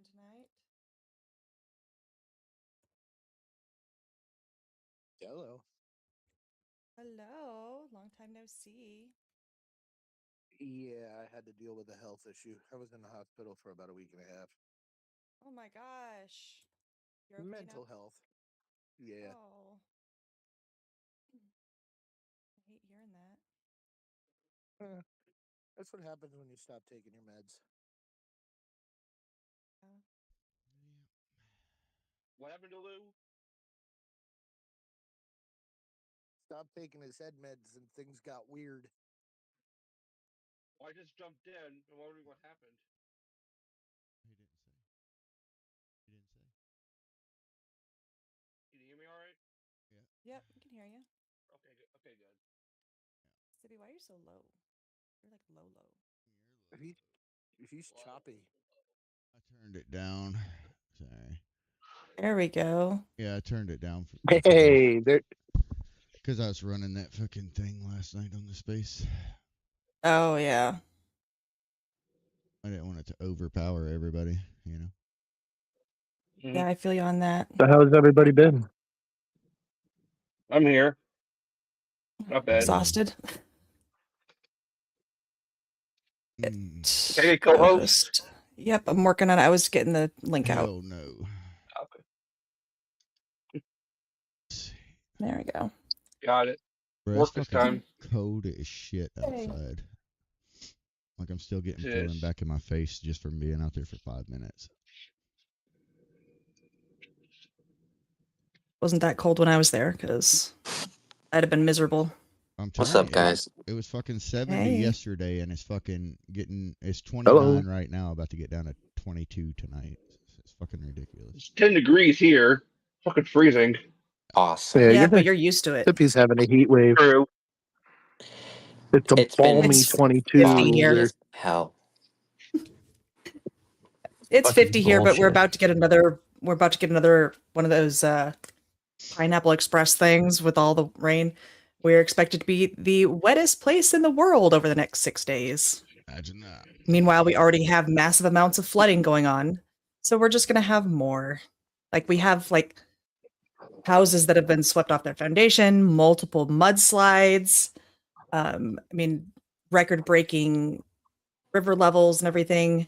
doing tonight? Hello. Hello, long time no see. Yeah, I had to deal with a health issue. I was in the hospital for about a week and a half. Oh my gosh. You're okay Mental now? health. Yeah. Oh. I hate hearing that. That's what happens when you stop taking your meds. Yeah. What happened to Lou? Stopped taking his head meds and things got weird. Well, I just jumped in and wondering what happened. He didn't say. He didn't say. Can you hear me all right? Yeah. Yep, I can hear you. Okay, good. Okay, good. Sibby, why are you so low? You're like low. He's Whoa. choppy. I turned it down. Sorry. There we go. Yeah, I turned it down Hey, there. because I was running that fucking thing last night on the space. Oh yeah. I didn't want it to overpower everybody, you know. Yeah, I feel you on that. So how's everybody been? I'm here. Not bad. Exhausted. Mm. Can I get co-host? Yep, I'm working on it. I was getting the link out. Hell no. Okay. Let's see. There we go. Got it. Bro, Work it's this fucking time. cold as shit outside. Like I'm still getting It feeling is. back in my face just from being out there for 5 minutes. Wasn't that cold when I was there because I'd have been miserable. I'm What's telling up, you, guys? It was fucking 70 Hey. yesterday, and it's fucking it's 29 Hello. right now, about to get down to 22 tonight. It's fucking ridiculous. It's 10 degrees here. Fucking freezing. Awesome. Yeah, but you're used to it. Sippy's having a heat wave. True. It's a It's been balmy It's 22 50 over here. there. as hell. It's Fucking 50 here, but we're bullshit. about to get another. We're about to get another one of those Pineapple Express things with all the rain. We're expected to be the wettest place in the world over the next 6 days. Imagine that. Meanwhile, we already have massive amounts of flooding going on, so we're just gonna have more. Like we have houses that have been swept off their foundation, multiple mudslides. I mean, record-breaking river levels and everything.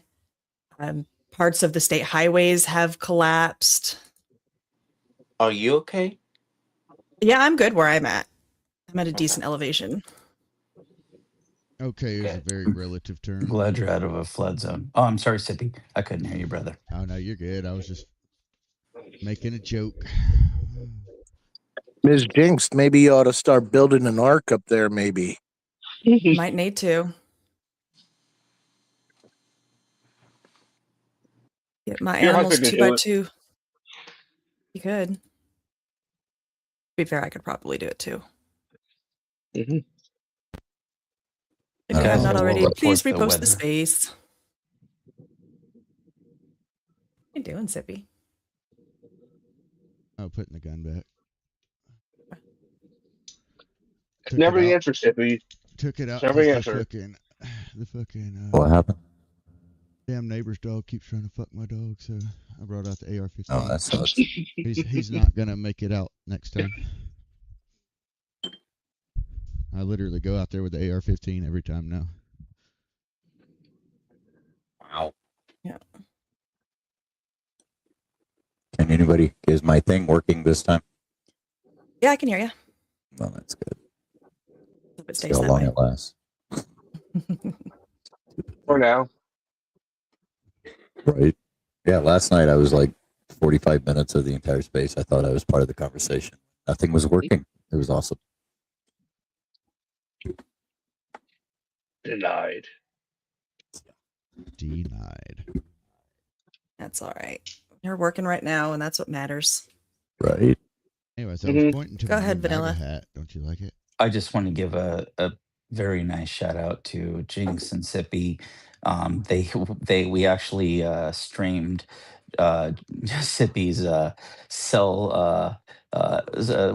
Parts of the state highways have collapsed. Are you okay? Yeah, I'm good where I'm at. I'm at a decent elevation. Okay is a Good. very relative term. Glad you're out of a flood zone. Oh, I'm sorry, Sippy. I couldn't hear you, brother. Oh, no, you're good. I was just making a joke. Ms. Jinx, maybe you ought to start building an ark up there, maybe. Might need to. Get my Your animals husband can 2 do by it. 2. You could. To be fair, I could probably do it too. Mm-hmm. If you Okay, have not so we'll already, please report the repost the weather. space. What are you doing, Sippy? Oh, putting the gun back. It's Took never it the out. answer, Sippy. Took it It's out never because the the answer. fucking What happened? damn neighbor's dog keeps trying to fuck my dog, so I brought out the AR-15. Oh, that sucks. He's not gonna make it out next time. I literally go out there with the AR-15 every time now. Wow. Yeah. Can anybody, is my thing working this time? Yeah, I can hear you. Well, that's good. Hope it See stays how that long way. it lasts. For now. Right. Yeah, last night I was like 45 minutes of the entire space. I thought I was part of the conversation. Nothing was working. It was awesome. Denied. Denied. That's all right. You're working right now, and that's what matters. Right. Anyways, I was pointing to Go my ahead, new MAGA Vanilla. hat. Don't you like it? I just want to give a very nice shout out to Jinx and Sippy. We actually streamed Sippy's cell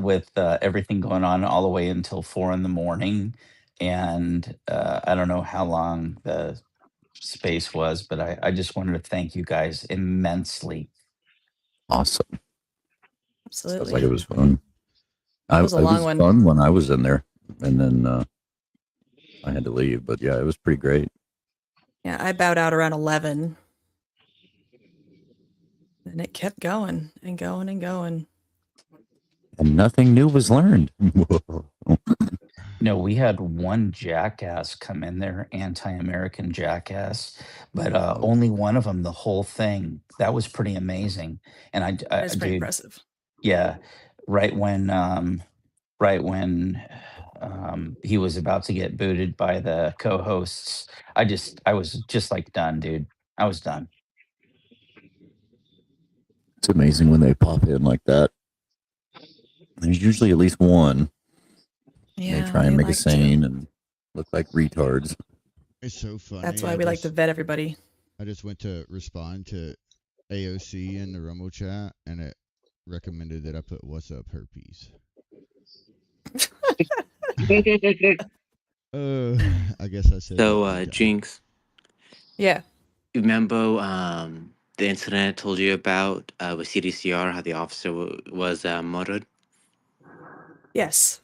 with everything going on all the way until 4 a.m. and I don't know how long the space was, but I just wanted to thank you guys immensely. Awesome. Absolutely. Sounds like it was fun. It was a long one. Fun when I was in there, and then I had to leave. But yeah, it was pretty great. Yeah, I bowed out around 11. And it kept going and going and going. And nothing new was learned. No, we had one jackass come in there, anti-American jackass, but only one of them the whole thing. That was pretty amazing. And That's pretty dude, impressive. yeah, right when he was about to get booted by the co-hosts, I was just like done, dude. I was done. It's amazing when they pop in like that. There's usually at least one. Yeah, They try and make like a scene and look like retards. It's so funny. That's why we like to vet everybody. I just went to respond to AOC in the Rumble chat, and it recommended that I put "What's up, herpes." I guess I said. So, Jinx. Yeah. You remember the incident I told you about with CDCR, how the officer was murdered? Yes.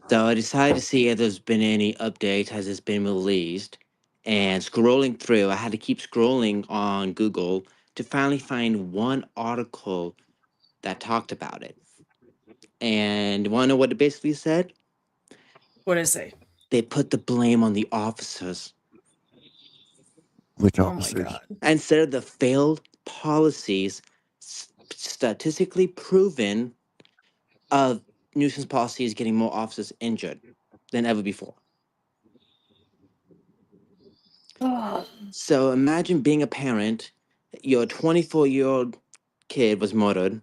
So I decided to see if there's been any updates, has this been released? And scrolling through, I had to keep scrolling on Google to finally find one article that talked about it. And you want to know what it basically said? What did it say? They put the blame on the officers. Which Oh my officers? God. Instead of the failed policies, statistically proven of nuisance policies getting more officers injured than ever before. So imagine being a parent, your 24-year-old kid was murdered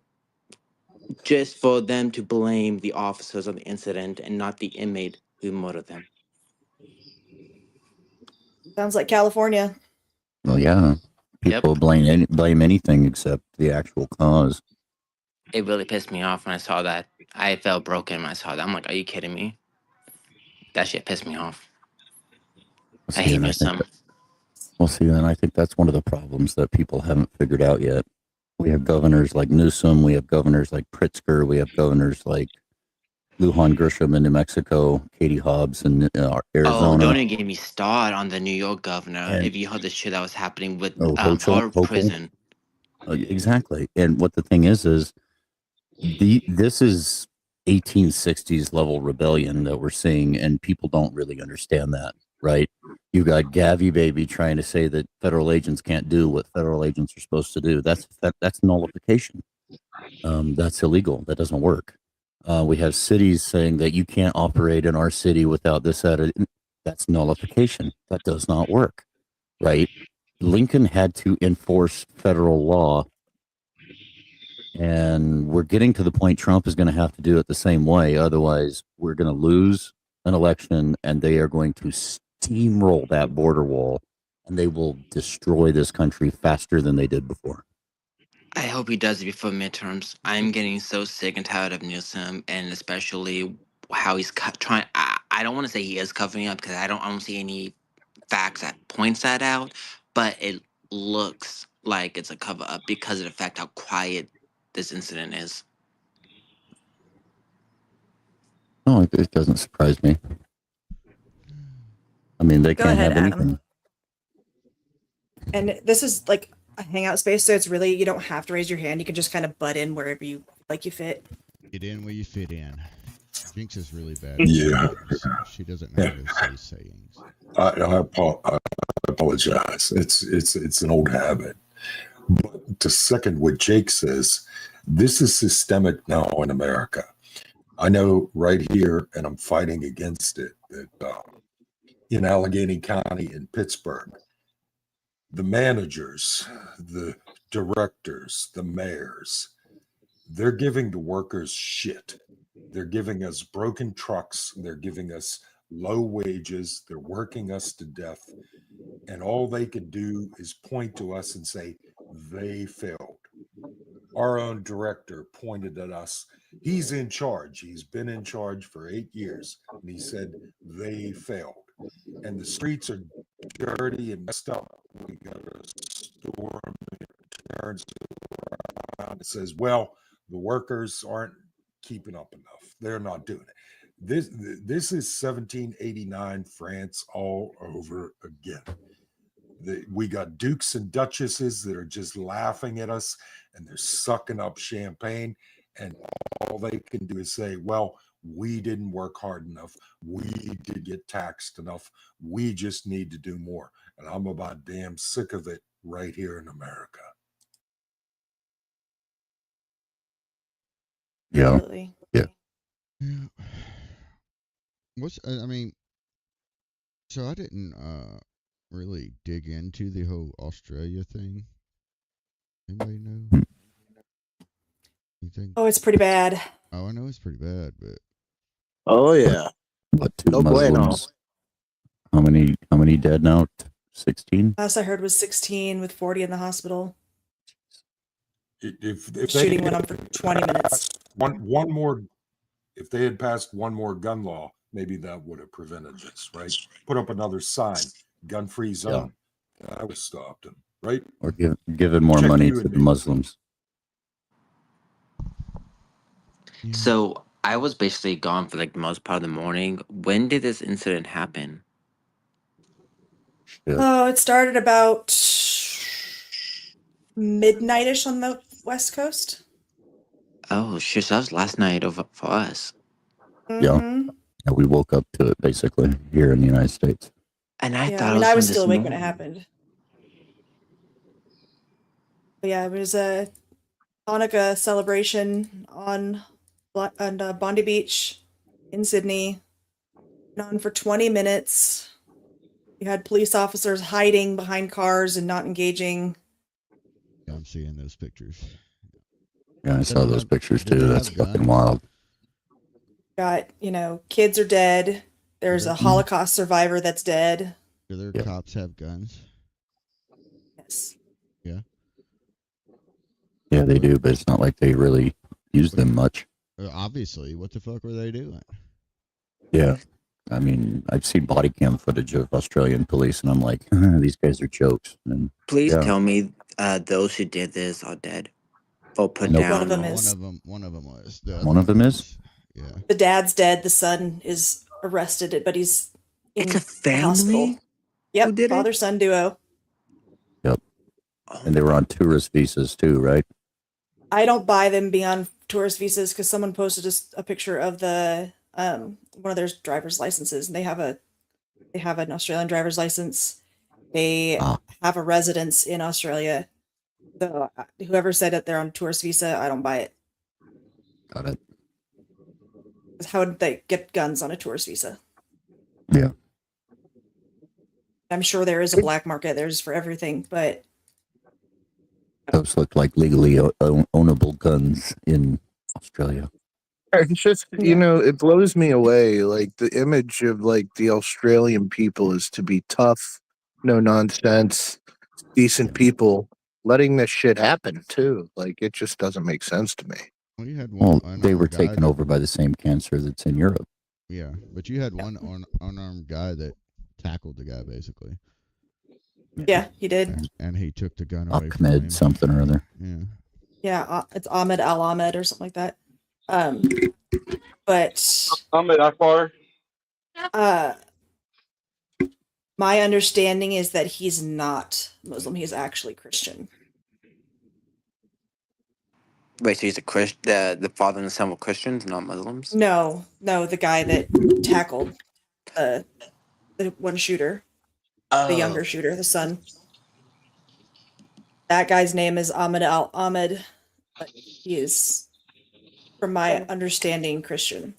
just for them to blame the officers on the incident and not the inmate who murdered them. Sounds like California. Well, yeah. People blame anything except the actual cause. It really pissed me off when I saw that. I felt broken when I saw that. I'm like, are you kidding me? That shit pissed me off. I hate Newsom. Well, see, and I think that's one of the problems that people haven't figured out yet. We have governors like Newsom, we have governors like Pritzker, we have governors like Lujan Grisham in New Mexico, Katie Hobbs in Arizona. Oh, don't even get me started on the New York governor. If you heard the shit that was happening with our prison. Exactly. And what the thing is this is 1860s level rebellion that we're seeing, and people don't really understand that, right? You got Gavi Baby trying to say that federal agents can't do what federal agents are supposed to do. That's nullification. That's illegal. That doesn't work. We have cities saying that you can't operate in our city without this. That's nullification. That does not work, right? Lincoln had to enforce federal law, and we're getting to the point Trump is going to have to do it the same way. Otherwise, we're going to lose an election, and they are going to steamroll that border wall, and they will destroy this country faster than they did before. I hope he does it before midterms. I'm getting so sick and tired of Newsom, and especially how he's trying. I don't want to say he is covering up because I don't see any facts that points that out, but it looks like it's a cover up because of the fact how quiet this incident is. No, it doesn't surprise me. I mean, they can't have anything. Adam. And this is like a hangout space, so it's really, you don't have to raise your hand. You can just kind of butt in wherever you like you fit. Get in where you fit in. Jinx is really bad. Yeah. She doesn't know how to say sayings. I apologize. It's an old habit. But to second what Jake says, this is systemic now in America. I know right here, and I'm fighting against it, that in Allegheny County in Pittsburgh, the managers, the directors, the mayors, they're giving the workers shit. They're giving us broken trucks. They're giving us low wages. They're working us to death. And all they can do is point to us and say, they failed. Our own director pointed at us. He's in charge. He's been in charge for 8 years. And he said, they failed. And the streets are dirty and messed up. We got a storm that turns around and says, well, the workers aren't keeping up enough. They're not doing it. This is 1789 France all over again. We got dukes and duchesses that are just laughing at us and they're sucking up champagne, and all they can do is say, well, we didn't work hard enough. We did get taxed enough. We just need to do more. And I'm about damn sick of it right here in America. Yeah. Absolutely. Yeah. Yeah. I mean, so I didn't really dig into the whole Australia thing. Anybody know? You think? Oh, it's pretty bad. Oh, I know it's pretty bad, but Oh yeah. What, two No bueno. Muslims? How many dead now? 16? Last I heard was 16 with 40 in the hospital. If Shooting went on for 20 minutes. one more, if they had passed one more gun law, maybe that would have prevented this, right? Put up another sign, gun-free zone. That would have stopped them, right? Or giving more Check money you to and the me. Muslims. yeah. So I was basically gone for like the most part of the morning. When did this incident happen? Yeah. Oh, it started about midnight-ish on the West Coast. Oh shit! So that was last night for us. Yeah. Mhm. Yeah, we woke up to it basically here in the United States. And I Yeah, thought I it mean, was I from was this still awake when it morning. happened. But yeah, it was a Hanukkah celebration on Bondi Beach in Sydney. Went on for 20 minutes. You had police officers hiding behind cars and not engaging. Yeah, I'm seeing those pictures. Yeah, I Did saw they those have- pictures did too. they That's have fucking guns? wild. Got, kids are dead. There's a Mhm. Holocaust survivor that's dead. Do their Yeah. cops have guns? Yes. Yeah. Yeah, they do, but it's not like they really use them much. Obviously, what the fuck were they doing? Yeah. I mean, I've seen body cam footage of Australian police, and I'm like, these guys are jokes. And Please yeah. tell me those who did this are dead or put Nope. down. One of them or- is. One of them was. The One other of them is? was- Yeah. The dad's dead. The son is arrested, but he's in It's a the hospital. family. Yep, Who did it? father-son duo. Yep. Oh, And they were on tourist visas too, right? I don't buy them beyond tourist visas because someone posted a picture of the one of their driver's licenses, and they have an Australian driver's license. They Ah. have a residence in Australia. So whoever said that they're on a tourist visa, I don't buy it. Got it. 'Cause how would they get guns on a tourist visa? Yeah. I'm sure there is a black market. There's for everything, but Those look like legally ownable guns in Australia. It's just, Yeah. it blows me away. Like the image of like the Australian people is to be tough, no nonsense, decent people. Letting this shit happen too. Like it just doesn't make sense to me. Well, you had one. Well, they unarmed were guy taken that- over by the same cancer that's in Europe. Yeah, but you had one unarmed guy that tackled the guy basically, yeah, he did. and he took the gun away from him. Ahmed something or other. Yeah. Yeah, it's Ahmed Al Ahmed or something like that. But I'm at that far. my understanding is that he's not Muslim. He's actually Christian. Wait, so he's a Christian? The father and the son were Christians, not Muslims? No, the guy that tackled the one shooter, Oh, the younger shooter, the son. That guy's name is Ahmed Al Ahmed. But he is, from my understanding, Christian.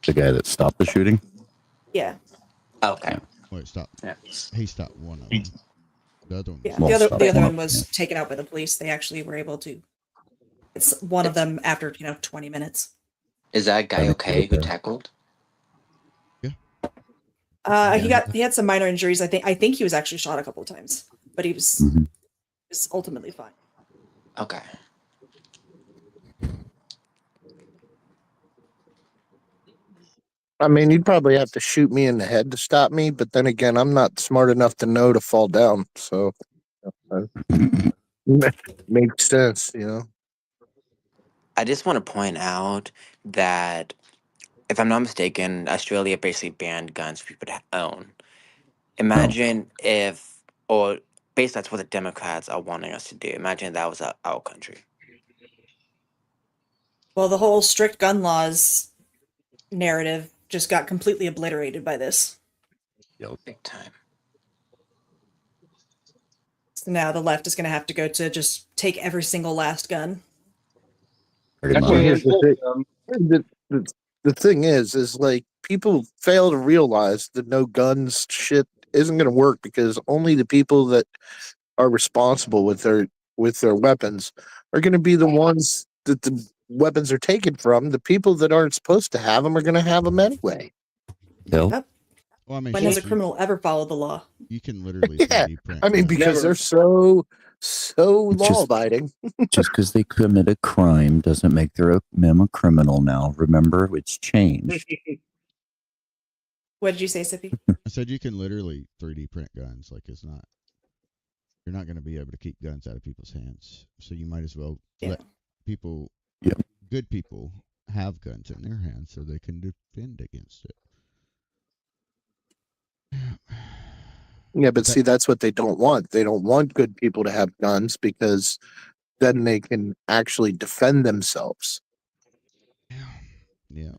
The guy that stopped the shooting. Yeah, okay. Wait, stop. Yeah. He stopped one of them. The other one. yeah. Well, The other stop the other one one up, was yeah. taken out by the police. They actually were able to. It's one of them after 20 minutes. Is that guy okay who tackled? He had some minor injuries. I think he was actually shot a couple of times, but he was Mhm. ultimately fine. Okay. I mean, you'd probably have to shoot me in the head to stop me, but then again, I'm not smart enough to know to fall down. So makes sense, you know. I just want to point out that, if I'm not mistaken, Australia basically banned guns for people to own. Imagine if, or basically that's what the Democrats are wanting us to do. Imagine that was our country. Well, the whole strict gun laws narrative just got completely obliterated by this. Big time. So now the left is going to have to go to just take every single last gun. Pretty That's much. what Here's the enforce thing. them. The thing is like people fail to realize that no guns shit isn't going to work because only the people that are responsible with their weapons are going to be the ones that the weapons are taken from. The people that aren't supposed to have them are going to have them anyway. Yep. Yep. Well, I mean, When has a shit, criminal ever followed the law? you can literally Yeah, 3D print. I mean, guns. because Never. they're so It's just- law abiding. Just because they commit a crime doesn't make them a criminal now. Remember, it's changed. What did you say, Sippy? I said you can literally 3D print guns. Like you're not going to be able to keep guns out of people's hands. So you might as well Yeah. let people, Yep. good people, have guns in their hands so they can defend against it. Yeah, but see, that's what they don't want. They don't want good people to have guns because then they can actually defend themselves. Yeah.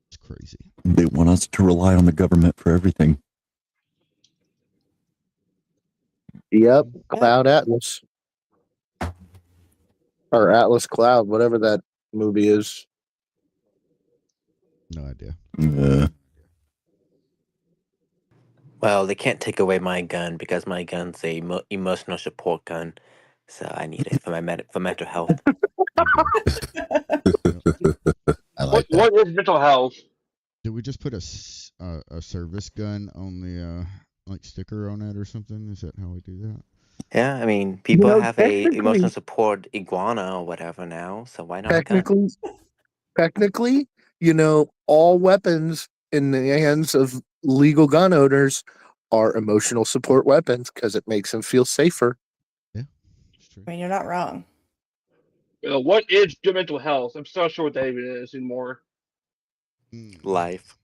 It's crazy. They want us to rely on the government for everything. Yep, Cloud Atlas. Or Atlas Cloud, whatever that movie is. No idea. Well, they can't take away my gun because my gun's a emotional support gun, so I need it for for mental health. I like that. What is mental health? Did we just put a service gun on the like sticker on it or something? Is that how we do that? Yeah, I mean, people have a technically- emotional support iguana or whatever now, so why not a gun? Technically, all weapons in the hands of legal gun owners are emotional support weapons because it makes them feel safer. Yeah, it's true. I mean, you're not wrong. What is good mental health? I'm so not sure what that even is anymore. Life.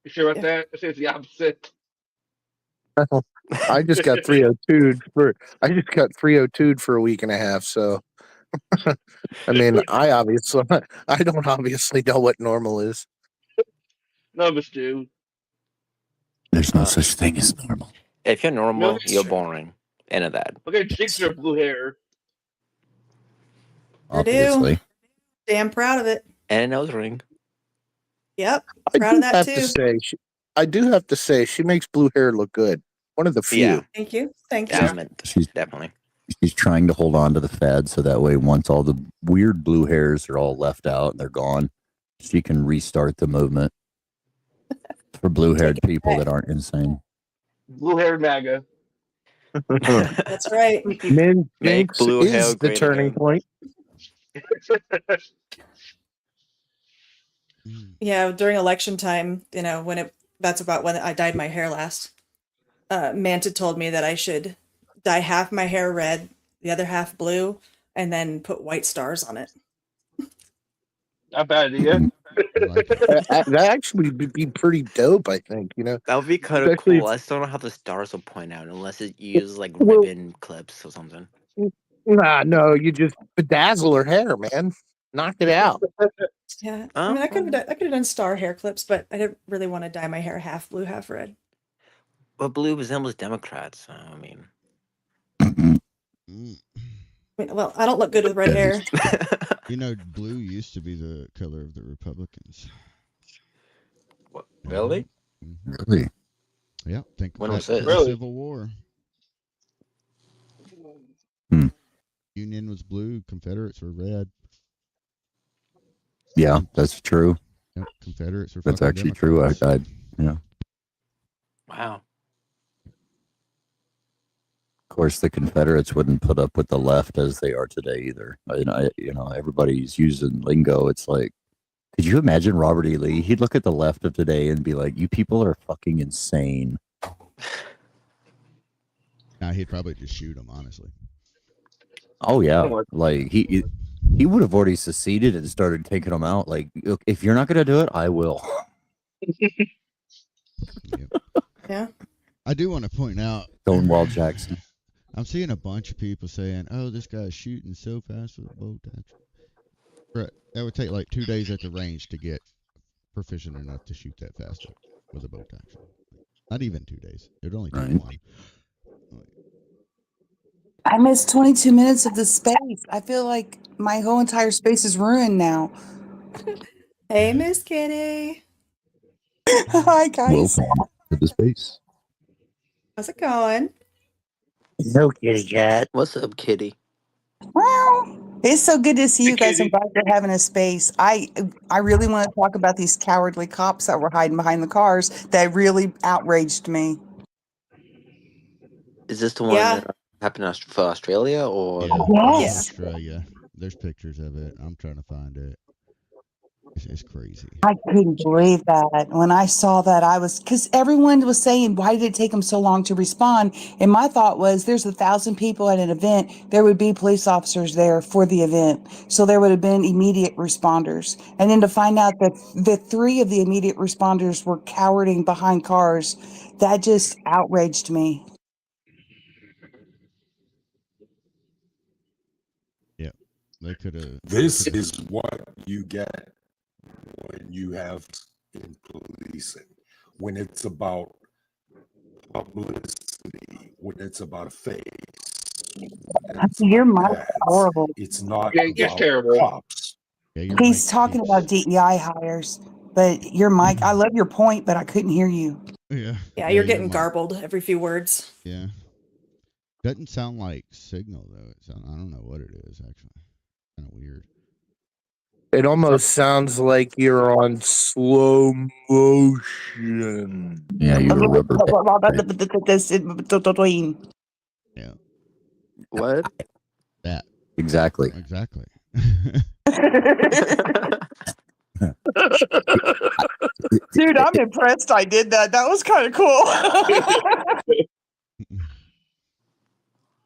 You sure about Yeah. that? I say it's the opposite. I just got 302'd for a week and a half, so I mean, I don't obviously know what normal is. None of us do. There's no such thing as normal. If you're normal, No, you're boring. End of that. Look at Jinx with her blue hair. Sure do. Obviously. Damn proud of it. And a nose ring. Yep. I Proud of do that have too. to say, I do have to say, she makes blue hair look good. One of the few. Yeah. Thank you. Thank you. Yeah, I meant She's definitely. she's trying to hold on to the Fed so that way once all the weird blue hairs are all left out and they're gone, she can restart the movement for blue-haired people that aren't insane. Blue hair MAGA. That's right. Men Make Jinx blue hair is the great turning again. point. Yeah, during election time, that's about when I dyed my hair last. Manta told me that I should dye half my hair red, the other half blue, and then put white stars on it. Not bad idea. I like it. That actually would be pretty dope, I think. That would be kind of Especially cool. I still don't know how the stars will point out unless it uses like Well- ribbon clips or something. No, you just bedazzle her hair, man. Knock it out. Yeah, I mean, I could have done star hair clips, but I didn't really want to dye my hair half blue, half red. Well, blue resembles Democrats, so I mean. Mm. I mean, well, I don't look good with red hair. You know, blue used to be the color of the Republicans. What, really? Mhm. Really? Yeah, think When back was to this? the Really? Civil War. Hmm. Union was blue, Confederates were red. Yeah, that's true. Yep, Confederates were That's fucking actually true. Democrats. Wow. Of course, the Confederates wouldn't put up with the left as they are today either. Everybody's using lingo. It's like Could you imagine Robert E. Lee? He'd look at the left of today and be like, "You people are fucking insane." Now he'd probably just shoot him, honestly. Oh yeah, like he would have already seceded and started taking them out. Like, if you're not gonna do it, I will. Yep. Yeah. I do want to point out Stonewall Jackson. I'm seeing a bunch of people saying, "Oh, this guy's shooting so fast with a bolt action." Right. That would take like 2 days at the range to get proficient enough to shoot that fast with a bolt action. Not even 2 days. It would only take Right. one. I missed 22 minutes of the space. I feel like my whole entire space is ruined now. Hey, Miss Kitty. Hi, guys. Welcome to the space. How's it going? No kitty cat. What's up, Kitty? Well, it's so good to see Hey, you guys. I'm Kitty. glad you're having a space. I really want to talk about these cowardly cops that were hiding behind the cars. That really outraged me. Is this the one Yeah. that happened for Australia or? Yeah, Yes. Australia. There's pictures of it. I'm trying to find it. It's crazy. I couldn't believe that. When I saw that, I was, because everyone was saying, why did it take them so long to respond? And my thought was, there's 1,000 people at an event. There would be police officers there for the event. So there would have been immediate responders. And then to find out that the 3 of the immediate responders were cowering behind cars, that just outraged me. Yep. They could have. This is what you get when you have in policing, when it's about publicity, when it's about a face. Your mic is horrible. It's not Yeah, it's about terrible. cops. Yeah, He's talking about DEI hires, but your mic, I love your point, but I couldn't hear you. Yeah. Yeah, you're your getting mic- garbled every few words. Yeah. Doesn't sound like signal though. I don't know what it is actually. Kind of weird. It almost sounds like you're on slow motion. Yeah, you're a rubber. Yeah. What? That Exactly. exactly. Dude, I'm impressed I did that. That was kind of cool.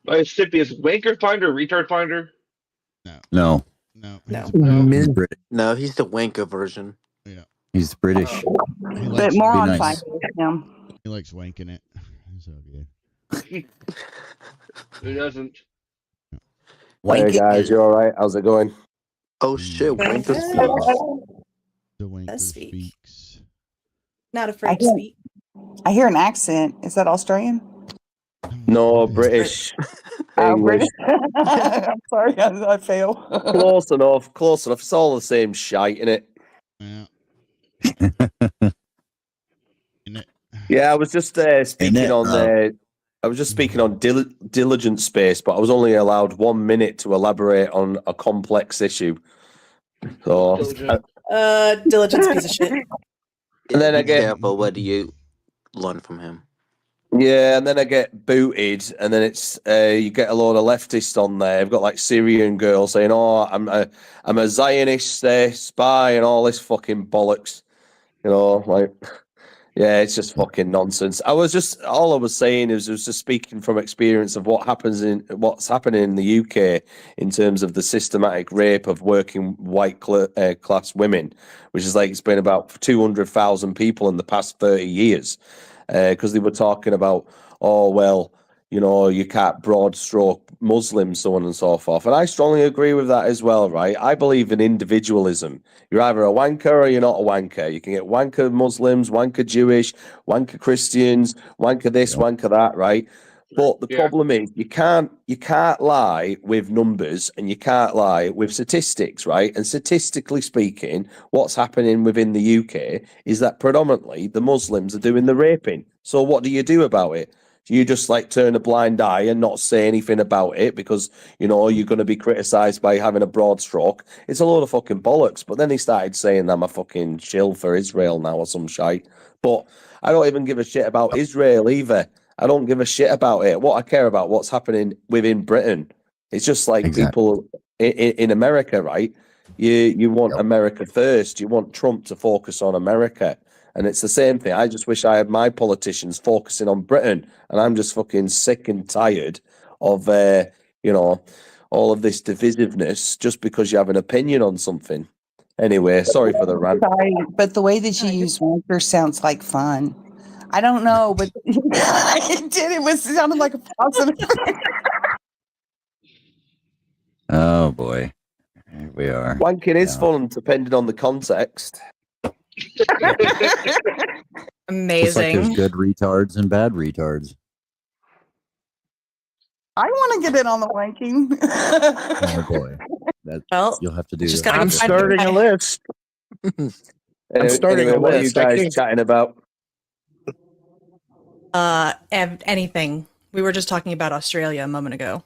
My Sippy is wanker finder, retard finder. No, No. No. he's British. No, he's the wanker version. He's British. He But likes, more be on nice. fire with him. he likes wanking it. It's all good. Who doesn't? Wank Hey it. guys, you all right? How's it going? Oh shit, wanker Good. speaks. The wanker speak. speaks. Not I afraid to hear, speak. I hear an accent. Is that Australian? No, It is. British. Oh, English. British. I'm sorry, I fail. Close enough, close enough. It's all the same shite, innit? Yeah. Isn't it? Yeah, I was just speaking Innit? on I was just speaking on diligent space, but I was only allowed 1 minute to elaborate on a complex issue. So, Diligent. Diligence piece of shit. And then Be I get- careful. What do you learn from him? yeah, and then I get booted, and then it's you get a load of leftists on there. I've got like Syrian girls saying, "Oh, I'm a Zionist spy," and all this fucking bollocks. You know, like, yeah, it's just fucking nonsense. All I was saying is, I was just speaking from experience of what's happening in the UK in terms of the systematic rape of working white class women, which is like, it's been about 200,000 people in the past 30 years. Because they were talking about, oh, well, you know, you can't broad stroke Muslims, so on and so forth. And I strongly agree with that as well, right? I believe in individualism. You're either a wanker or you're not a wanker. You can get wanker Muslims, wanker Jewish, wanker Christians, wanker this, wanker that, right? But the Yeah. problem is you can't lie with numbers and you can't lie with statistics, right? And statistically speaking, what's happening within the UK is that predominantly the Muslims are doing the raping. So what do you do about it? Do you just like turn a blind eye and not say anything about it because, you know, you're going to be criticised by having a broad stroke? It's a load of fucking bollocks. But then he started saying I'm a fucking shill for Israel now or some shite. But I don't even give a shit about Israel either. I don't give a shit about it. What I care about, what's happening within Britain. It's just like Exactly. people in America, right? You want America first. You want Trump to focus on America. And it's the same thing. I just wish I had my politicians focusing on Britain. And I'm just fucking sick and tired of, all of this divisiveness just because you have an opinion on something. Anyway, sorry for the rant. Sorry, but the way that you use wanker sounds like fun. I don't know, but it did. It sounded like a positive. Oh boy, here we are. Wanking is fun, depending on the context. Amazing. Just like there's good retards and bad retards. I want to get in on the wanking. Oh boy, Well, you'll have to do just that. gotta I'm find starting a list. I'm starting a What are you list. I guys think chatting about? anything. We were just talking about Australia a moment ago.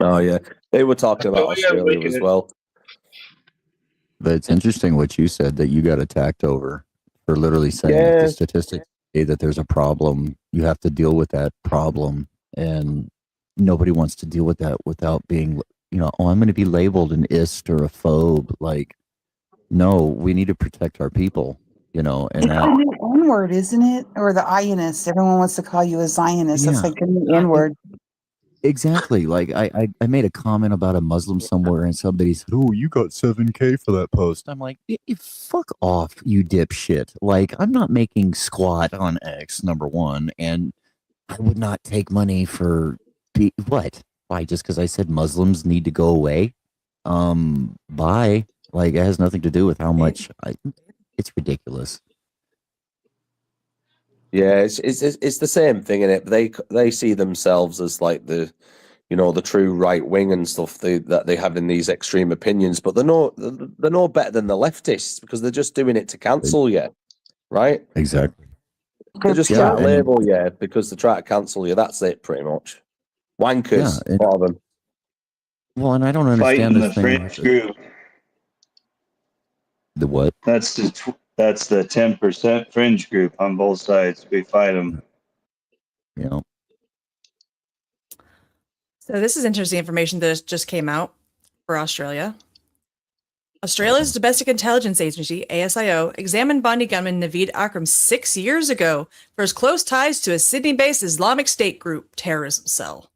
Oh, yeah. They were talking about Oh, yeah, Australia wicked. as well. But it's interesting what you said that you got attacked over for literally saying that the statistics say that there's a problem. You have to deal with that problem, and nobody wants to deal with that without being, oh, I'm going to be labeled an ist or a phobe. Like, no, we need to protect our people, and It's that. the new N-word, isn't it? Or the Zionist. Everyone wants to call you a Zionist. That's like the new N-word. Exactly. Like I made a comment about a Muslim somewhere, and somebody said, "Oh, you got 7K for that post." I'm like, "Fuck off, you dipshit!" Like, I'm not making squat on X, number one, and I would not take money for what? Why? Just because I said Muslims need to go away? Bye. Like, it has nothing to do with how much. It's ridiculous. Yeah, it's the same thing, innit? They see themselves as like the true right wing and stuff that they have in these extreme opinions, but they're no better than the leftists because they're just doing it to cancel you, right? Exactly. They're just trying to label you because they try to cancel you. That's it, pretty much. Wankers, for them. Well, and I don't understand Fighting this the thing. fringe group. The what? That's the 10% fringe group on both sides. We fight them. Yeah. So this is interesting information that just came out for Australia. Australia's Domestic Intelligence Agency, ASIO, examined Bondi gunman Naveed Akram 6 years ago for his close ties to a Sydney-based Islamic State group terrorism cell.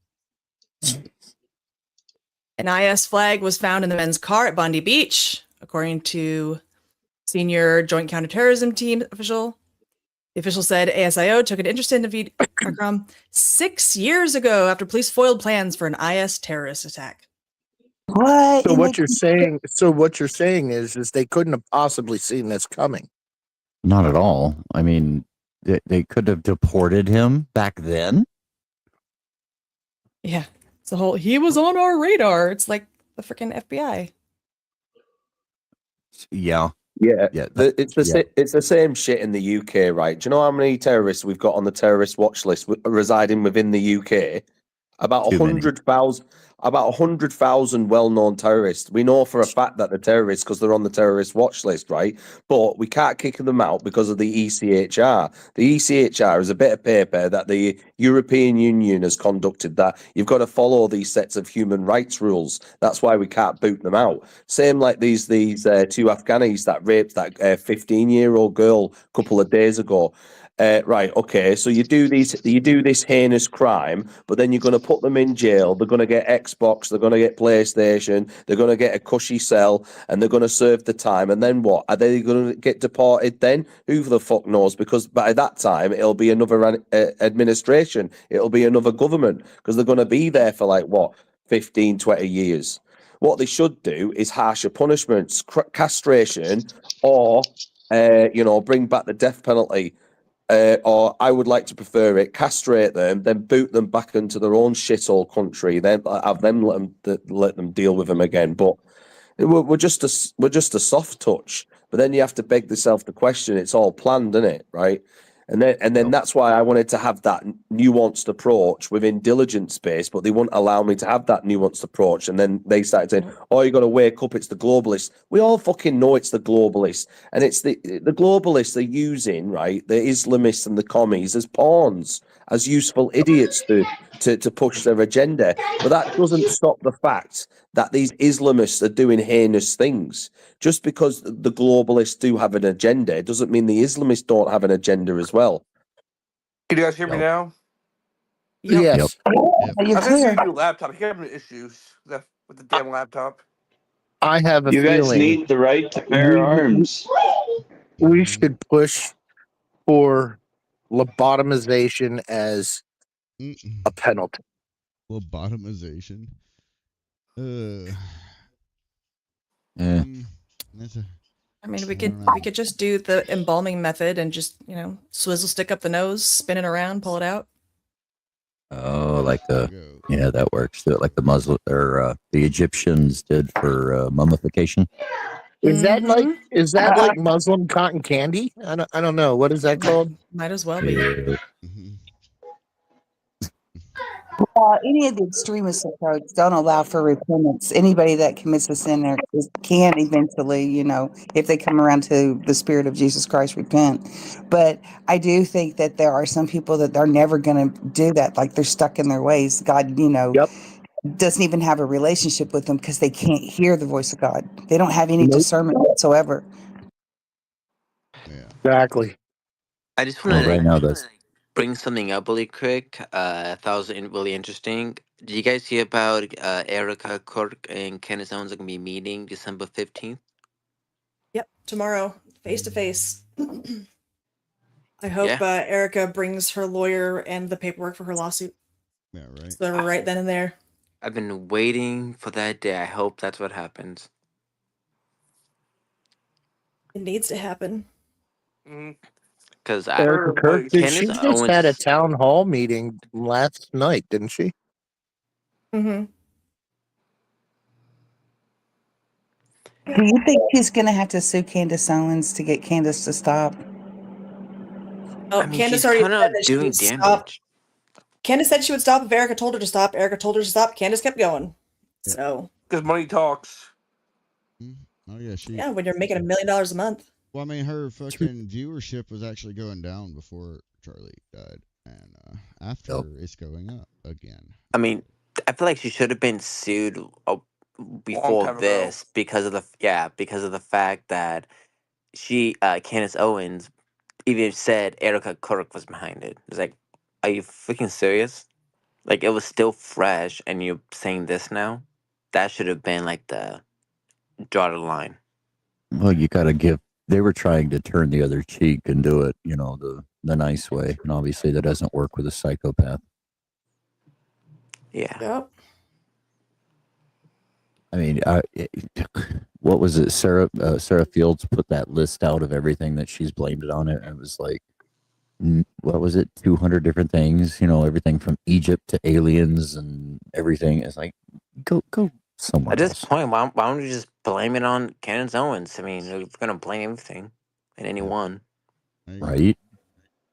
An IS flag was found in the men's car at Bondi Beach, according to senior Joint Counterterrorism Team official. The official said ASIO took an interest in Naveed Akram 6 years ago after police foiled plans for an IS terrorist attack. What? So what you're saying? So what you're saying is they couldn't have possibly seen this coming. Not at all. I mean, they could have deported him back then. Yeah, it's the whole. He was on our radar. It's like the freaking FBI. Yeah. Yeah, Yeah, it's the same shit in the UK, right? Do you know how many terrorists we've got on the terrorist watch list residing within the UK? About 100,000. About 100,000 well-known terrorists. We know for a fact that they're terrorists because they're on the terrorist watch list, right? But we can't kick them out because of the ECHR. The ECHR is a bit of paper that the European Union has conducted that you've got to follow these sets of human rights rules. That's why we can't boot them out. Same like these two Afghanis that raped that 15-year-old girl a couple of days ago. Right, okay, so you do this heinous crime, but then you're going to put them in jail. They're going to get Xbox, they're going to get PlayStation, they're going to get a cushy cell, and they're going to serve the time. And then what? Are they going to get deported then? Who the fuck knows? Because by that time, it'll be another administration. It'll be another government because they're going to be there for like, what, 15, 20 years. What they should do is harsher punishments, castration, or, bring back the death penalty. Or I would like to prefer it, castrate them, then boot them back into their own shithole country, then have them let them deal with them again. But we're just a soft touch. But then you have to beg yourself the question: it's all planned, isn't it? Right? And then that's why I wanted to have that nuanced approach within diligence space, but they wouldn't allow me to have that nuanced approach. And then they started saying, "Oh, you got to wake up! It's the globalists." We all fucking know it's the globalists, and it's the globalists are using, right, the Islamists and the commies as pawns, as useful idiots to to push their agenda. But that doesn't stop the fact that these Islamists are doing heinous things. Just because the globalists do have an agenda, it doesn't mean the Islamists don't have an agenda as well. Can you guys hear me Yep. now? Yep. Yes. Yep. You're I think clear. it's your laptop. You having issues with the damn laptop. I have a You guys feeling need the right to bear arms. we Mhm. should push for lobotomization as Mm-mm. a penalty. Lobotomization. Uh, Eh, that's a. I mean, I don't know. we could just do the embalming method and just, swizzle stick up the nose, spin it around, pull it out. oh, like There the you go. yeah, that works. Do it like the Muslim or the Egyptians did for mummification. Is that like Mhm. Muslim cotton candy? I don't know. What is that called? Might as well be. Mhm. Any of the extremist approach don't allow for repentance. Anybody that commits a sin can eventually, if they come around to the Spirit of Jesus Christ, repent. But I do think that there are some people that are never going to do that. Like they're stuck in their ways. God, Yep. doesn't even have a relationship with them because they can't hear the voice of God. They don't have any Nope. discernment whatsoever. Yeah. Exactly. I just Well, want to right now that's bring something up really quick. I thought it was really interesting. Did you guys hear about Erica Kirk and Candace Owens are going to be meeting December 15th? Yep, tomorrow, face to face. I hope Yeah. Erica brings her lawyer and the paperwork for her lawsuit. Yeah. Right. So they're right then and there. I've been waiting for that day. I hope that's what happens. It needs to happen. Because Erica Kirk, she Candace just had a Owens, town hall meeting last night, didn't she? Mm-hmm. Do you think she's going to have to sue Candace Owens to get Candace to stop? Oh, I mean, Candace she's already kind said of that she doing would stop. damage. Candace said she would stop if Erica told her to stop. Erica told her to stop. Candace kept going. Yeah. So, Because money talks. Oh yeah, she. yeah, when you're making $1 million a month. Well, I mean, her fucking viewership was actually going down before Charlie died, and after it's going up again. I mean, I feel like she should have been sued before time ago. this because of the fact that she Candace Owens even said Erica Kirk was behind it. It's like, are you freaking serious? Like it was still fresh, and you're saying this now? That should have been like the draw the line. well, you got to give. They were trying to turn the other cheek and do it, the nice way, and obviously that doesn't work with a psychopath. Yeah. Yep. I mean, what was it? Sarah Fields put that list out of everything that she's blamed it on. It was like, what was it? 200 different things. Everything from Egypt to aliens and everything. It's like, go somewhere At this else. point, why don't you just blame it on Candace Owens? I mean, you're gonna blame everything and anyone. Right?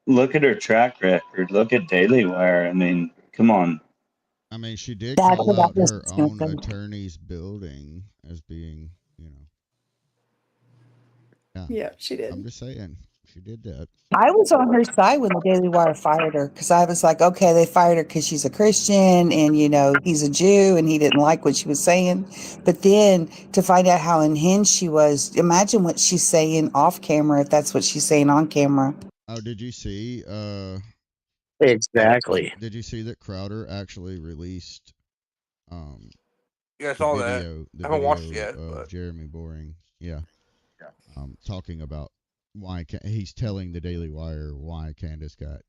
Look at her track record. Look at Daily Wire. I mean, come on. I mean, she did That's call what I out was her gonna own say. attorney's building as being, yeah. Yeah, she I'm did. just saying, she did that. I was on her side when the Daily Wire fired her because I was like, okay, they fired her because she's a Christian and, he's a Jew and he didn't like what she was saying. But then to find out how unhinged she was, imagine what she's saying off camera if that's what she's saying on camera. Oh, did you see? Exactly. Did you see that Crowder actually released Yeah, I the saw that. video? The I haven't watched video it yet, of but Jeremy Boring. Yeah. Talking about why he's telling the Daily Wire why Candace got.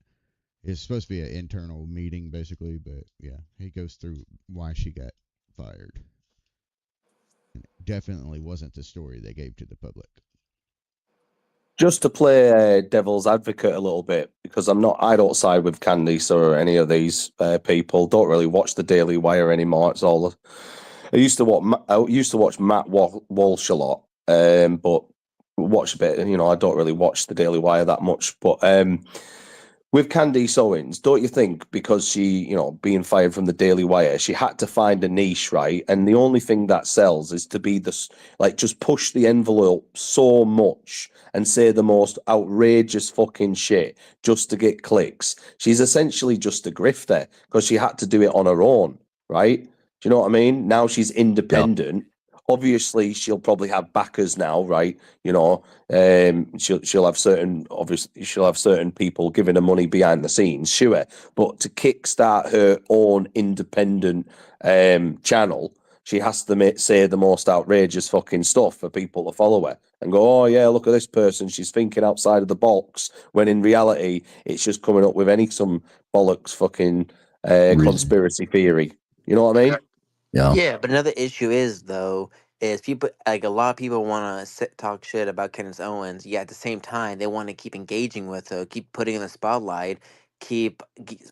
It's supposed to be an internal meeting, basically, but yeah, he goes through why she got fired. And it definitely wasn't the story they gave to the public. Just to play devil's advocate a little bit, because I don't side with Candice or any of these people. Don't really watch the Daily Wire anymore. It's all. I used to watch Matt Walsh a lot, but watch a bit. I don't really watch the Daily Wire that much. But with Candice Owens, don't you think, because she, being fired from the Daily Wire, she had to find a niche, right? And the only thing that sells is to be just push the envelope so much and say the most outrageous fucking shit just to get clicks. She's essentially just a grifter because she had to do it on her own, right? Do you know what I mean? Now she's independent. Obviously, she'll probably have backers now, right? She'll have certain people giving her money behind the scenes, sure. But to kickstart her own independent channel, she has to say the most outrageous fucking stuff for people to follow her and go, oh yeah, look at this person, she's thinking outside of the box. When in reality, it's just coming up with some bollocks fucking conspiracy theory. You know what I mean? Yeah, but another issue is though is people like a lot of people want to talk shit about Candace Owens. Yet at the same time, they want to keep engaging with her, keep putting her in the spotlight,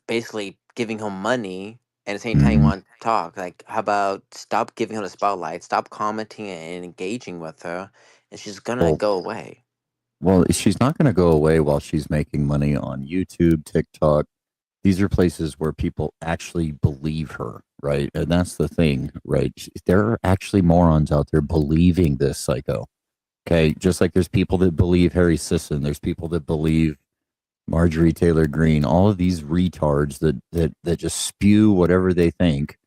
basically giving her money. And at the same time, you want to talk. Like, how about stop giving her the spotlight, stop commenting and engaging with her, and she's gonna Well, go away. Well, she's not going to go away while she's making money on YouTube, TikTok. These are places where people actually believe her, right? And that's the thing, right? There are actually morons out there believing this psycho. Okay, just like there's people that believe Harry Sisson, there's people that believe Marjorie Taylor Greene. All of these retards that just spew whatever they think.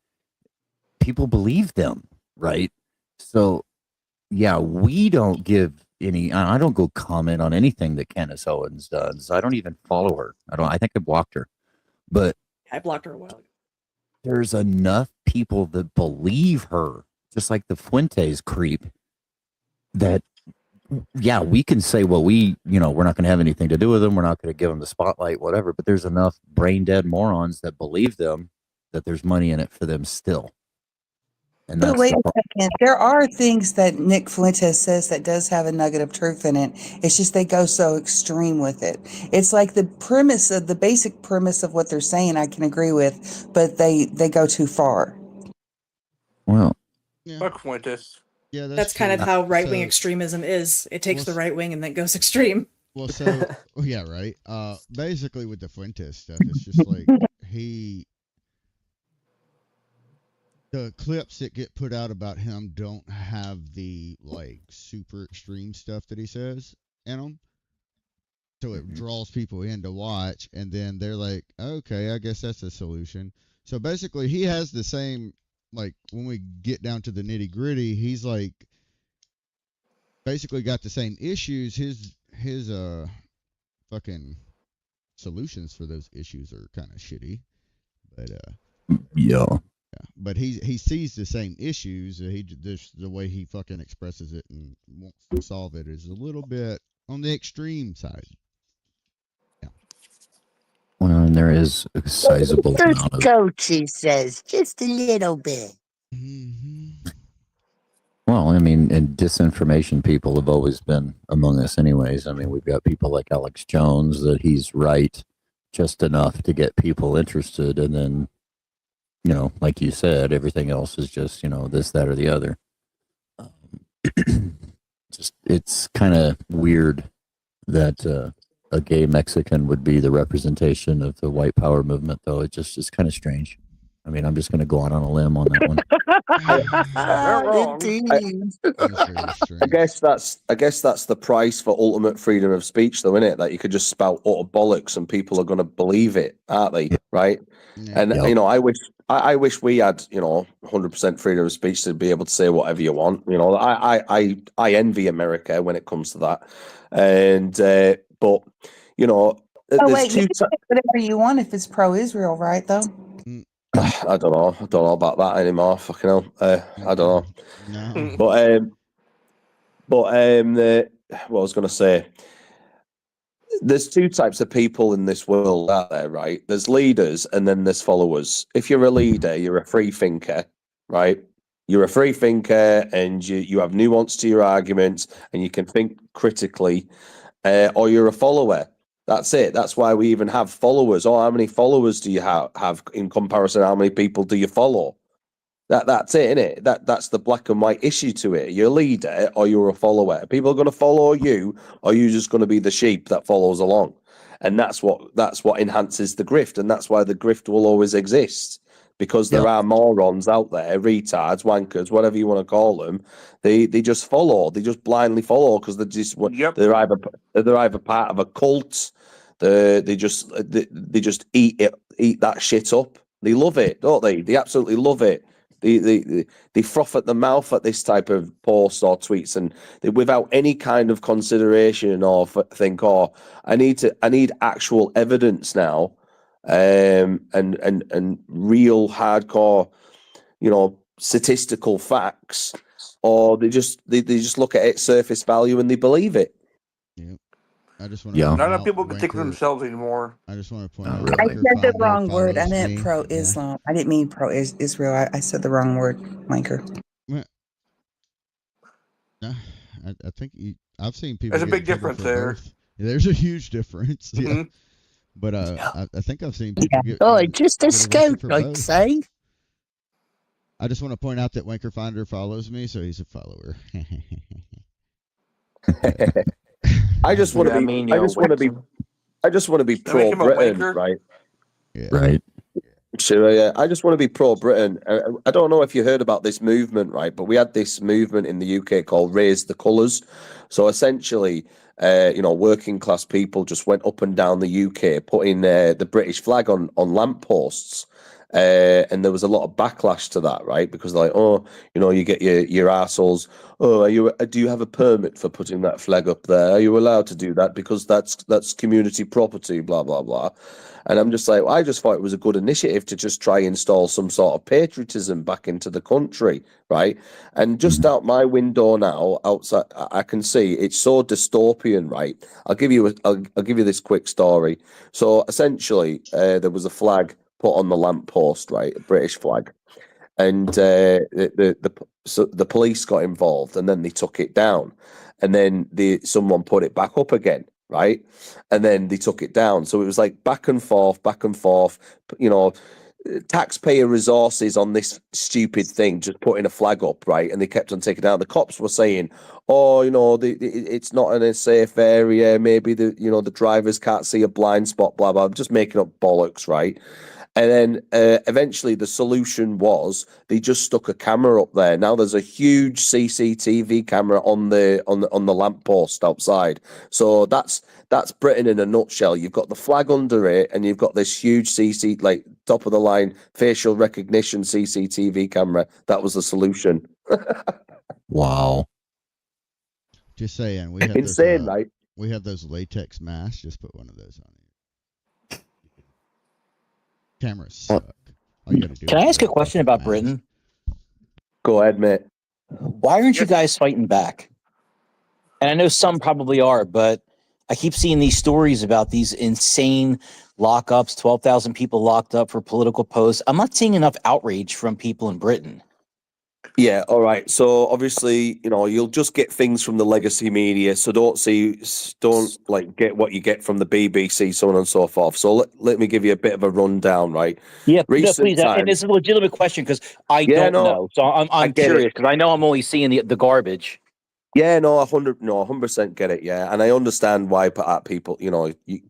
People believe them, right? So, yeah, we don't give any. I don't go comment on anything that Candace Owens does. I don't even follow her. I think I blocked her. But I blocked her a while ago. There's enough people that believe her, just like the Fuentes creep, that, yeah, we can say, well, we're not going to have anything to do with them. We're not going to give them the spotlight, whatever. But there's enough brain dead morons that believe them that there's money in it for them still. And But that's wait a second. There are things that Nick Fuentes says that does have a nugget of truth in it. It's just they go so extreme with it. It's like the basic premise of what they're saying I can agree with, but they go too far. Well, Fuck Fuentes. Yeah, That's kind of how right-wing extremism is. It takes the right wing and then goes extreme. Well, so yeah, right. Basically with the Fuentes stuff, it's just like the clips that get put out about him don't have the like super extreme stuff that he says in them. So it draws people in to watch, and then they're like, okay, I guess that's a solution. So basically, he has the same, like, when we get down to the nitty gritty, he's like, basically got the same issues. His fucking solutions for those issues are kind of shitty, but yeah. But he sees the same issues. Just the way he fucking expresses it and wants to solve it is a little bit on the extreme side. Well, and there is a sizable amount of. Coach, he says, just a little bit. Well, I mean, and disinformation people have always been among us, anyways. I mean, we've got people like Alex Jones that he's right just enough to get people interested, and then, like you said, everything else is just this, that, or the other. It's kind of weird that a gay Mexican would be the representation of the white power movement, though. It's just kind of strange. I mean, I'm just going to go out on a limb on that one. I guess that's the price for ultimate freedom of speech, though, isn't it? That you could just spout utter bollocks and people are going to believe it, aren't they? Right? And I wish we had 100% freedom of speech to be able to say whatever you want. I envy America when it comes to that, and but wait, you can say whatever you want if it's pro-Israel, right? Though. I don't know about that anymore. Fucking hell, I don't know. No. What I was going to say, there's two types of people in this world out there, right? There's leaders and then there's followers. If you're a leader, you're a free thinker, right? You're a free thinker and you have nuance to your arguments and you can think critically, or you're a follower. That's it. That's why we even have followers. Oh, how many followers do you have in comparison? How many people do you follow? That's it, isn't it? That's the black and white issue to it. You're a leader or you're a follower. People are going to follow you, or you're just going to be the sheep that follows along. and that's what enhances the grift, and that's why the grift will always exist, because there are morons out there, retards, wankers, whatever you want to call them. They just follow, they just blindly follow because they're either part of a cult. They just eat that shit up. They love it, don't they? They absolutely love it. They froth at the mouth at this type of posts or tweets, and without any kind of consideration or think, oh, I need actual evidence now, and real hardcore, statistical facts, or they just look at it surface value and they believe it. Yeah. I just want to Not enough people can think for themselves anymore. I just want to point out. I said the wrong word. I follows meant me. pro-Islam. I didn't mean pro-Israel. I said the wrong word, Wanker. Well, I think I've seen people. There's a get big in trouble difference for there. both. There's a huge difference. Yeah. Mhm. But I think I've seen people get. Oh, just a get arrested scout, for I'd both. say. I just want to point out that Wanker Finder follows me, so he's a follower. I just want to I be. mean, I you're just want to be. I just want to be That make him a pro-Britain, wanker? right? Yeah. Right. Sure, yeah. I just want to be pro-Britain. I don't know if you heard about this movement, right? But we had this movement in the UK called Raise the Colours. So essentially, working class people just went up and down the UK putting the British flag on lampposts. And there was a lot of backlash to that, right? Because they're like, oh, you get your arseholes. Oh, do you have a permit for putting that flag up there? Are you allowed to do that? Because that's community property, blah, blah, blah. And I'm just like, I just thought it was a good initiative to just try and install some sort of patriotism back into the country, right? And just out my window now, outside, I can see it's so dystopian, right? I'll give you this quick story. So essentially, there was a flag put on the lamppost, right? A British flag. And the police got involved, and then they took it down, and then someone put it back up again, right? And then they took it down. So it was like back and forth, taxpayer resources on this stupid thing, just putting a flag up, right? And they kept on taking it down. The cops were saying, oh, it's not in a safe area. Maybe the drivers can't see a blind spot, blah, blah. I'm just making up bollocks, right? And then eventually the solution was they just stuck a camera up there. Now there's a huge CCTV camera on the lamppost outside. So that's Britain in a nutshell. You've got the flag under it, and you've got this huge top of the line facial recognition CCTV camera. That was the solution. Wow. Just saying, we have Insane, those, right? We have those latex masks. Just put one of those on. Cameras suck. All you gotta do Can is I ask a wear question fucking about mask. Britain? Go ahead, mate. Why aren't you guys fighting back? And I know some probably are, but I keep seeing these stories about these insane lockups, 12,000 people locked up for political posts. I'm not seeing enough outrage from people in Britain. Yeah, all right. So obviously, you'll just get things from the legacy media. So don't get what you get from the BBC, so on and so forth. So let me give you a bit of a rundown, right? Yeah, no, Recent please. And times. it's a legitimate question because I Yeah, don't no, know. So I I'm get it. curious because I know I'm only seeing the garbage. Yeah, no, 100% get it. Yeah, and I understand why people,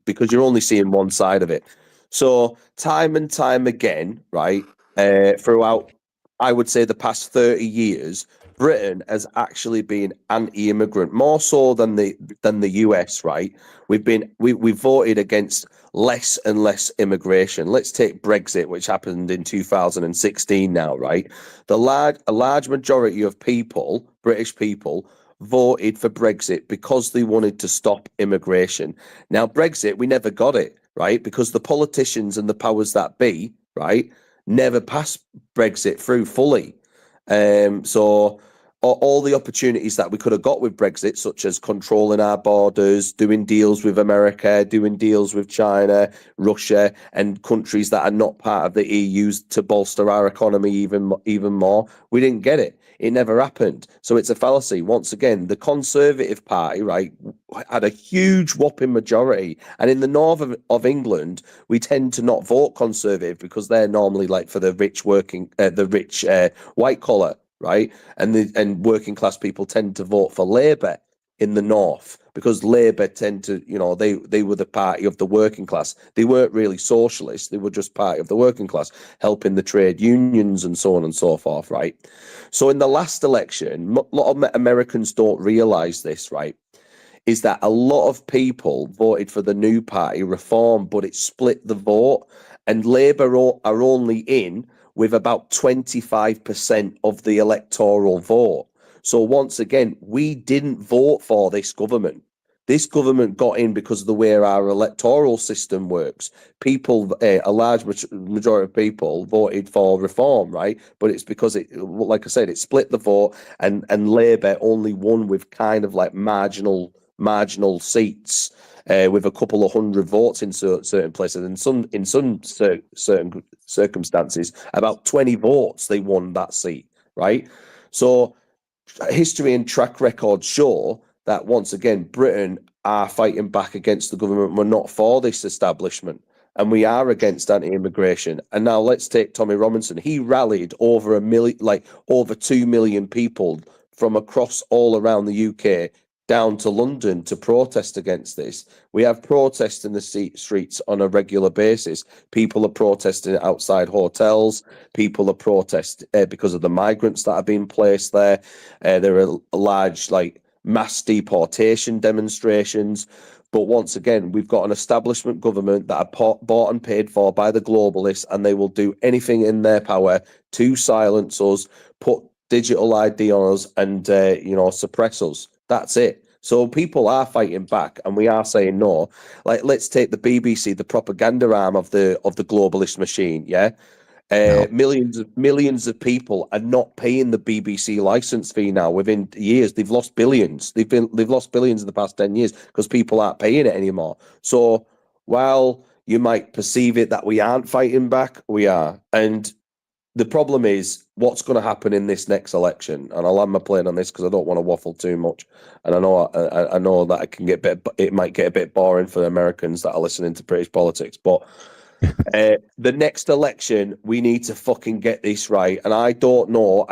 because you're only seeing one side of it. So time and time again, right, throughout, I would say the past 30 years, Britain has actually been anti-immigrant, more so than the US, right? We voted against less and less immigration. Let's take Brexit, which happened in 2016 now, right? A large majority of people, British people, voted for Brexit because they wanted to stop immigration. Now, Brexit, we never got it, right? Because the politicians and the powers that be, right, never passed Brexit through fully. So all the opportunities that we could have got with Brexit, such as controlling our borders, doing deals with America, doing deals with China, Russia, and countries that are not part of the EU to bolster our economy even more, we didn't get it. It never happened. So it's a fallacy. Once again, the Conservative Party, right, had a huge whopping majority. And in the north of England, we tend to not vote Conservative because they're normally like for the rich white collar, right? And working class people tend to vote for Labour. in the north, because Labour tend to, they were the party of the working class. They weren't really socialists. They were just party of the working class, helping the trade unions and so on and so forth, right? So in the last election, a lot of Americans don't realise this, right? Is that a lot of people voted for the new party, Reform, but it split the vote, and Labour are only in with about 25% of the electoral vote. So once again, we didn't vote for this government. This government got in because of the way our electoral system works. People, a large majority of people voted for Reform, right? But it's because like I said, it split the vote, and Labour only won with kind of like marginal seats, with a couple of hundred votes in certain places, and in some certain circumstances, about 20 votes they won that seat, right? So history and track record show that once again Britain are fighting back against the government. We're not for this establishment, and we are against anti-immigration. And now let's take Tommy Robinson. He rallied over over 2 million people from across all around the UK down to London to protest against this. We have protests in the streets on a regular basis. People are protesting outside hotels. People are protesting because of the migrants that are being placed there. There are large, mass deportation demonstrations. But once again, we've got an establishment government that are bought and paid for by the globalists, and they will do anything in their power to silence us, put digital ID on us, and suppress us. That's it. So people are fighting back, and we are saying no. Let's take the BBC, the propaganda arm of the globalist machine. Yeah, millions of people are not paying the BBC license fee now. Within years, they've lost billions. They've lost billions in the past 10 years because people aren't paying it anymore. So while you might perceive it that we aren't fighting back, we are. And the problem is what's going to happen in this next election, and I'll land my plane on this because I don't want to waffle too much, and I know that it might get a bit boring for Americans that are listening to British politics, but the next election we need to fucking get this right. And I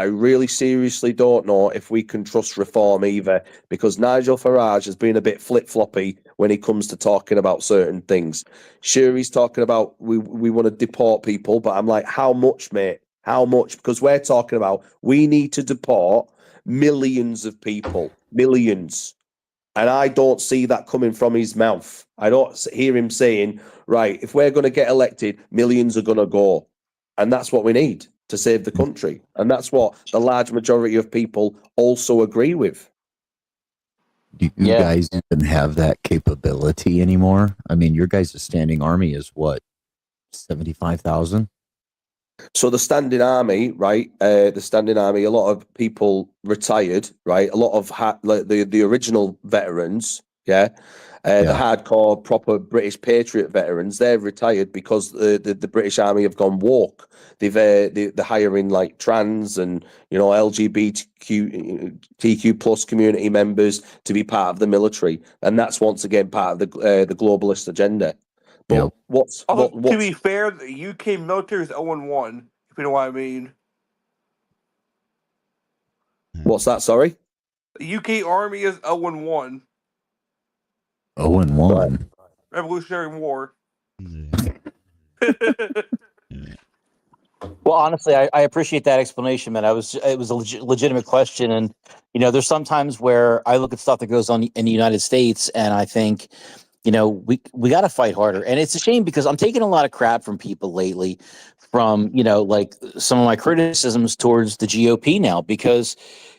really seriously don't know if we can trust Reform either, because Nigel Farage has been a bit flip-floppy when it comes to talking about certain things. Sure, he's talking about we want to deport people, but I'm like, how much, mate? How much? Because we're talking about we need to deport millions of people, millions. And I don't see that coming from his mouth. I don't hear him saying, right, if we're going to get elected, millions are going to go. And that's what we need to save the country. And that's what the large majority of people also agree with. Do you guys even have that capability anymore? I mean, your guys' standing army is what, 75,000? So the standing army, right? The standing army, a lot of people retired, right? A lot of the original veterans, the hardcore, proper British patriot veterans, they've retired because the British Army have gone woke. They're hiring like trans and LGBTQ plus community members to be part of the military, and that's once again part of the globalist agenda. But to be fair, the UK military is 0-1, if you know what I mean. What's that? Sorry? The UK Army is 0-1. 0-1. Revolutionary War. Well, honestly, I appreciate that explanation, man. It was a legitimate question, and there's some times where I look at stuff that goes on in the United States, and I think, we got to fight harder. And it's a shame because I'm taking a lot of crap from people lately, from like some of my criticisms towards the GOP now, because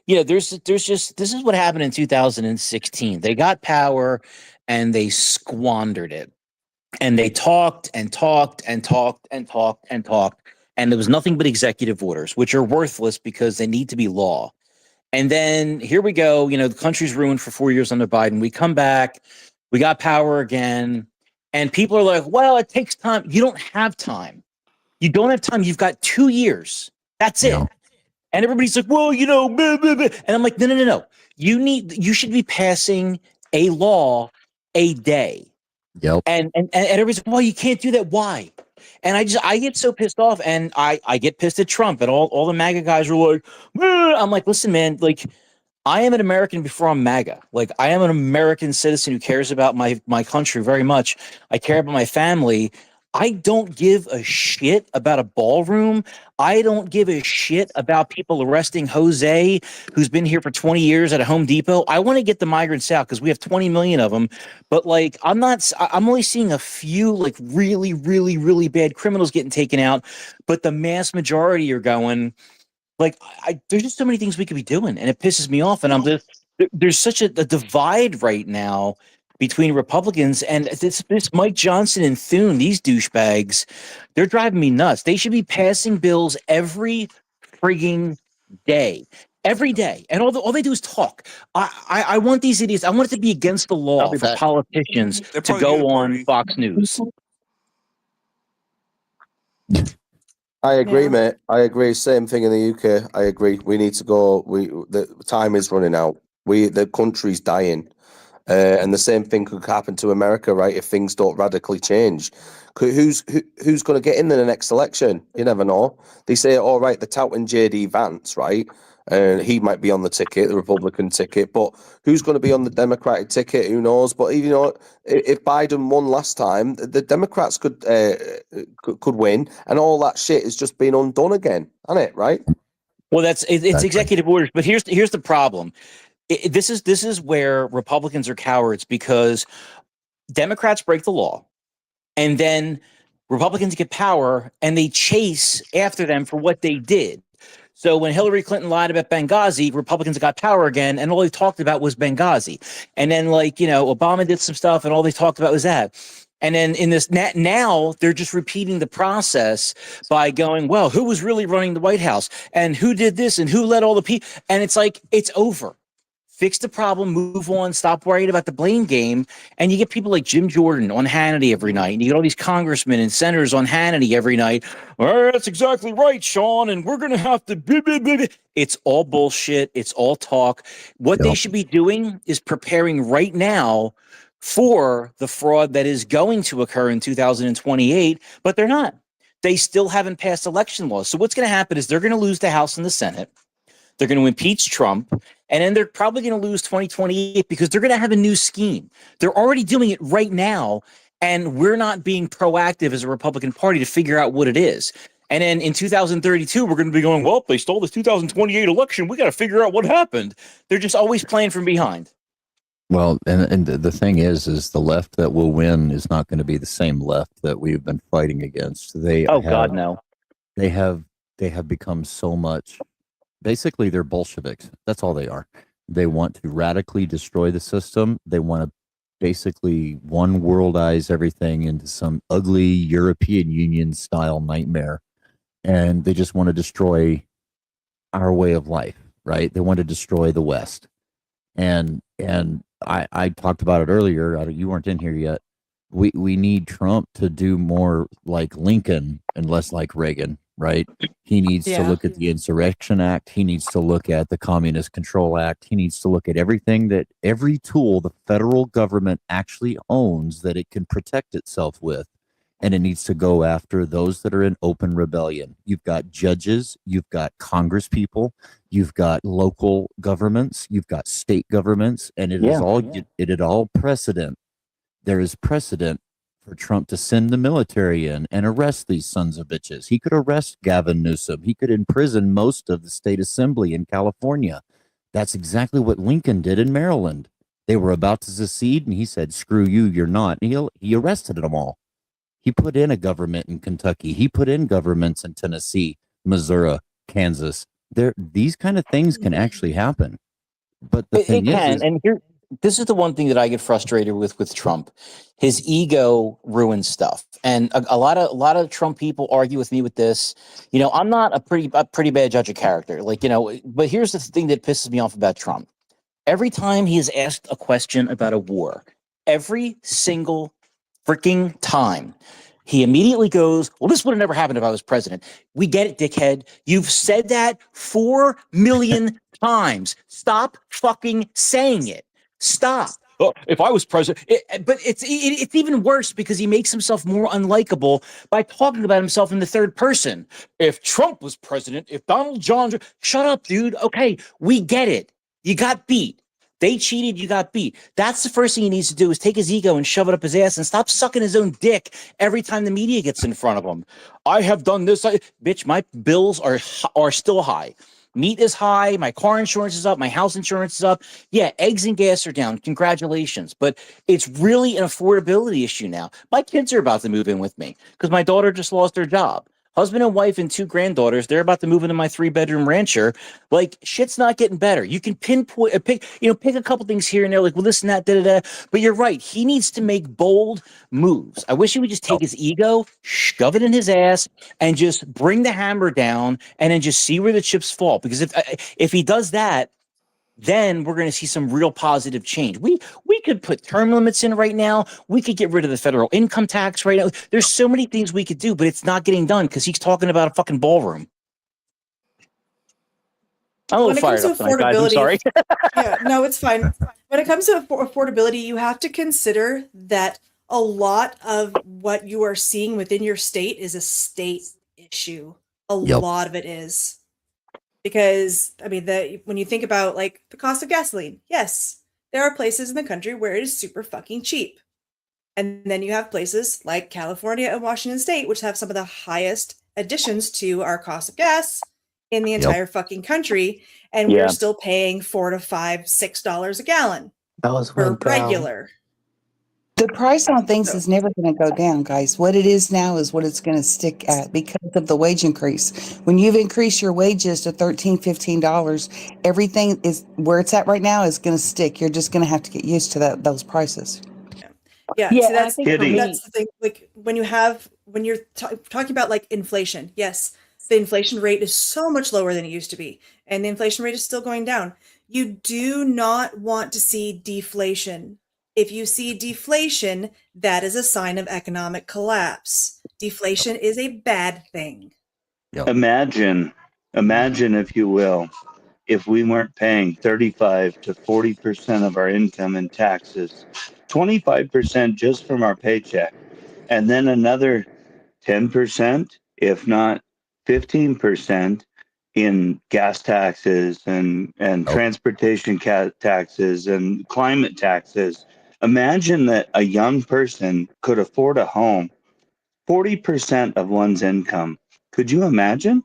there's just, this is what happened in 2016. They got power and they squandered it, and they talked and talked and talked and talked and talked. And there was nothing but executive orders, which are worthless because they need to be law. And then here we go. The country's ruined for 4 years under Biden. We come back, we got power again. And people are like, well, it takes time. You don't have time. You don't have time. You've got 2 years. That's it. And everybody's like, well, blah, blah, blah. And I'm like, no. You should be passing a law a day. Yep. And everybody's like, well, you can't do that. Why? And I get so pissed off, and I get pissed at Trump, and all the MAGA guys are like, I'm like, listen, man, like, I am an American before I'm MAGA. Like, I am an American citizen who cares about my country very much. I care about my family. I don't give a shit about a ballroom. I don't give a shit about people arresting Jose, who's been here for 20 years at a Home Depot. I want to get the migrants out because we have 20 million of them. But like, I'm only seeing a few like really, really, really bad criminals getting taken out. But the mass majority are going, like, there's just so many things we could be doing, and it pisses me off. And there's such a divide right now between Republicans and this Mike Johnson and Thune, these douchebags. They're driving me nuts. They should be passing bills every frigging day. Every day, and all they do is talk. I want these idiots. I want it to be against the law for politicians to go on Fox News. I agree, Yeah. mate. I agree. Same thing in the UK. I agree. We need to go. The time is running out. The country's dying, and the same thing could happen to America, right? If things don't radically change, who's going to get in the next election? You never know. They say, all right, they're touting JD Vance, right? And he might be on the ticket, the Republican ticket, but who's going to be on the Democratic ticket? Who knows? But you know, if Biden won last time, the Democrats could win, and all that shit is just being undone again, isn't it? Right? Well, it's executive orders, but here's the problem. This is where Republicans are cowards, because Democrats break the law, and then Republicans get power, and they chase after them for what they did. So when Hillary Clinton lied about Benghazi, Republicans got power again, and all they talked about was Benghazi. And then, like, you know, Obama did some stuff, and all they talked about was that. And then in this now, they're just repeating the process by going, well, who was really running the White House, and who did this, and who led all the people? And it's like, it's over. Fix the problem, move on, stop worrying about the blame game. And you get people like Jim Jordan on Hannity every night. And you get all these congressmen and senators on Hannity every night. Oh, that's exactly right, Sean. And we're going to have to. It's all bullshit. It's all talk. What they should be doing is preparing right now for the fraud that is going to occur in 2028, but they're not. They still haven't passed election laws. So what's going to happen is they're going to lose the House and the Senate. They're going to impeach Trump, and then they're probably going to lose 2028 because they're going to have a new scheme. They're already doing it right now, and we're not being proactive as a Republican Party to figure out what it is. And then in 2032, we're going to be going, well, they stole the 2028 election. We got to figure out what happened. They're just always playing from behind. Well, and the thing is the left that will win is not going to be the same left that we've been fighting against. God, no. They have become so much. Basically, they're Bolsheviks. That's all they are. They want to radically destroy the system. They want to basically one worldize everything into some ugly European Union style nightmare. And they just want to destroy our way of life, right? They want to destroy the West. And I talked about it earlier. You weren't in here yet. We need Trump to do more like Lincoln and less like Reagan, right? He needs to look at the Insurrection Act. He needs to look at the Communist Control Act. He needs to look at every tool the federal government actually owns that it can protect itself with. And it needs to go after those that are in open rebellion. You've got judges, you've got Congress people, you've got local governments, you've got state governments, and it is all precedent. There is precedent for Trump to send the military in and arrest these sons of bitches. He could arrest Gavin Newsom. He could imprison most of the state assembly in California. That's exactly what Lincoln did in Maryland. They were about to secede, and he said, screw you, you're not. And he arrested them all. He put in a government in Kentucky. He put in governments in Tennessee, Missouri, Kansas. These kind of things can actually happen. But the thing is, and this is the one thing that I get frustrated with Trump. His ego ruins stuff, and a lot of Trump people argue with me with this. You know, I'm not a pretty bad judge of character, like, you know. But here's the thing that pisses me off about Trump. Every time he is asked a question about a war, every single freaking time, he immediately goes, well, this would have never happened if I was president. We get it, dickhead. You've said that 4 million times. Stop fucking saying it. Stop. Oh, if I was president, but it's even worse because he makes himself more unlikable by talking about himself in the third person. If Trump was president, if Donald John, shut up, dude. Okay, we get it. You got beat. They cheated. You got beat. That's the first thing he needs to do is take his ego and shove it up his ass and stop sucking his own dick every time the media gets in front of him. I have done this. Bitch, my bills are still high. Meat is high. My car insurance is up. My house insurance is up. Yeah, eggs and gas are down. Congratulations. But it's really an affordability issue now. My kids are about to move in with me because my daughter just lost her job. Husband and wife and 2 granddaughters, they're about to move into my 3-bedroom rancher. Like, shit's not getting better. You can pinpoint, pick a couple things here and there, like, well, this and that, da-da-da. But you're right. He needs to make bold moves. I wish he would just take his ego, shove it in his ass, and just bring the hammer down and then just see where the chips fall. Because if he does that, then we're going to see some real positive change. We could put term limits in right now. We could get rid of the federal income tax right now. There's so many things we could do, but it's not getting done because he's talking about a fucking ballroom. I'm a little fired up tonight, guys. I'm sorry. Yeah, no, it's fine. When it comes to affordability, you have to consider that a lot of what you are seeing within your state is a state issue. A lot of it is. Because, I mean, when you think about, like, the cost of gasoline, yes, there are places in the country where it is super fucking cheap. And then you have places like California and Washington State, which have some of the highest additions to our cost of gas in the entire fucking country. And we're still paying $4 to $5, $6 a gallon for regular. The price on things is never going to go down, guys. What it is now is what it's going to stick at because of the wage increase. When you've increased your wages to $13, $15, everything is where it's at right now is going to stick. You're just going to have to get used to those prices. Yeah, Yeah, so that's Kitty. that's the thing. Like when you're talking about like inflation, yes, the inflation rate is so much lower than it used to be, and the inflation rate is still going down. You do not want to see deflation. If you see deflation, that is a sign of economic collapse. Deflation is a bad thing. Imagine, if you will, if we weren't paying 35 to 40% of our income in taxes, 25% just from our paycheck, and then another 10%, if not 15%, in gas taxes and transportation taxes and climate taxes. Imagine that a young person could afford a home, 40% of one's income. Could you imagine?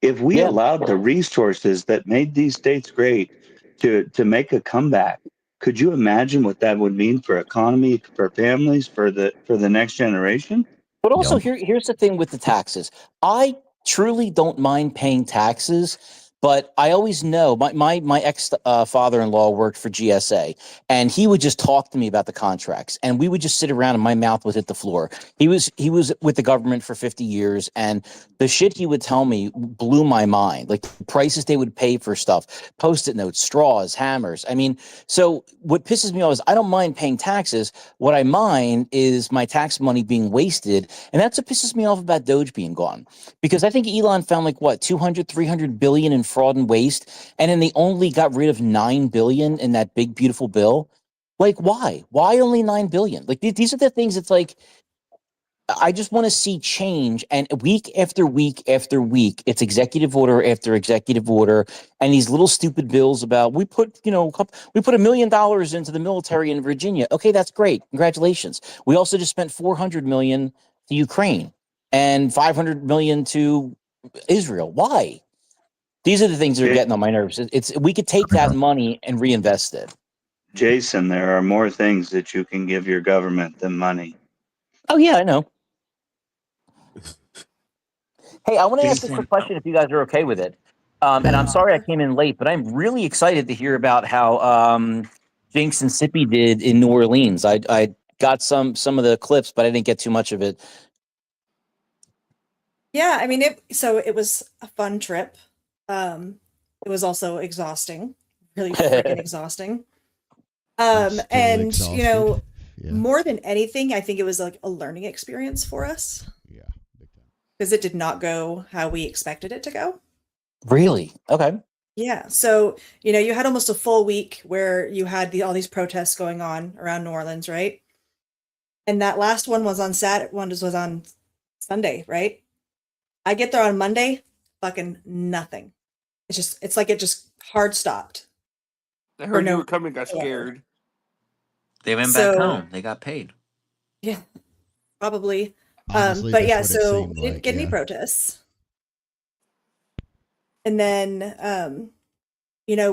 If we allowed the resources that made these states great to make a comeback, could you imagine what that would mean for economy, for families, for the next generation? But also, here's the thing with the taxes. I truly don't mind paying taxes, but I always know my ex father-in-law worked for GSA, and he would just talk to me about the contracts, and we would just sit around, and my mouth would hit the floor. He was with the government for 50 years, and the shit he would tell me blew my mind. Like the prices they would pay for stuff, Post-it notes, straws, hammers. I mean, so what pisses me off is I don't mind paying taxes. What I mind is my tax money being wasted. And that's what pisses me off about Doge being gone. Because I think Elon found like what, 200, 300 billion in fraud and waste. And then they only got rid of 9 billion in that big, beautiful bill. Like, why? Why only 9 billion? Like these are the things it's like, I just want to see change, and week after week after week, it's executive order after executive order, and these little stupid bills about we put $1 million into the military in Virginia. Okay, that's great, congratulations. We also just spent $400 million to Ukraine and $500 million to Israel. Why? These are the things that are getting on my nerves. It's we could take that money and reinvest it. Jason, there are more things that you can give your government than money. Oh yeah, I know. Hey, I want to ask a Jason. quick question if you guys are okay with it. And I'm sorry I came in late, but I'm really excited to hear about how Jinx and Sippy did in New Orleans. I got some of the clips, but I didn't get too much of it. Yeah, I mean it was a fun trip. It was also exhausting, really freaking exhausting. And you know, more than anything, I think it was like a learning experience for us. Yeah. Because it did not go how we expected it to go. Really? Okay. Yeah. So, you know, you had almost a full week where you had all these protests going on around New Orleans, right? And that last one was on was on Sunday, right? I get there on Monday, fucking nothing. It's like it just hard stopped. I heard you no were coming, got whatsoever. scared. They went back So home. They got paid. yeah, probably. Honestly, But that's yeah, what it so seemed we didn't like. get any Yeah. protests. And then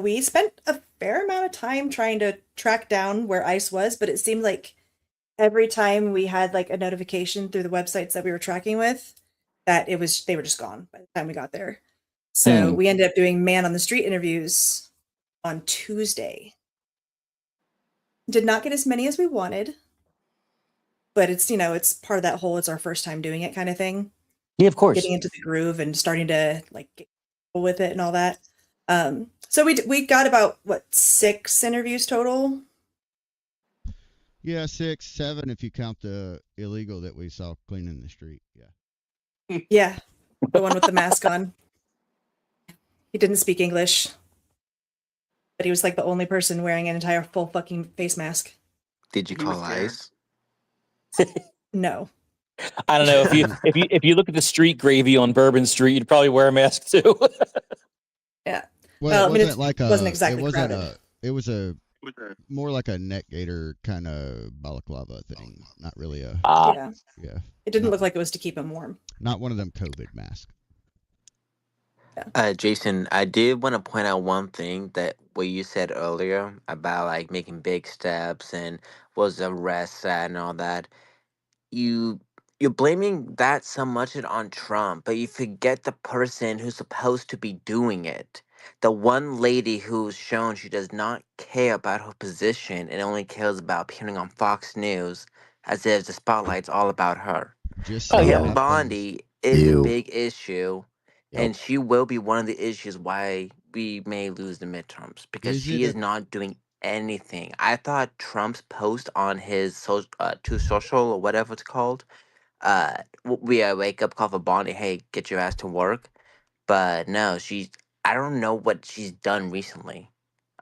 we spent a fair amount of time trying to track down where ICE was, but it seemed like every time we had like a notification through the websites that we were tracking with, that they were just gone by the time we got there. So we ended up doing man on the street interviews on Tuesday. Did not get as many as we wanted, but it's part of that whole it's our first time doing it kind of thing. Yeah, of course. Getting into the groove and starting to like get comfortable with it and all that. So we got about 6 interviews total. Yeah, 6, 7 if you count the illegal that we saw cleaning the street. Yeah. Yeah, the one with the mask on. He didn't speak English, but he was like the only person wearing an entire full fucking face mask. Did you He was call scared. ICE? No. I don't know if you look at the street gravy on Bourbon Street, you'd probably wear a mask too. Yeah. Well, I mean, it wasn't it wasn't exactly crowded. it was a more like a neck gaiter kind of balaclava thing. Not really a Yeah. yeah. It didn't Not- look like it was to keep him warm. Not one of them COVID masks. Jason, I did want to point out one thing that what you said earlier about like making big steps and was arrest and all that. You you're blaming that so much on Trump, but you forget the person who's supposed to be doing it. The one lady who's shown she does not care about her position and only cares about appearing on Fox News as if the spotlight's all about her. Just Oh, so yeah. Pam happens. Bondi is a Ew. big issue, Yep. and she will be one of the issues why we may lose the midterms because Is she it is not doing anything. I thought Trump's post on his to social or whatever it's called, we a wake up call for Bondi. Hey, get your ass to work. But no, I don't know what she's done recently,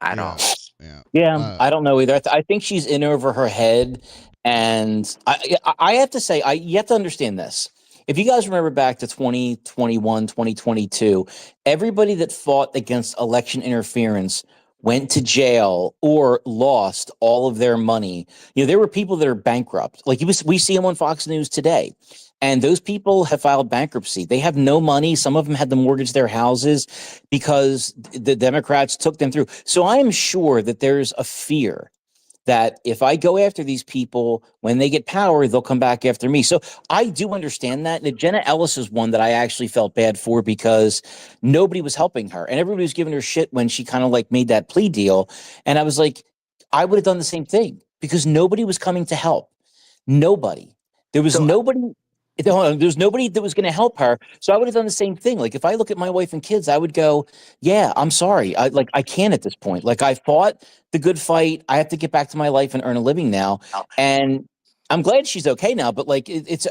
at yeah. all. Yeah. Yeah, I don't know either. I think she's in over her head, and I have to say, you have to understand this. If you guys remember back to 2021, 2022, everybody that fought against election interference went to jail or lost all of their money. There were people that are bankrupt. Like we see them on Fox News today. And those people have filed bankruptcy. They have no money. Some of them had to mortgage their houses because the Democrats took them through. So I am sure that there's a fear that if I go after these people, when they get power, they'll come back after me. So I do understand that. And Jenna Ellis is one that I actually felt bad for because nobody was helping her. And everybody was giving her shit when she kind of like made that plea deal. And I was like, I would have done the same thing because nobody was coming to help. Nobody. There was So nobody. There's nobody that was going to help her. So I would have done the same thing. Like if I look at my wife and kids, I would go, yeah, I'm sorry. I can't at this point. Like I fought the good fight. I have to get back to my life and earn a living now. And I'm glad she's okay now. But like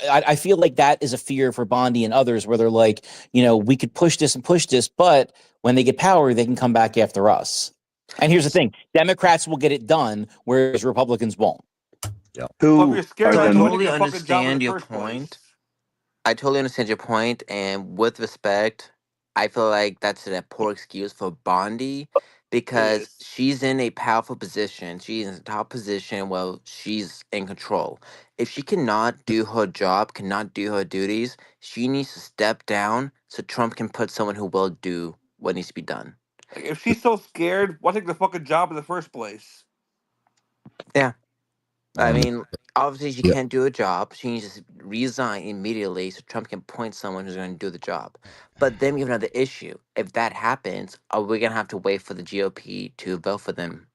I feel like that is a fear for Bondi and others where they're like, we could push this, but when they get power, they can come back after us. And here's the thing: Democrats will get it done, whereas Republicans won't. Well, if Who you're scared, are so I why the don't you totally get a fucking job in understand the your first place? point. I totally understand your point, and with respect, I feel like that's a poor excuse for Bondi because she's in a powerful position. She's in a top position. Well, she's in control. If she cannot do her job, cannot do her duties, she needs to step down so Trump can put someone who will do what needs to be done. Like, if she's so scared, why take the fucking job in the first place? Yeah. I Um, mean, obviously she yeah. can't do a job. She needs to resign immediately so Trump can appoint someone who's going to do the job. But then we have another issue. If that happens, are we going to have to wait for the GOP to vote for them?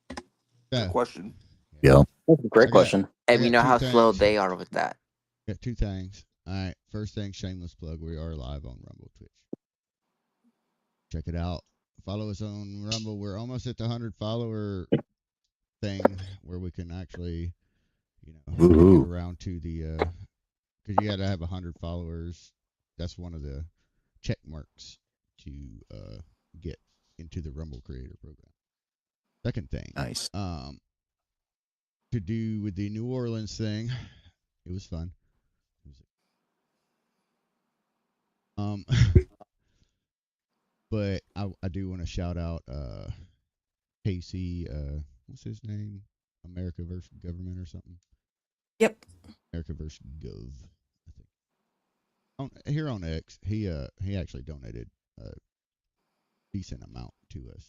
Good Yeah. question. Yeah. Great I got question. And we know two how slow things. they are with that. Got 2 things. All right. First thing, shameless plug. We are live on Rumble, Twitch. Check it out. Follow us on Rumble. We're almost at the 100 follower thing where we can actually, get Woohoo. around to the because you got to have 100 followers. That's one of the check marks to get into the Rumble Creator Program. Second thing, Nice. to do with the New Orleans thing, it was fun. But I do want to shout out Casey, what's his name? America versus Government or something. Yep. America versus Gov. I think. Here on X, he actually donated a decent amount to us.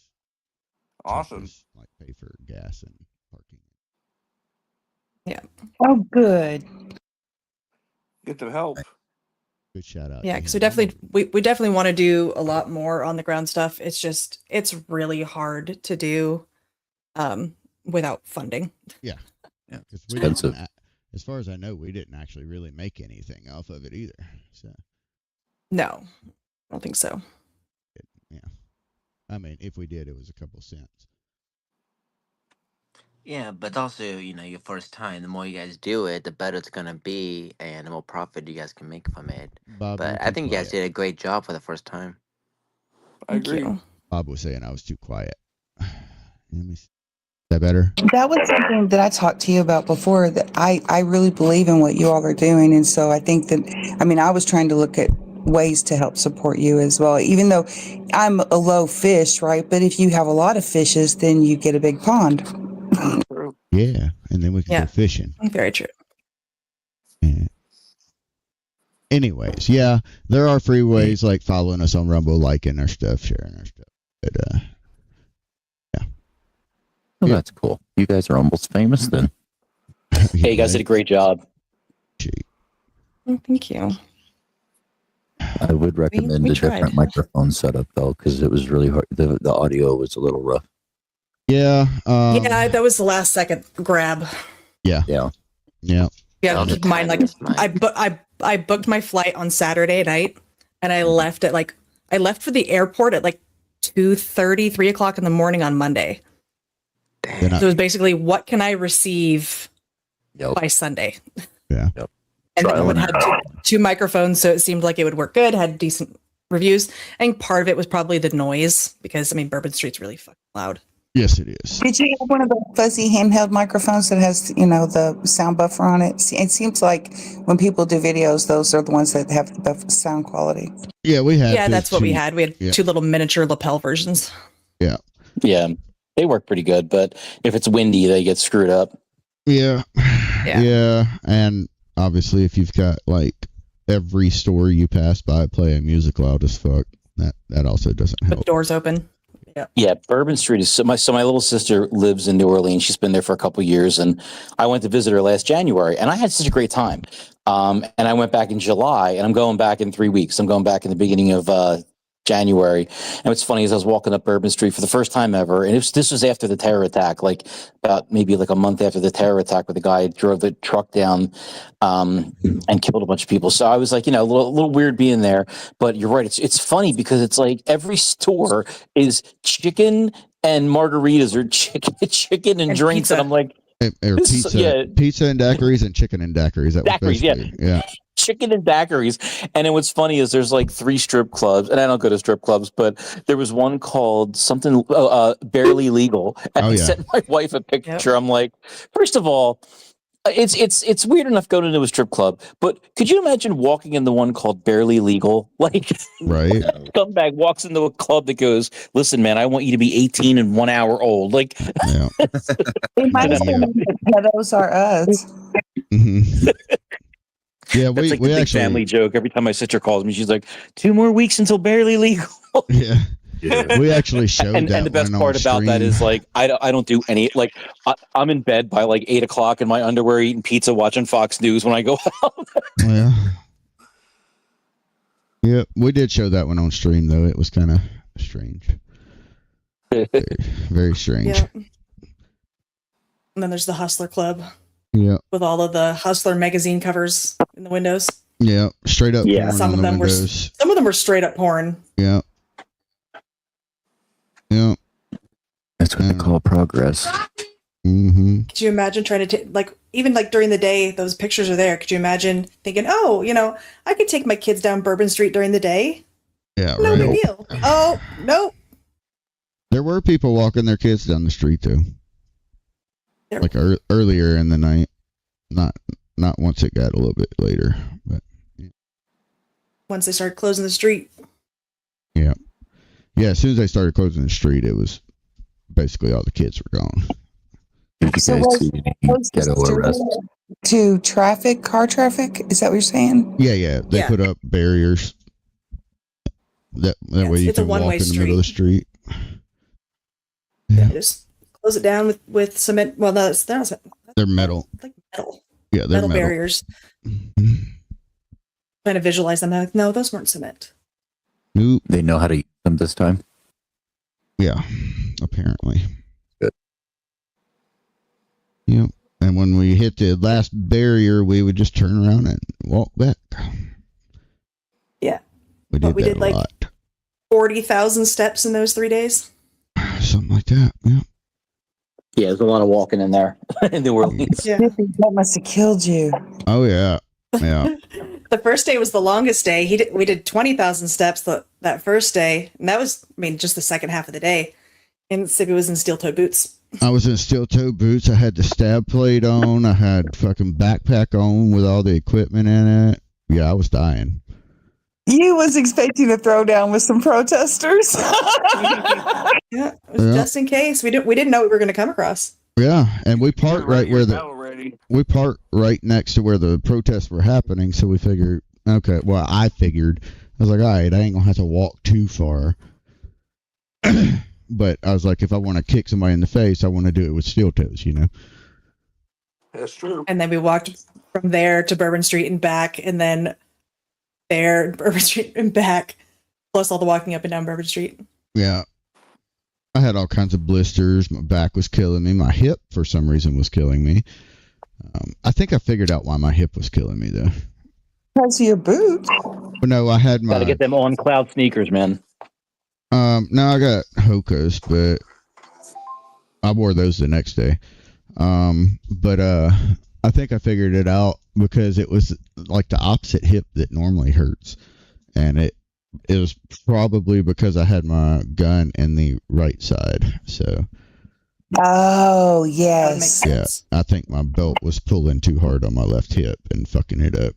To help Awesome. us, like pay for gas and parking. Yeah. Oh, good. Get some help. Good shout out. Yeah, to because him. we definitely want to do a lot more on the ground stuff. It's really hard to do without funding. Yeah. Yeah, Because it's we expensive. didn't, as far as I know, we didn't actually really make anything off of it either. So No, I don't think so. yeah, I mean, if we did, it was a couple cents. Yeah, but also, your first time, the more you guys do it, the better it's gonna be, and the more profit you guys can make from it. Bob, you're But I too think you guys quiet. did a great job for the first time. I Thank agree. you. Bob was saying I was too quiet. Is that better? That was something that I talked to you about before, that I really believe in what you all are doing. And so I think that, I mean, I was trying to look at ways to help support you as well, even though I'm a low fish, right? But if you have a lot of fishes, then you get a big pond. True. Yeah, and then we can Yeah. go fishing. Very true. Yeah. Anyways, yeah, there are free ways like following us on Rumble, liking our stuff, sharing our stuff. But Well, Yeah. that's cool. You guys are almost famous then. Hey, you guys did a great job. Thank you. I would recommend we a different tried. microphone setup though, because it was really hard. The audio was a little rough. Yeah. Yeah, that was the last second grab. Yeah. Yeah. Yeah. Yeah, All the keep in mind, like time I booked my flight on Saturday night, and I left for the airport at like 2:30, 3 o'clock in the morning on Monday. Then So it was basically, what can I receive by Sunday? Yeah. Yep. And then Trial one and had two microphones, so it seemed like it would work good, had decent reviews. I think part of it was probably the noise, because I mean Bourbon Street's really fucking loud. Yes, it is. Did you have one of the fuzzy handheld microphones that has, the sound buffer on it? It seems like when people do videos, those are the ones that have the sound quality. Yeah, we had. Yeah, that's what we had. We had two little miniature lapel versions. Yeah. Yeah, they work pretty good, but if it's windy, they get screwed up. Yeah. Yeah. And obviously, if you've got like every store you pass by playing music loud as fuck, that also doesn't help. With doors open. Yeah. Yeah, Bourbon Street is so my little sister lives in New Orleans. She's been there for a couple of years, and I went to visit her last January, and I had such a great time. And I went back in July, and I'm going back in 3 weeks. I'm going back in the beginning of January. And what's funny is I was walking up Bourbon Street for the first time ever, and this was after the terror attack, like about maybe like a month after the terror attack, where the guy drove the truck down and killed a bunch of people. So I was like, a little weird being there. But you're right, it's funny because it's like every store is chicken and margaritas, or chicken and drinks, pizza. and I'm like, Or pizza and daiquiris and chicken and daiquiris. That was Daiquiris, basically, yeah. chicken and daiquiris. And then what's funny is there's like 3 strip clubs, and I don't go to strip clubs, but there was one called something Barely Legal. And I sent my wife a picture. I'm like, first of all, it's weird enough going into a strip club, but could you imagine walking in the one called Barely Legal? Like, right? Scumbag walks into a club that goes, "Listen, man, I want you to be 18 and 1 hour old." Like, They might as well make the pedos are us. Yeah, that's like the big family joke. Every time my sister calls me, she's like, 2 more weeks until Barely Legal. Yeah. We actually showed and that the best one part on about that stream. is like I don't do any, like I'm in bed by like 8 o'clock in my underwear eating pizza, watching Fox News when I go out. Yeah. Yeah, we did show that one on stream though. It was kind of strange. Very strange. Yeah. And then there's the Hustler Club. Yeah. With all of the Hustler magazine covers in the windows. Yeah, straight up porn Some on of the them windows. some of them were straight up porn. Yeah. Yeah. That's what they call progress. Mm-hmm. Could you imagine trying to take, like, even like during the day, those pictures are there. Could you imagine thinking, oh, I could take my kids down Bourbon Street during the day? Yeah, No right. big deal. Oh, no. There were people walking their kids down the street though. Like earlier in the night. Not once it got a little bit later, but Once they started closing the street. yeah. Yeah, as soon as they started closing the street, it was basically all the kids were gone. Did you So guys was see it any supposed to ghetto arrests? to traffic, car traffic? Is that what you're saying? Yeah. They Yeah. put up barriers. That way you it's a can walk one-way in the middle of the street. Yeah, just close it down with cement. Well, no, they're not cement. They're metal. Like metal. Yeah, they're metal. barriers. Trying to visualize them. Like, no, those weren't cement. Nope. They know how to use them this time. Yeah, apparently. Good. Yep. And when we hit the last barrier, we would just turn around and walk back. Yeah. We But did we that did a like lot. 40,000 steps in those 3 days. Something like that. Yeah. Yeah, there's a lot of walking in there in New Orleans. Yeah. That must have killed you. Oh yeah. Yeah. The first day was the longest day. We did 20,000 steps that first day, and that was, I mean, just the second half of the day. And Sippy was in steel-toed boots. I was in steel-toe boots. I had the stab plate on. I had fucking backpack on with all the equipment in it. Yeah, I was dying. You was expecting to throw down with some protesters. Yeah, it was just in case. We didn't know what we were going to come across. Yeah, and we parked right where we parked right next to where the protests were happening. So we figured, okay. Well, I figured I was like, all right, I ain't gonna have to walk too far. But I was like, if I want to kick somebody in the face, I want to do it with steel toes, you know. That's true. And then we walked from there to Bourbon Street and back, and then there, Bourbon Street and back, plus all the walking up and down Bourbon Street. Yeah. I had all kinds of blisters. My back was killing me. My hip, for some reason, was killing me. I think I figured out why my hip was killing me, though. Because of your boots. But no, I had my. Got to get them on cloud sneakers, man. No, I got Hoka's, but I wore those the next day. But I think I figured it out because it was like the opposite hip that normally hurts, and it was probably because I had my gun in the right side. So. Oh, yes. Yeah, I think my belt was pulling too hard on my left hip and fucking it up.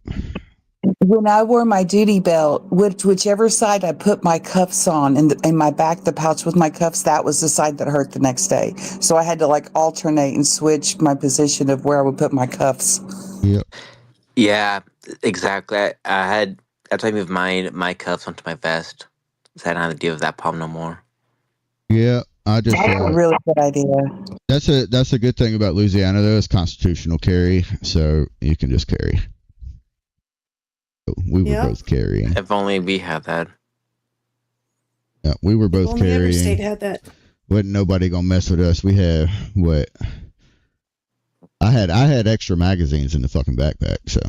When I wore my duty belt, whichever side I put my cuffs on in my back, the pouch with my cuffs, that was the side that hurt the next day. So I had to like alternate and switch my position of where I would put my cuffs. Yep. Yeah, exactly. That's why I moved my cuffs onto my vest. So I don't have to deal with that problem no more. Yeah, I just. That's a really good idea. That's a good thing about Louisiana though. It's constitutional carry, so you can just carry. We were both carrying. If only we had that. Yeah, we were both Only every carrying. state had that. Wasn't nobody gonna mess with us. We had what? I had extra magazines in the fucking backpack, so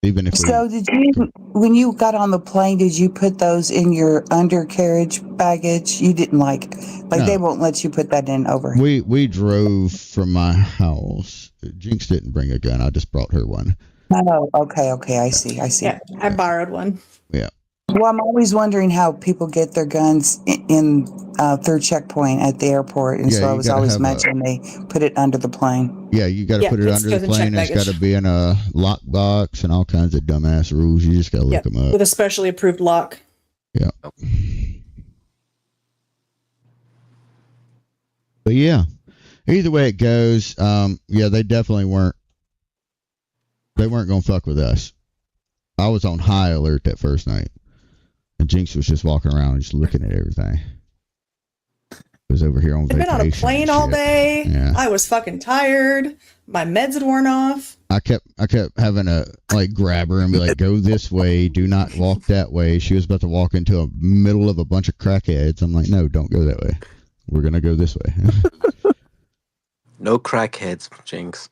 even if. So did you, when you got on the plane, did you put those in your undercarriage baggage? You didn't like No. they won't let you put that in over. We drove from my house. Jinx didn't bring a gun. I just brought her one. Oh, okay, I see. Yeah, I borrowed one. Yeah. Well, I'm always wondering how people get their guns in through checkpoint at the airport, and Yeah, so I you was gotta always have imagining they put it under the plane. Yeah, you got to Yeah, put it it's under the goes in check plane. It's got to baggage. be in a lockbox and all kinds of dumbass rules. You just got to look them up. With a specially approved lock. Yeah. But yeah, either way it goes, yeah, they definitely weren't. They weren't gonna fuck with us. I was on high alert that first night, and Jinx was just walking around and just looking at everything. Was over here on I'd been vacation. on a plane and all shit. day. Yeah. I was fucking tired. My meds had worn off. I kept having to like grab her and be like, "Go this way. Do not walk that way." She was about to walk into a middle of a bunch of crackheads. I'm like, "No, don't go that way. We're gonna go this way." No crackheads, Jinx.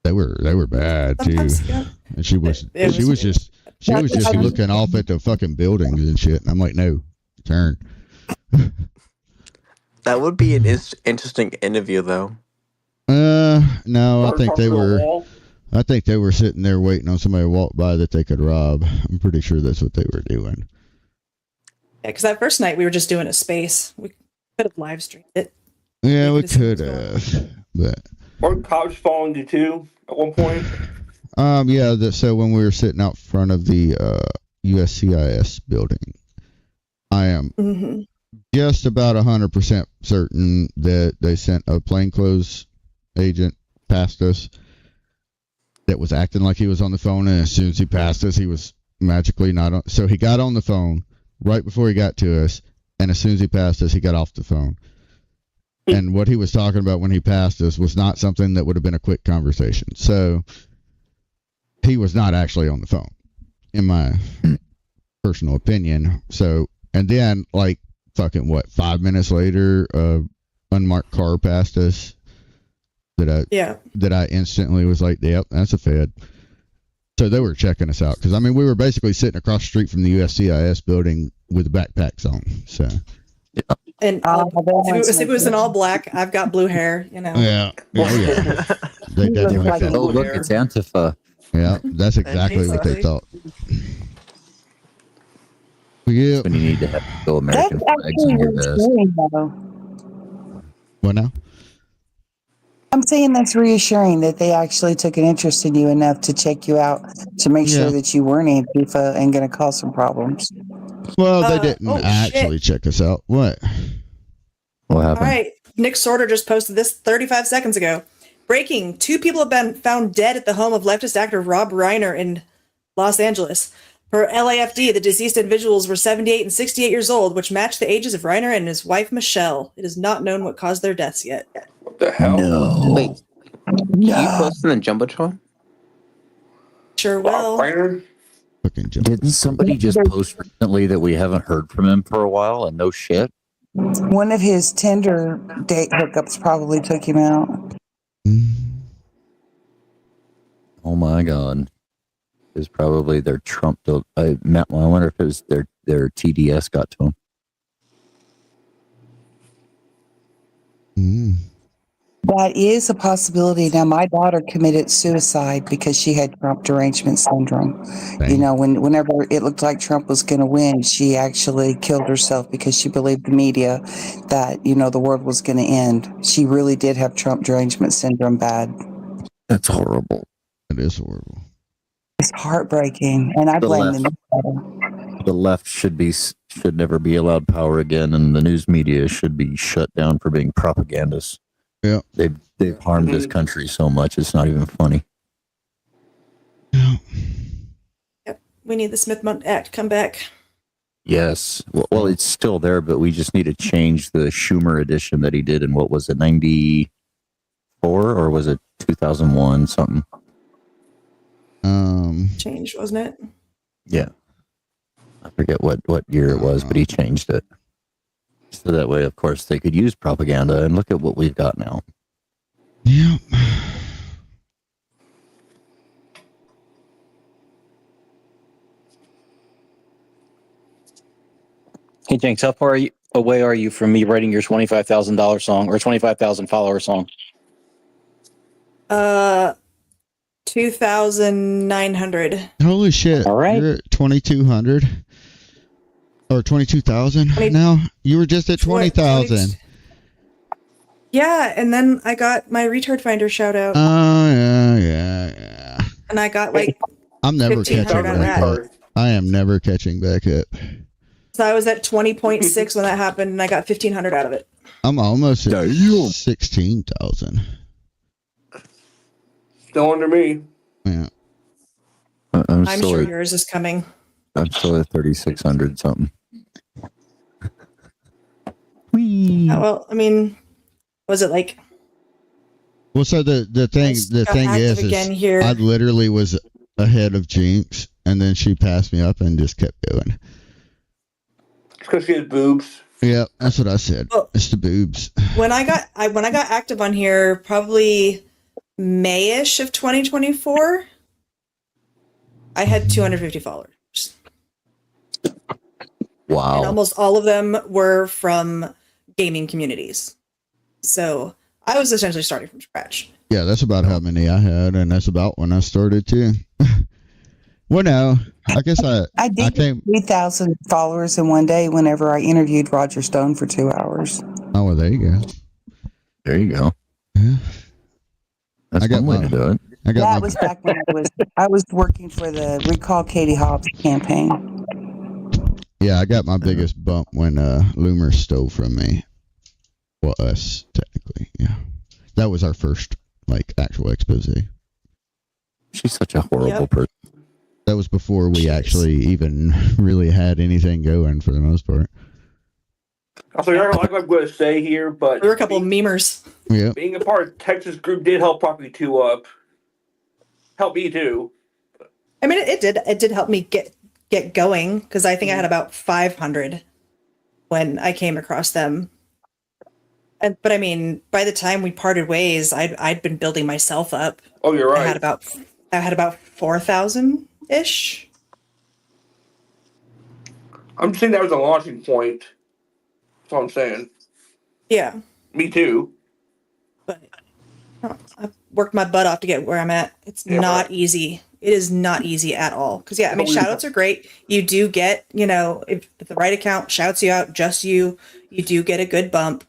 They were bad too, Sometimes, yeah. and she was It was- just looking off at the fucking buildings and shit. And I'm like, "No, turn." That would be an interesting interview, though. No, I think they were sitting there waiting on somebody to walk by that they could rob. I'm pretty sure that's what they were doing. Yeah, because that first night we were just doing a space. We could have live streamed it. Yeah, we Make it as could simple as have, but Weren't cops following you too at one point? yeah. So when we were sitting out front of the USCIS building, I am Mm-hmm. just about 100% certain that they sent a plainclothes agent past us that was acting like he was on the phone, and as soon as he passed us, he was magically not on. So he got on the phone right before he got to us, and as soon as he passed us, he got off the phone. And what he was talking about when he passed us was not something that would have been a quick conversation. So he was not actually on the phone, in my personal opinion. So, and then like fucking 5 minutes later, unmarked car passed us that I instantly was like, yep, that's a Fed. So they were checking us out because I mean we were basically sitting across the street from the USCIS building with backpacks on. So And if it was in all black, I've got blue hair, you know. yeah, they definitely like felt. Oh, look, it's Antifa. Yeah, that's exactly what they thought. Yeah. When you need to have go American That's flags on your vest. reassuring, though. What now? I'm saying that's reassuring that they actually took an interest in you enough to check you out to make sure that you weren't Antifa and going to cause some problems. Well, they didn't actually check us out. What happened? All right. Nick Sorter just posted this 35 seconds ago. Breaking. 2 people have been found dead at the home of leftist actor Rob Reiner in Los Angeles. Per LAFD, the deceased individuals were 78 and 68 years old, which matched the ages of Reiner and his wife, Michelle. It is not known what caused their deaths yet. What the hell? No. Wait, can you post in the Jumbotron? Sure will. Didn't somebody just post recently that we haven't heard from him for a while and no shit? One of his Tinder date hookups probably took him out. Oh my God. It's probably their Trump. I wonder if it was their TDS got to him. That is a possibility. Now, my daughter committed suicide because she had Trump derangement syndrome. Dang. You know, whenever it looked like Trump was going to win, she actually killed herself because she believed the media that, you know, the world was going to end. She really did have Trump derangement syndrome bad. That's horrible. It is horrible. It's heartbreaking, and I blame the The left should never be allowed power again, and the news media should be shut down for being propagandists. Yeah, they've harmed this country so much; it's not even funny. Yep. We need the Smith-Mundt Act come back. Yes, well, it's still there, but we just need to change the Schumer edition that he did in what was it, 94 or was it 2001 something? Changed, wasn't it? Yeah. I forget what year it was, but he changed it. So that way, of course, they could use propaganda, and look at what we've got now. Yeah. Hey, Jinx, how far away are you from me writing your $25,000 song or 25,000 follower song? 2,900. Holy shit! All right, you're at 2,200 or 22,000 now. You were just at 20,000. Yeah, and then I got my retard finder shout out. Oh yeah. And I got like I'm never catching 1,500 back out up. of that. I am never catching back up. So I was at 20.6 when that happened, and I got 1,500 out of it. I'm almost at 16,000. Still under me. Yeah. I'm sure yours is coming. I'm still at 3,600 something. Well, I mean, was it like? Well, so the thing is here. I literally was ahead of Jinx, and then she passed me up and just kept going. Because she has boobs. Yeah, that's what I said. Well, it's the boobs. When I got active on here, probably May-ish of 2024, I had 250 followers. Wow. And almost all of them were from gaming communities. So I was essentially starting from scratch. Yeah, that's about how many I had, and that's about when I started too. Well, no, I guess I did 3,000 followers in one day whenever I interviewed Roger Stone for 2 hours. Oh, well, there you go. There you go. Yeah. That's one way to do it. That was back when I was working for the Recall Katie Hobbs campaign. Yeah, I got my biggest bump when Loomer stole from me. Well, us technically, yeah. That was our first like actual expose. She's such a horrible person. That was before we actually even really had anything going for the most part. Also, you're not like I'm going to say here, but We were a couple of memers. Yeah. being a part of Texas group did help Property 2 up. Help me too. I mean, it did help me get going because I think I had about 500 when I came across them. But I mean, by the time we parted ways, I'd been building myself up. Oh, you're right. I had about 4,000 ish. I'm just saying that was a launching point. That's all I'm saying. Yeah. Me too. But I've worked my butt off to get where I'm at. It's not easy. It is not easy at all. Because yeah, I mean, shout outs are great. You do get, if the right account shouts you out, just you do get a good bump.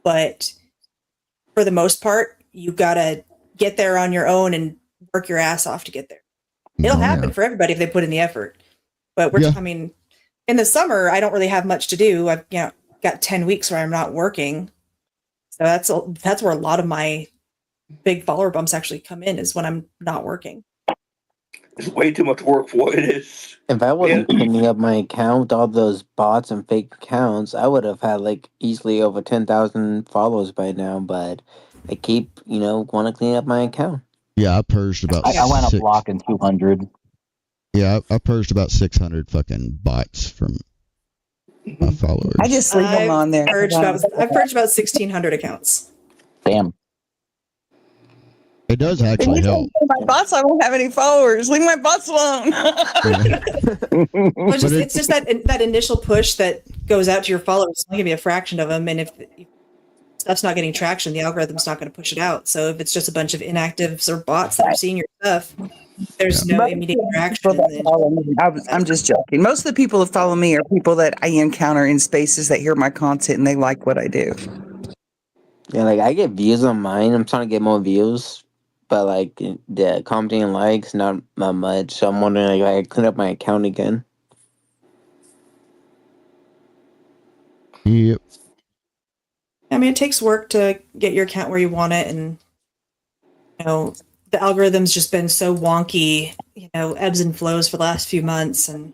But for the most part, you gotta get there on your own and work your ass off to get there. It'll happen for everybody if they put in the effort. But I mean, in the summer, I don't really have much to do. I've got 10 weeks where I'm not working. So that's where a lot of my big follower bumps actually come in, is when I'm not working. It's way too much work for what it is. If I wasn't cleaning up my account with all those bots and fake accounts, I would have had like easily over 10,000 followers by now. But I keep, want to clean up my account. Yeah, I purged about. I went up blocking 200. Yeah, I purged about 600 fucking bots from my followers. I just leave them on there. I've purged about 1,600 accounts. Damn. It does actually help. My bots, I won't have any followers. Leave my bots alone. It's just that initial push that goes out to your followers. It's only gonna be a fraction of them, and if stuff's not getting traction, the algorithm's not going to push it out. So if it's just a bunch of inactives or bots that are seeing your stuff, there's no immediate traction. I'm just joking. Most of the people that follow me are people that I encounter in spaces that hear my content and they like what I do. Yeah, like I get views on mine. I'm trying to get more views, but like the commenting and likes, not much. So I'm wondering, like, if I clean up my account again. Yep. I mean, it takes work to get your account where you want it, and the algorithm's just been so wonky, ebbs and flows for the last few months, and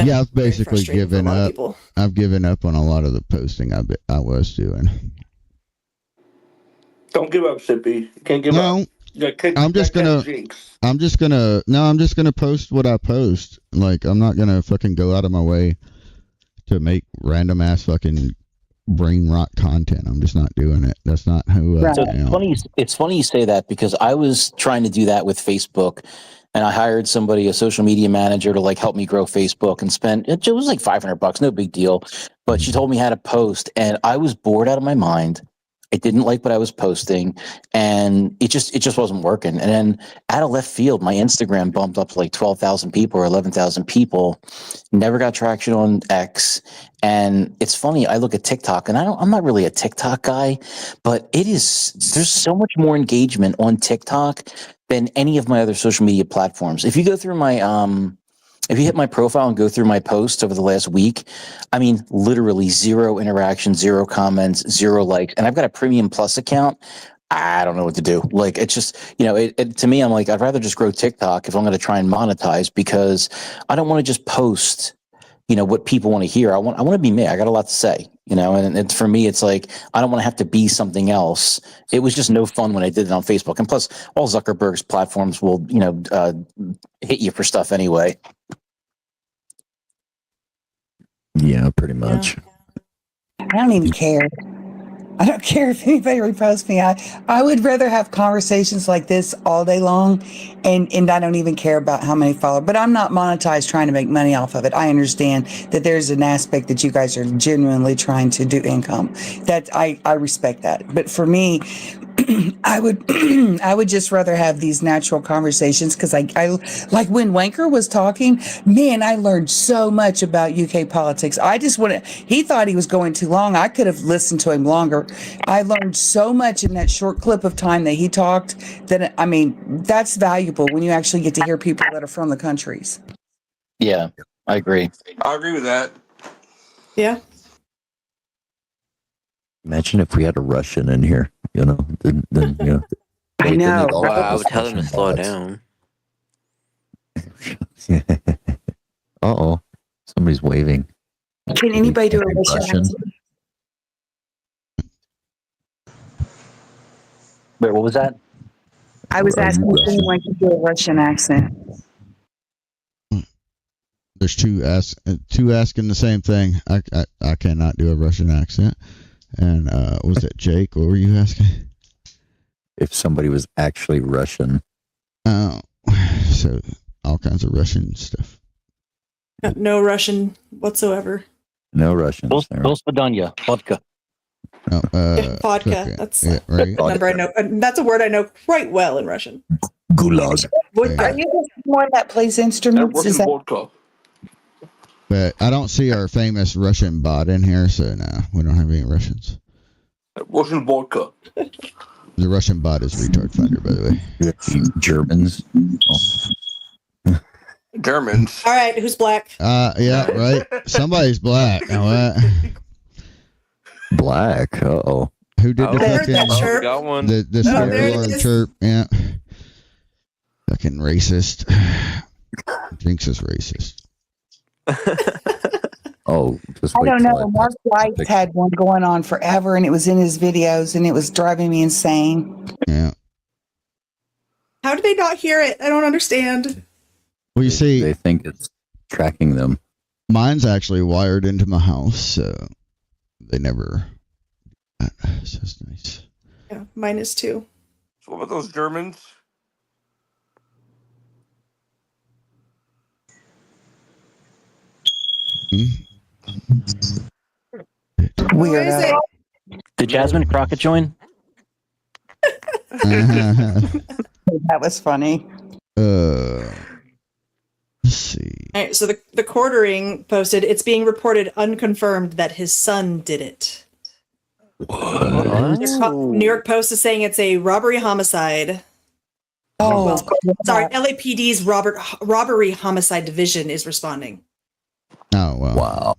yeah, I've basically given up. I've given up on a lot of the posting I was doing. Don't give up, Sippy. You can't give up. I'm just gonna post what I post. Like, I'm not gonna fucking go out of my way to make random ass fucking brain rot content. I'm just not doing it. That's not who I am. It's funny you say that, because I was trying to do that with Facebook, and I hired somebody, a social media manager, to like help me grow Facebook, and it was like $500, no big deal. But she told me how to post, and I was bored out of my mind. I didn't like what I was posting, and it just wasn't working. And then out of left field, my Instagram bumped up to like 12,000 people or 11,000 people. Never got traction on X. And it's funny, I look at TikTok, and I'm not really a TikTok guy, but there's so much more engagement on TikTok than any of my other social media platforms. If you go through my if you hit my profile and go through my posts over the last week, I mean, literally 0 interactions, 0 comments, 0 likes. And I've got a Premium Plus account. I don't know what to do. Like, it's just, to me, I'm like, I'd rather just grow TikTok if I'm going to try and monetize, because I don't want to just post, what people want to hear. I want to be me. I got a lot to say, and for me, it's like, I don't want to have to be something else. It was just no fun when I did it on Facebook. And plus, all Zuckerberg's platforms will, hit you for stuff anyway. Yeah, pretty much. I don't even care. I don't care if anybody reposts me. I would rather have conversations like this all day long, and I don't even care about how many followers. But I'm not monetized trying to make money off of it. I understand that there's an aspect that you guys are genuinely trying to do income. That I respect that. But for me, I would just rather have these natural conversations, because I like when Wanker was talking, man, I learned so much about UK politics. He thought he was going too long. I could have listened to him longer. I learned so much in that short clip of time that he talked, that, I mean, that's valuable when you actually get to hear people that are from the countries. Yeah. I agree. I agree with that. Yeah. Imagine if we had a Russian in here, then I then know. they'd all Well, have I this would tell them to Russian slow bots. down. Uh-oh. Somebody's waving. Can anybody do a Maybe Russian Russian? accent? Wait, what was that? I was Are you asking if Russian? anyone could do a Russian accent. There's two asking the same thing. I cannot do a Russian accent. And was that Jake? What were you asking? If somebody was actually Russian. Oh, so all kinds of Russian stuff. No Russian whatsoever. No Russians. Gospodanya, vodka. No, Vodka. okay. That's Yeah, right. number I know. That's a word I know quite well in Russian. Gulag. Are you the one that plays instruments? Is Russian that vodka. But I don't see our famous Russian bot in here, so no, we don't have any Russians. Russian vodka. The Russian bot is retard finder, by the way. Germans. Oh. Germans. All right, who's black? Yeah, right. Somebody's black. Now what? Black. Uh-oh. Who did the I heard that fucking chirp. Got one. the Oh, there it alarm is. chirp? Yeah. Fucking racist. Jinx is racist. Oh, just I wait don't till know. Mark White's had one going on forever, and it was in his videos, and it was driving me insane. Yeah. How do they not hear it? I don't understand. Well, you see, they think it's tracking them. mine's actually wired into my house, so they never. So it's nice. Yeah, mine is too. So what about those Germans? Weird. Who is it? Did Jasmine Crockett join? That was funny. Let's see. All right, so the quartering posted, it's being reported unconfirmed that his son did it. New York Post is saying it's a robbery homicide. Oh, Well, sorry, LAPD's robbery homicide division is responding. Oh wow. Wow.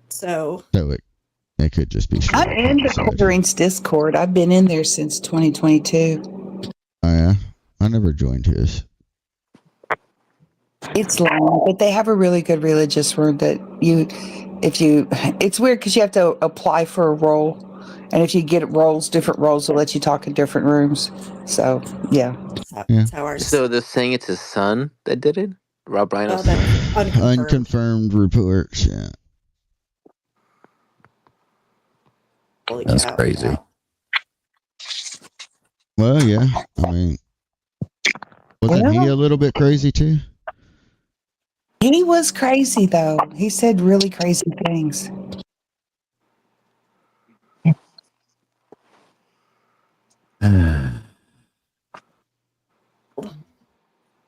So it could just be. I'm in the quarterings Discord. I've been in there since 2022. Oh yeah, I never joined his. It's long, but they have a really good religious room that it's weird because you have to apply for a role. And if you get different roles, they'll let you talk in different rooms. So, yeah. That's how ours. So they're saying it's his son that did it? Rob Rhino's that's son? unconfirmed. Unconfirmed reports. Yeah. Holy That's cow. crazy. Well, yeah. I mean, wasn't he a little bit crazy too? He was crazy, though. He said really crazy things.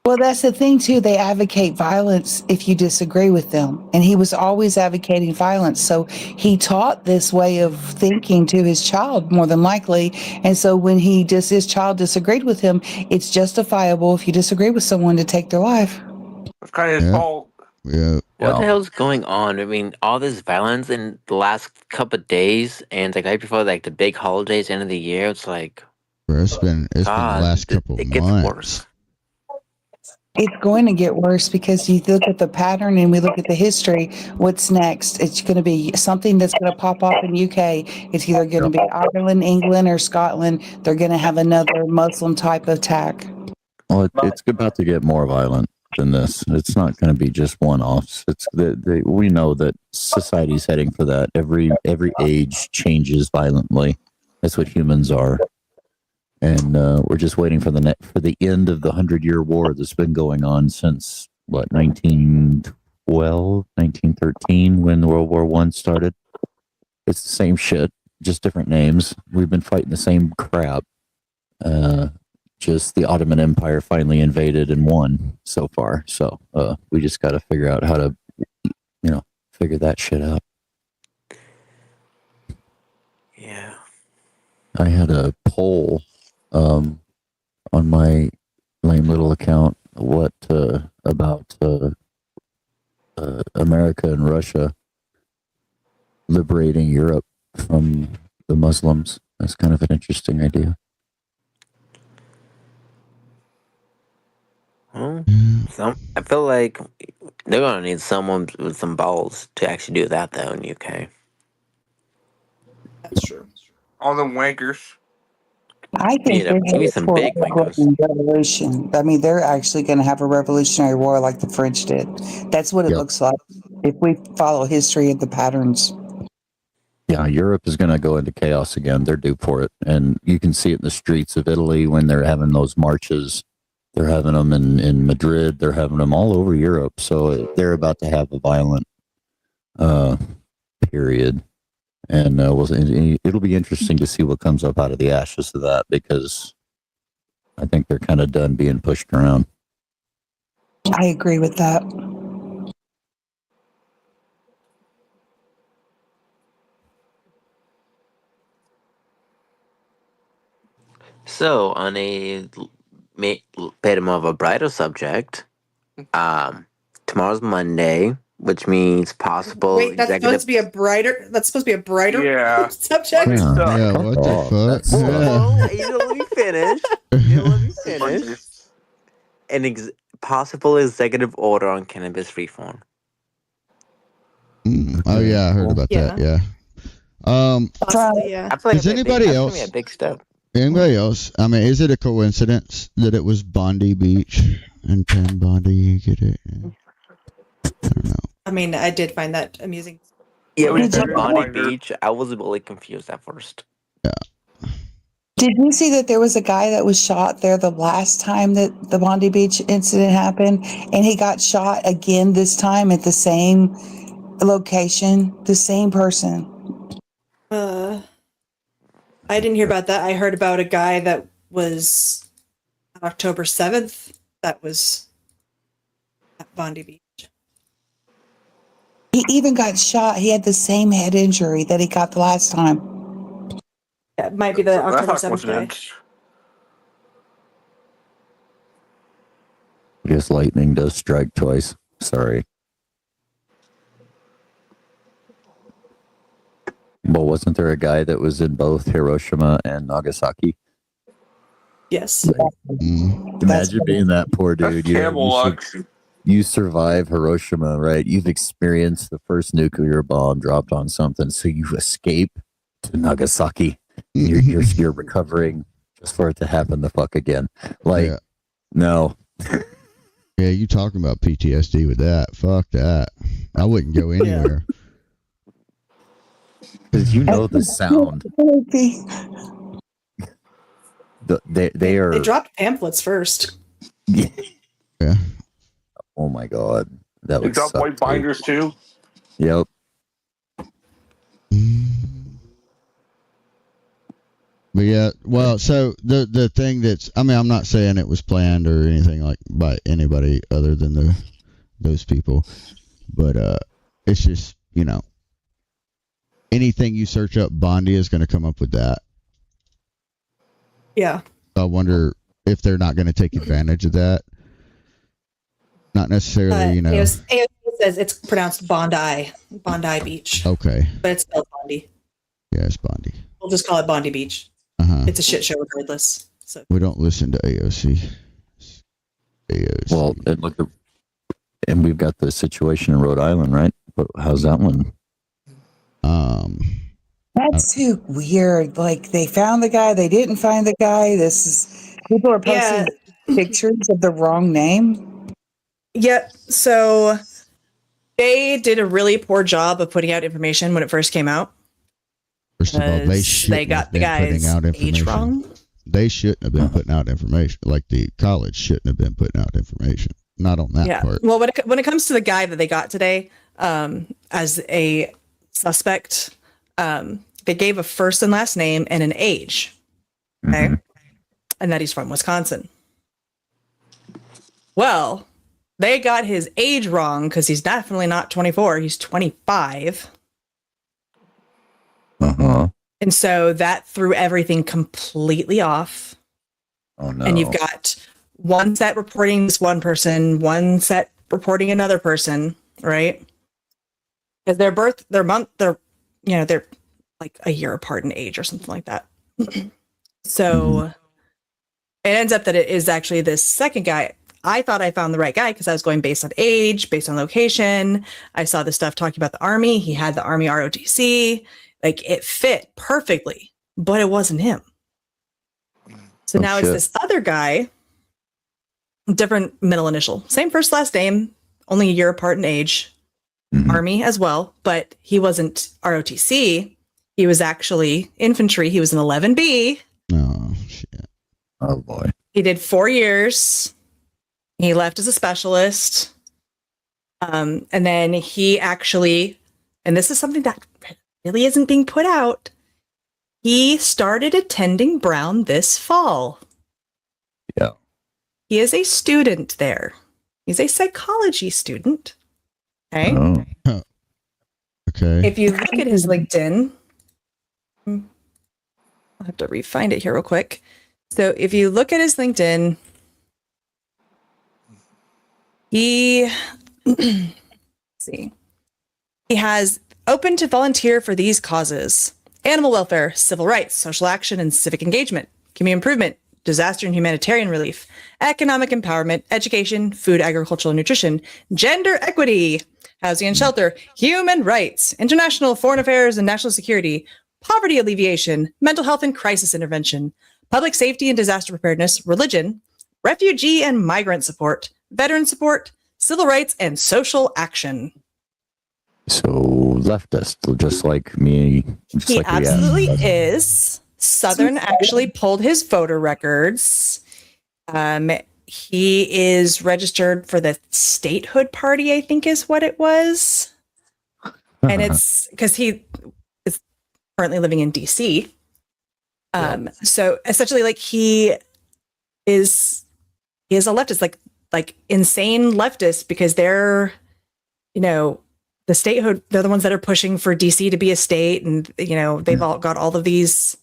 Well, that's the thing, too. They advocate violence if you disagree with them. And he was always advocating violence. So he taught this way of thinking to his child, more than likely. And so when his child disagreed with him, it's justifiable if you disagree with someone to take their life. It's kind of his fault. Yeah. What the hell's going on? I mean, all this violence in the last couple of days, and like right before like the big holidays, end of the year, it's like Bro, it's been the God, last couple it gets months. worse. It's going to get worse because you look at the pattern and we look at the history. What's next? It's going to be something that's going to pop off in UK. It's either going to be Ireland, England, or Scotland. They're going to have another Muslim type of attack. Well, it's about to get more violent than this. It's not going to be just one-offs. We know that society's heading for that. Every age changes violently. That's what humans are. And we're just waiting for the end of the 100-year war that's been going on since, 1912, 1913, when World War I started. It's the same shit, just different names. We've been fighting the same crap. Just the Ottoman Empire finally invaded and won so far. So we just got to figure out how to, figure that shit out. Yeah. I had a poll on my lame little account about America and Russia liberating Europe from the Muslims. That's kind of an interesting idea. Well, I feel like they're gonna need someone with some balls to actually do that, though, in UK. That's true. All them wankers. I think they're Give me headed some for big a wankos. revolution. I mean, they're actually going to have a revolutionary war like the French did. That's what it Yep. looks like if we follow history and the patterns. Yeah, Europe is going to go into chaos again. They're due for it. And you can see it in the streets of Italy when they're having those marches. They're having them in Madrid. They're having them all over Europe. So they're about to have a violent period. And it'll be interesting to see what comes up out of the ashes of that, because I think they're kind of done being pushed around. I agree with that. So, on a bit more of a brighter subject, tomorrow's Monday, which means possible Wait, that's executive. supposed to be a brighter. That's supposed to be a brighter Yeah. subject. Yeah, what the fuck? Whoa, you don't let me finish. You don't let me finish. An possible executive order on cannabis reform. Oh yeah, I heard about that. Yeah. Possibly, yeah. I feel like Is anybody that's else? gonna be a big step. Anybody else? I mean, is it a coincidence that it was Bondi Beach and Penn Bondi? You get it? Yeah. I don't know. I mean, I did find that amusing. Yeah, when we it said did Bondi reminder. Beach, I was really confused at first. Did you see that there was a guy that was shot there the last time that the Bondi Beach incident happened? And he got shot again this time at the same location, the same person. I didn't hear about that. I heard about a guy that was on October 7th. That was at Bondi Beach. He even got shot. He had the same head injury that he got the last time. Yeah, it might be the That's October not 7th guy. coincidence. I guess lightning does strike twice. Sorry. Well, wasn't there a guy that was in both Hiroshima and Nagasaki? Yes. Imagine being that poor dude. That's terrible luck. You survive Hiroshima, right? You've experienced the first nuclear bomb dropped on something, so you escape to Nagasaki. You're recovering just for it to happen the fuck again. Like, no. Yeah, you talking about PTSD with that? Fuck that. I wouldn't go anywhere. Because you know the sound. They are. They dropped pamphlets first. Yeah. Oh my god, that They would dropped suck white binders too. Yep. But yeah, well, so the thing that's, I mean, I'm not saying it was planned or anything like by anybody other than those people, but it's just, you know, anything you search up Bondi is going to come up with that. Yeah. I wonder if they're not going to take advantage of that. Not necessarily, you know. AOC says it's pronounced Bondi Beach. Okay. But it's spelled Bondi. Yeah, it's Bondi. We'll just call it Bondi Beach. Uh-huh. It's a shit show regardless. So We don't listen to AOC. Well, and we've got the situation in Rhode Island, right? But how's that one? That's too weird. Like, they found the guy, they didn't find the guy. People are posting pictures of the wrong name. yeah, so they did a really poor job of putting out information when it first came out. First of all, they got the guy's age wrong. They shouldn't have been putting out information. Like the college shouldn't have been putting out information. Not on that part. Well, when it comes to the guy that they got today as a suspect, they gave a first and last name and an age. Okay. And that he's from Wisconsin. Well, they got his age wrong because he's definitely not 24. He's 25. And so that threw everything completely off. Oh, no. And you've got one set reporting this one person, one set reporting another person. right? Because they're like a year apart in age or something like that. So it ends up that it is actually this second guy. I thought I found the right guy because I was going based on age, based on location. I saw the stuff talking about the Army. He had the Army ROTC. Like, it fit perfectly, but it wasn't him. So Oh, now it's shit. this other guy, different middle initial, same first last name, only a year apart in age, Army as well, but he wasn't ROTC. He was actually infantry. He was an 11B. Oh shit. Oh boy. He did 4 years. He left as a specialist. And then he actually, and this is something that really isn't being put out, he started attending Brown this fall. Yeah. He is a student there. He's a psychology student. Okay. Oh. Okay. If you look at his LinkedIn, I'll have to re-find it here real quick. So if you look at his LinkedIn, he see, he has open to volunteer for these causes: animal welfare, civil rights, social action and civic engagement, community improvement, disaster and humanitarian relief, economic empowerment, education, food, agricultural, nutrition, gender equity, housing and shelter, human rights, international foreign affairs and national security, poverty alleviation, mental health and crisis intervention, public safety and disaster preparedness, religion, refugee and migrant support, veteran support, civil rights, and social action. So leftist, just like me. Just He like we absolutely have. is. Southern actually pulled his voter records. He is registered for the statehood party, I think is what it was. And it's because he is currently living in DC. So essentially, like, he is a leftist, like insane leftist, because they're, the statehood, they're the ones that are pushing for DC to be a state, and they've all got all of these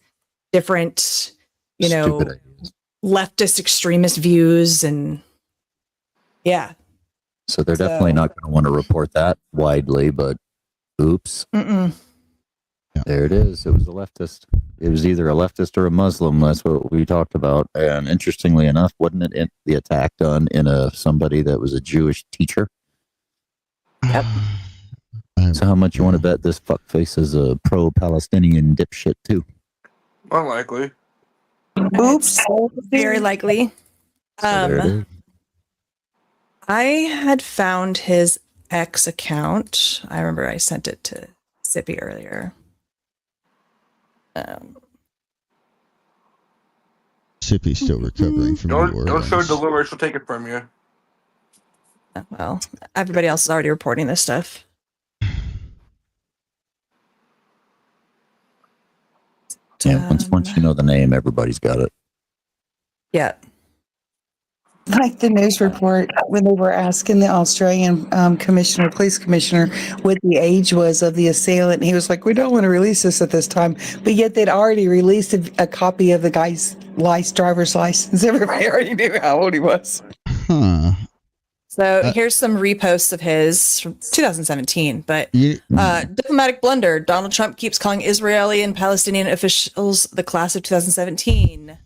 different, Stupid leftist extremist views, and yeah. So they're definitely not going to want to report that widely, but oops. Mm-mm. There it is. It was a leftist. It was either a leftist or a Muslim. That's what we talked about. And interestingly enough, wasn't it the attack done in somebody that was a Jewish teacher? Yep. So how much you want to bet this fuckface is a pro-Palestinian dipshit too? Unlikely. Oops. Very likely. So there it is. I had found his X account. I remember I sent it to Sippy earlier. Sippy's still recovering from New Don't Orleans. show deliver, she'll take it from you. Well, everybody else is already reporting this stuff. Yeah, once you know the name, everybody's got it. Yeah. Like the news report when they were asking the Australian police commissioner what the age was of the assailant. He was like, "We don't want to release this at this time," but yet they'd already released a copy of the guy's driver's license. Everybody already knew how old he was. Huh. So here's some reposts of his from 2017. But diplomatic blunder: Donald Trump keeps calling Israeli and Palestinian officials the class of 2017.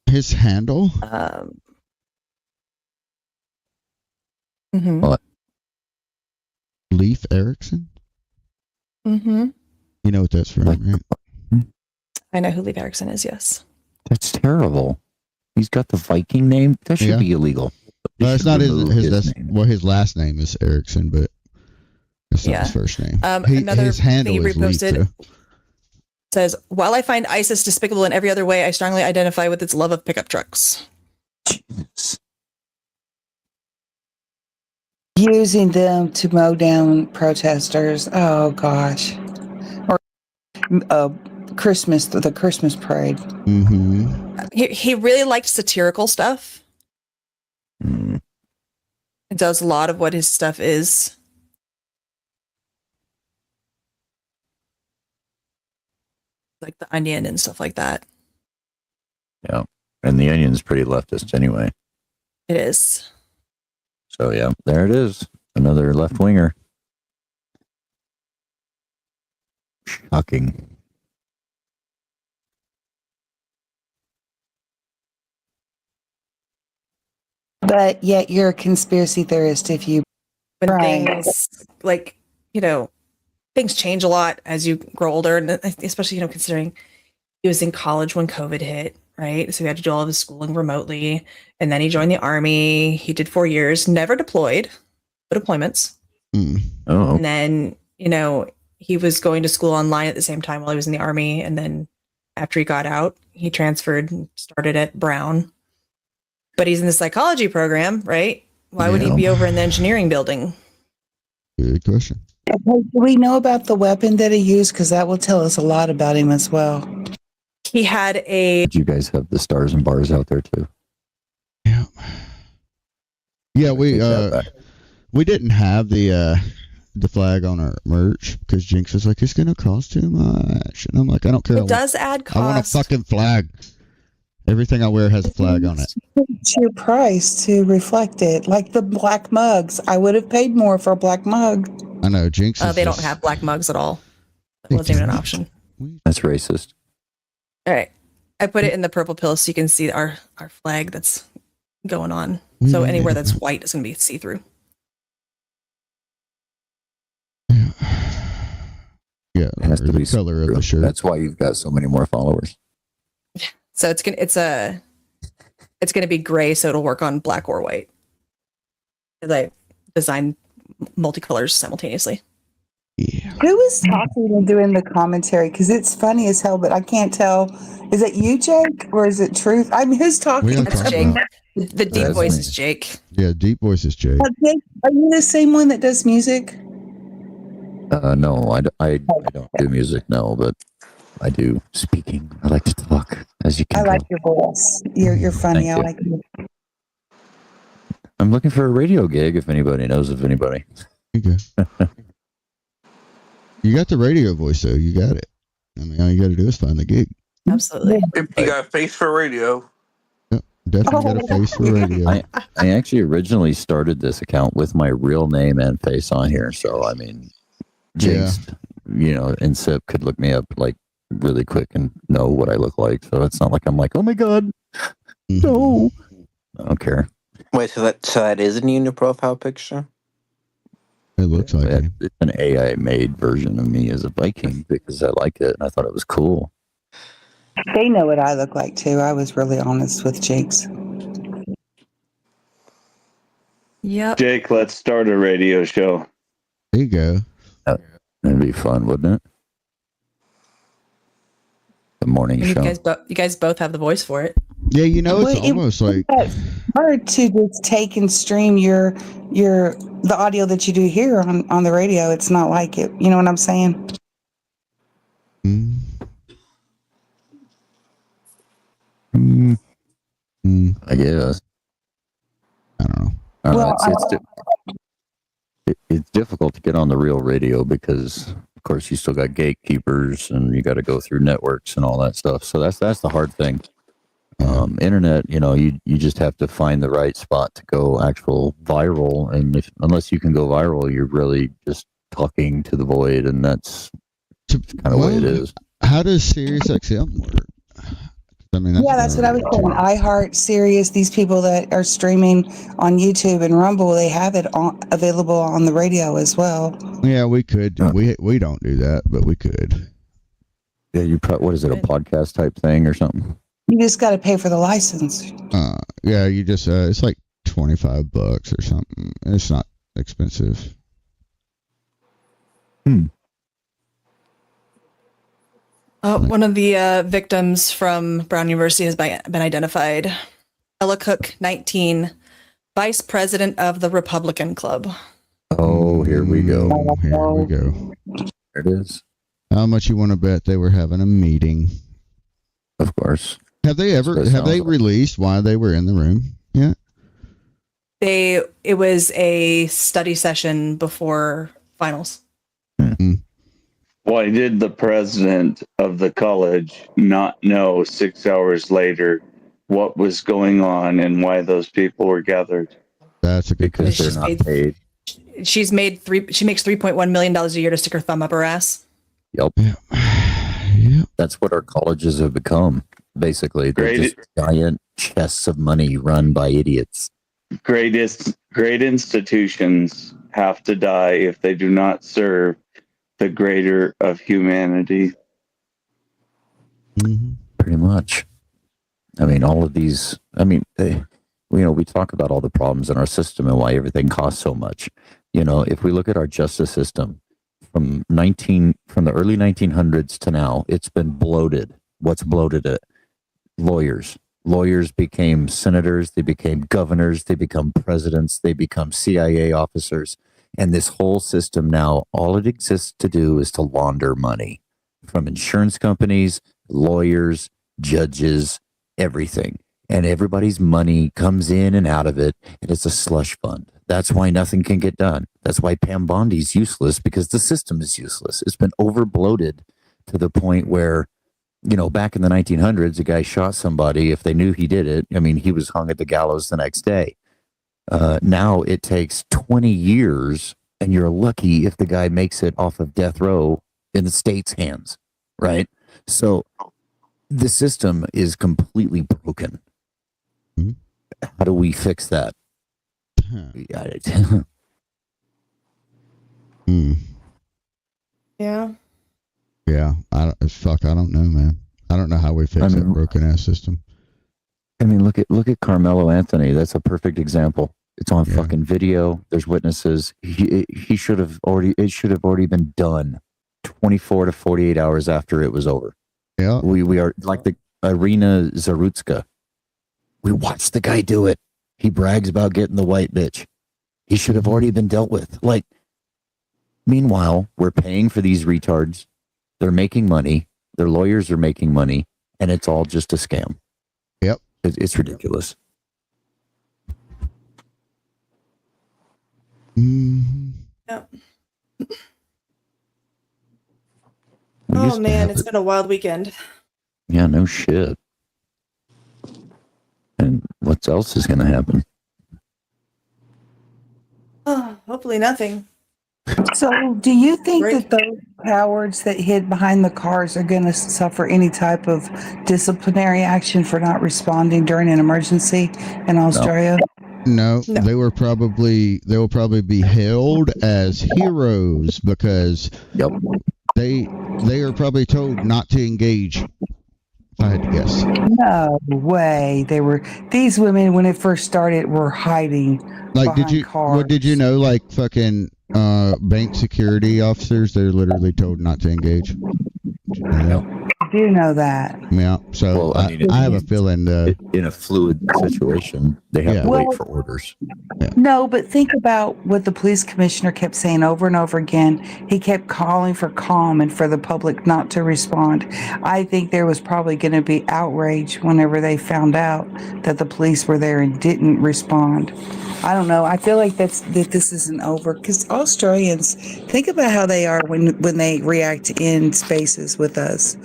His handle? What? Leif Erikson? Mm-hmm. You know what that's from, right? I know who Leif Erikson is, yes. That's terrible. He's got the Viking name. That should be illegal. No, it's not his name. Well, his last name is Erickson, but that's not his first name. Another his handle thing he is Leif, reposted though. says, "While I find ISIS despicable in every other way, I strongly identify with its love of pickup trucks." Using them to mow down protesters. Oh gosh. Or the Christmas parade. Mm-hmm. He really liked satirical stuff. It does a lot of what his stuff is. Like The Onion and stuff like that. Yeah. And the Onion's pretty leftist anyway. It is. So yeah, there it is. Another left winger. Shocking. But yet you're a conspiracy theorist if you When Right. things like, things change a lot as you grow older, and especially, considering he was in college when COVID hit, right? So he had to do all of his schooling remotely. And then he joined the army. He did 4 years, never deployed, but deployments. Oh. And then, he was going to school online at the same time while he was in the army. And then after he got out, he transferred and started at Brown. But he's in the psychology program, right? Why would he Yeah. be over in the engineering building? Good question. Do we know about the weapon that he used? Because that will tell us a lot about him as well. He had a. Did you guys have the stars and bars out there too? Yeah, we didn't have the flag on our merch because Jinx was like, it's gonna cost too much, and I'm like, I don't care. It does add cost. I want a fucking flag. Everything I wear has a flag on it. It's your price to reflect it, like the black mugs. I would have paid more for a black mug. I know Jinx. They don't have black mugs at all. That wasn't even an option. That's racist. All right, I put it in the purple pill so you can see our flag that's going on. We So don't anywhere need that's that. white is going to be see through. Yeah, It has to be the color of true. the shirt. That's why you've got so many more followers. So it's gonna be gray, so it'll work on black or white. I design multicolors simultaneously. Yeah. Who was talking and doing the commentary? Because it's funny as hell, but I can't tell. Is it you, Jake, or is it Truth? I mean, who's talking? We are That's talking Jake. about. The deep That's voice me. is Jake. Yeah, deep voice is Jake. Jake, are you the same one that does music? No, I don't do music, no, but I do speaking. I like to talk, as you I can like tell. your voice. You're funny. Thank I you. like you. I'm looking for a radio gig if anybody knows of anybody. Okay. You got the radio voice, though. You got it. I mean, all you got to do is find the gig. Absolutely. You got a face for radio. Yep, definitely got a face for radio. I actually originally started this account with my real name and face on here, so I mean, Jinxed, and Sip could look me up like really quick and know what I look like. So it's not like I'm like, oh my god, no, I don't care. Wait, so that isn't in your profile picture? It looks like it. It's an AI made version of me as a Viking because I like it and I thought it was cool. They know what I look like too. I was really honest with Jinx. Yep. Jake, let's start a radio show. There you go. That'd be fun, wouldn't it? The morning And show. you guys both have the voice for it. Yeah, it's Well, almost like it's hard to just take and stream the audio that you do here on the radio. It's not like it. You know what I'm saying? I guess. I don't know. Well, It's difficult to get on the real radio because, of course, you still got gatekeepers and you got to go through networks and all that stuff. So that's the hard thing. Internet, you just have to find the right spot to go actual viral, and unless you can go viral, you're really just talking to the void, and that's kind of the way it is. How does SiriusXM work? I mean, that's what I was saying. iHeart, Sirius, these people that are streaming on YouTube and Rumble, they have it available on the radio as well. Yeah, we could. We don't do that, but we could. Yeah, what is it, a podcast type thing or something? You just got to pay for the license. Yeah, you just it's like $25 or something. It's not expensive. One of the victims from Brown University has been identified. Ella Cook, 19, vice president of the Republican Club. Oh, here we go. Here we go. There it is. How much you want to bet they were having a meeting? Of course. Have they released why they were in the room yet? It was a study session before finals. Why did the president of the college not know 6 hours later what was going on and why those people were gathered? That's a good because question. they're not paid. She makes $3.1 million a year to stick her thumb up her ass. Yep. Yep. That's what our colleges have become. Basically, they're Great. just giant chests of money run by idiots. Great institutions have to die if they do not serve the greater of humanity. Mm-hmm. Pretty much. I mean, all of these. I mean, we talk about all the problems in our system and why everything costs so much. If we look at our justice system from the early 1900s to now, it's been bloated. What's bloated it? Lawyers. Lawyers became senators, they became governors, they become presidents, they become CIA officers. And this whole system now, all it exists to do is to launder money from insurance companies, lawyers, judges, everything. And everybody's money comes in and out of it, and it's a slush fund. That's why nothing can get done. That's why Pam Bondi's useless, because the system is useless. It's been over bloated to the point where, back in the 1900s, a guy shot somebody. If they knew he did it, I mean, he was hung at the gallows the next day. Now it takes 20 years, and you're lucky if the guy makes it off of death row in the state's hands, right? So the system is completely broken. Mm-hmm. How do we fix that? Yeah. Yeah. I don't know, man. I don't know how we fix that broken ass system. I mean, look at Carmelo Anthony. That's a perfect example. It's on fucking video. There's witnesses. He should have already. It should have already been done 24 to 48 hours after it was over. Yeah. We are like the Arena Zarutska. We watched the guy do it. He brags about getting the white bitch. He should have already been dealt with. Like, meanwhile, we're paying for these retards. They're making money. Their lawyers are making money, and it's all just a scam. Yep. It's ridiculous. Mm-hmm. Yep. We Oh used to man, have it's it. been a wild weekend. Yeah, no shit. And what else is going to happen? Oh, hopefully nothing. So, do you think Right. that those cowards that hid behind the cars are going to suffer any type of disciplinary action for not responding during an emergency in Australia? No, they will probably be hailed as heroes because they are probably told not to engage. If I had to guess. No way. These women when it first started were hiding Like, behind cars. what did you know? Like fucking bank security officers, they're literally told not to engage. You know that? I do know that. Yeah. So I have a feeling in a fluid situation, they have to wait for orders. No, but think about what the police commissioner kept saying over and over again. He kept calling for calm and for the public not to respond. I think there was probably going to be outrage whenever they found out that the police were there and didn't respond. I don't know. I feel like that this isn't over because Australians, think about how they are when they react in spaces with us.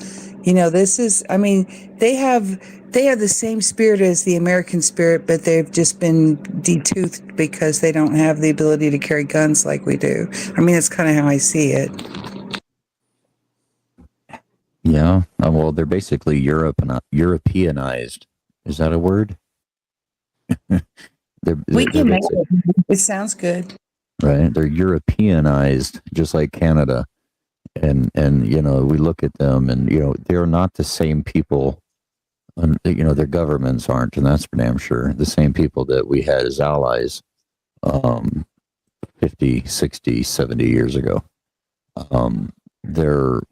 This is, I mean, they have the same spirit as the American spirit, but they've just been detoothed because they don't have the ability to carry guns like we do. I mean, that's kind of how I see it. Yeah. Well, they're basically Europeanized. Is that a word? We can make it. It sounds good. Right. They're Europeanized, just like Canada. And we look at them and, they're not the same people. Their governments aren't, and that's for damn sure. The same people that we had as allies 50, 60, 70 years ago. They were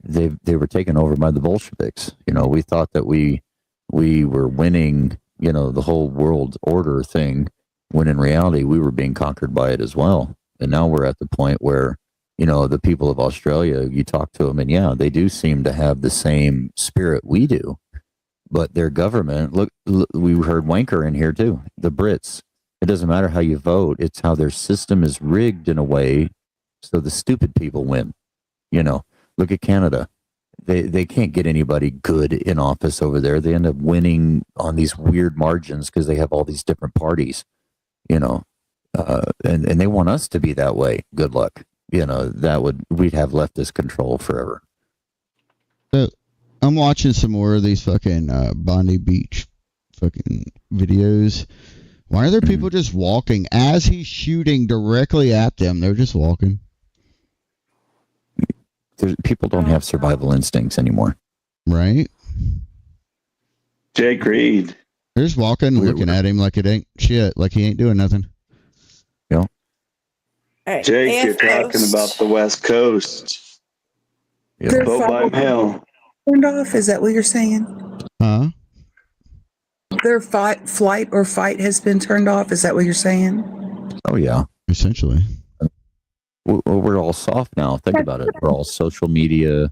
taken over by the Bolsheviks. We thought that we were winning, the whole world order thing, when in reality we were being conquered by it as well. And now we're at the point where, the people of Australia, you talk to them and yeah, they do seem to have the same spirit we do. But their government, look, we heard wanker in here too. The Brits, it doesn't matter how you vote. It's how their system is rigged in a way so the stupid people win. Look at Canada. They can't get anybody good in office over there. They end up winning on these weird margins because they have all these different parties. and they want us to be that way. Good luck. We'd have leftist control forever. So I'm watching some more of these fucking Bondi Beach fucking videos. Why are there people just walking as he's shooting directly at them? They're just walking. People don't have survival instincts anymore. Right? Jake Reed. They're just walking, looking at him like it ain't shit, like he ain't doing nothing. Yeah. Right. Jake, you're talking about the West Coast. Their Vote by mail. turned off. Is that what you're saying? Huh? Their flight or fight has been turned off. Is that what you're saying? Oh yeah. Essentially. We're all soft now. Think about it. We're all social media,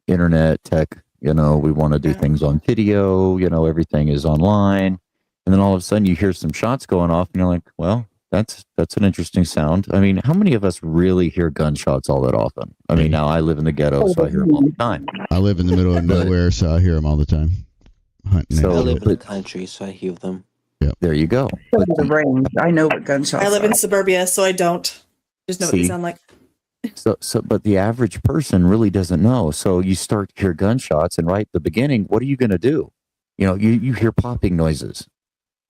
internet, tech. We want to do things on video. Everything is online. And then all of a sudden you hear some shots going off and you're like, well, that's an interesting sound. I mean, how many of us really hear gunshots all that often? I mean, now I live in the ghetto, so I hear them all the time. I live in the middle of nowhere, so I hear them all the time. Hunting. I live in the country, so I hear them. Yeah. There you go. The range. I know what gunshots I live in are. suburbia, so I don't. Just know what they sound like. But the average person really doesn't know. So you start to hear gunshots, and right at the beginning, what are you going to do? You hear popping noises.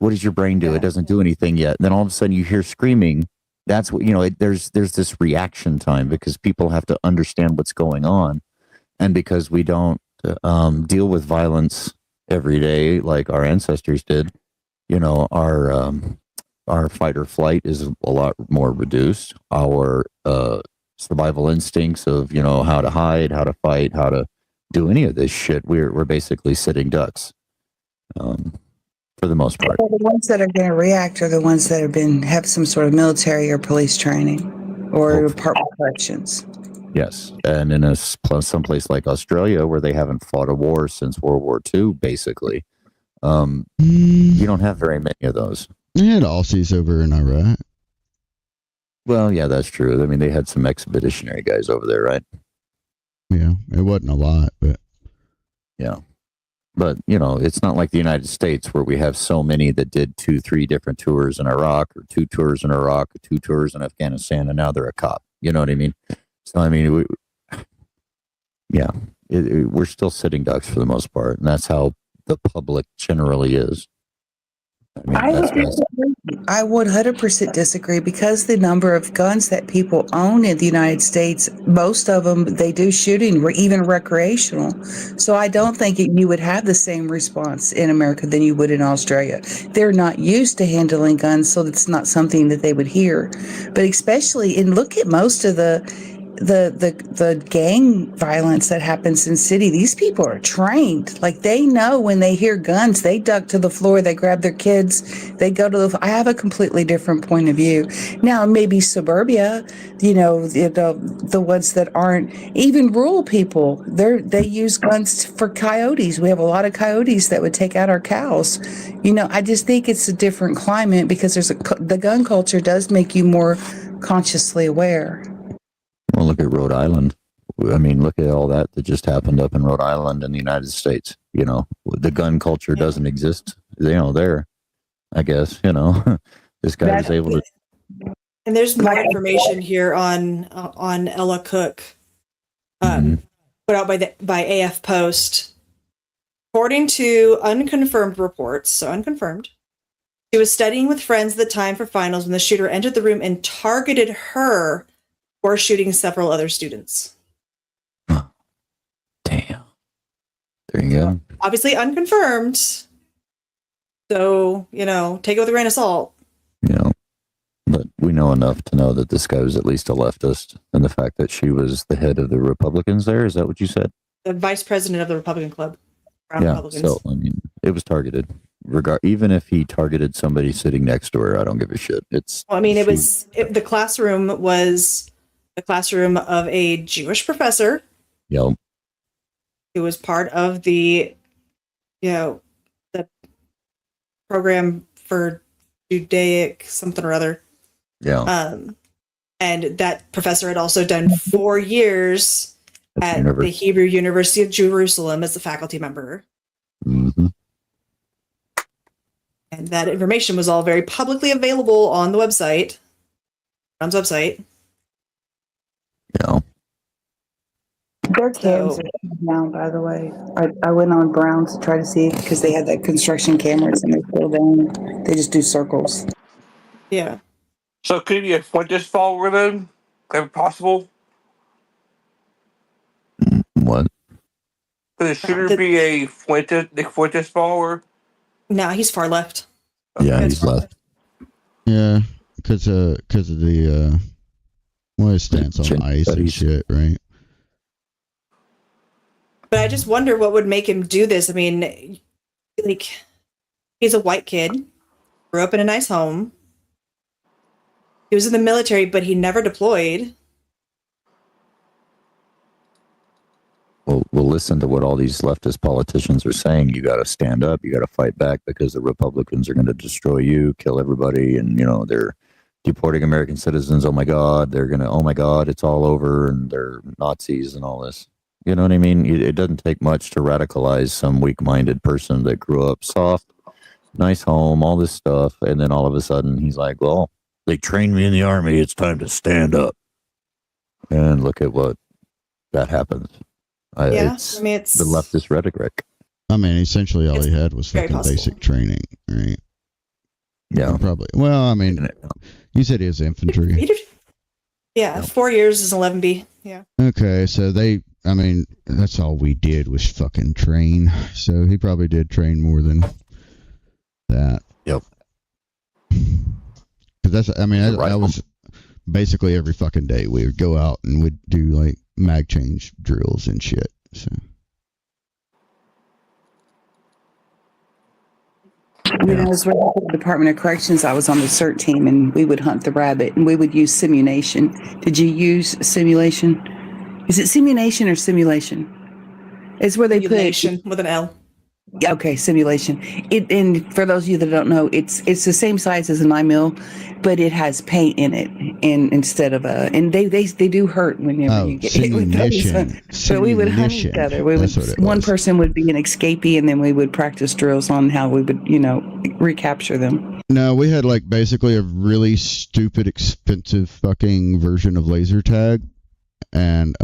What does your brain do? It doesn't do anything yet. And then all of a sudden you hear screaming. That's what, there's this reaction time because people have to understand what's going on. And because we don't deal with violence every day like our ancestors did, our fight or flight is a lot more reduced. Our survival instincts of how to hide, how to fight, how to do any of this shit, we're basically sitting ducks for the most part. Well, the ones that are going to react are the ones that have some sort of military or police training or Department of Corrections. Yes, and in someplace like Australia where they haven't fought a war since World War II, basically, you don't have very many of those. They had Aussies over in Iraq. Well, yeah, that's true. I mean, they had some expeditionary guys over there, right? Yeah, it wasn't a lot, but yeah. But, it's not like the United States where we have so many that did 2-3 different tours in Iraq or 2 tours in Iraq or 2 tours in Afghanistan, and now they're a cop. You know what I mean? So, I mean, we're still sitting ducks for the most part, and that's how the public generally is. I would 100% disagree because the number of guns that people own in the United States, most of them, they do shooting, even recreational. So I don't think you would have the same response in America than you would in Australia. They're not used to handling guns, so it's not something that they would hear. But especially, and look at most of the gang violence that happens in city, these people are trained. Like they know when they hear guns, they duck to the floor, they grab their kids, they go to I have a completely different point of view. Now, maybe suburbia, the ones that aren't even rural people, they use guns for coyotes. We have a lot of coyotes that would take out our cows. I just think it's a different climate because the gun culture does make you more consciously aware. Well, look at Rhode Island. I mean, look at all that just happened up in Rhode Island in the United States. The gun culture doesn't exist, there, I guess, this guy was able to. And there's more information here on Ella Cook, put out by AF Post. According to unconfirmed reports, so unconfirmed, she was studying with friends at the time for finals when the shooter entered the room and targeted her or shooting several other students. Damn. There you go. Obviously unconfirmed. So, take it with a grain of salt. But we know enough to know that this guy was at least a leftist. And the fact that she was the head of the Republicans there, is that what you said? The vice president of the Republican Club. So, I mean, it was targeted. Even if he targeted somebody sitting next to her, I don't give a shit. The classroom was the classroom of a Jewish professor. Yep. Who was part of the program for Judaic something or other. Yeah. And that professor had also done 4 years at the Hebrew University of Jerusalem as a faculty member. Mm-hmm. And that information was all very publicly available on the website. Brown's website. Yeah. Their cams So are down, by the way. I went on Brown's to try to see because they had that construction cameras and they're still down. They just do circles. yeah, So could it be a Fuentes follower then? If possible? What? Could the shooter be a Nick Fuentes follower? no, he's far left. Yeah, It's he's far left. Yeah, because of the well, his stance on ICE and shit, right? But I just wonder what would make him do this. I mean, like, he's a white kid, grew up in a nice home. He was in the military, but he never deployed. Well, listen to what all these leftist politicians are saying. You got to stand up. You got to fight back because the Republicans are going to destroy you, kill everybody, and they're deporting American citizens. Oh my God, oh my God, it's all over, and they're Nazis and all this. You know what I mean? It doesn't take much to radicalize some weak-minded person that grew up soft, nice home, all this stuff, and then all of a sudden he's like, well, they trained me in the Army. It's time to stand up. And look at what that happens. It's the leftist rhetoric. I mean, essentially all he had was fucking basic training, right? Yeah. Probably. Well, I mean, you said he was infantry. Yeah, 4 years is 11B. Yeah. Okay, so that's all we did was fucking train. So he probably did train more than that. Yep. Because that was basically every fucking day. We would go out and we'd do like mag change drills and shit. So. When I was working for the Department of Corrections, I was on the CERT team, and we would hunt the rabbit, and we would use simulation. Did you use simulation? Is it simulation or simulation? It's where they Simulation with an L. Okay, simulation. And for those of you that don't know, it's the same size as a 9mm, but it has paint in it, and instead of and they do hurt whenever you get hit with those. So we would hunt each other. One person would be an escapee, and then we would practice drills on how we would, recapture them. No, we had like basically a really stupid, expensive fucking version of laser tag, and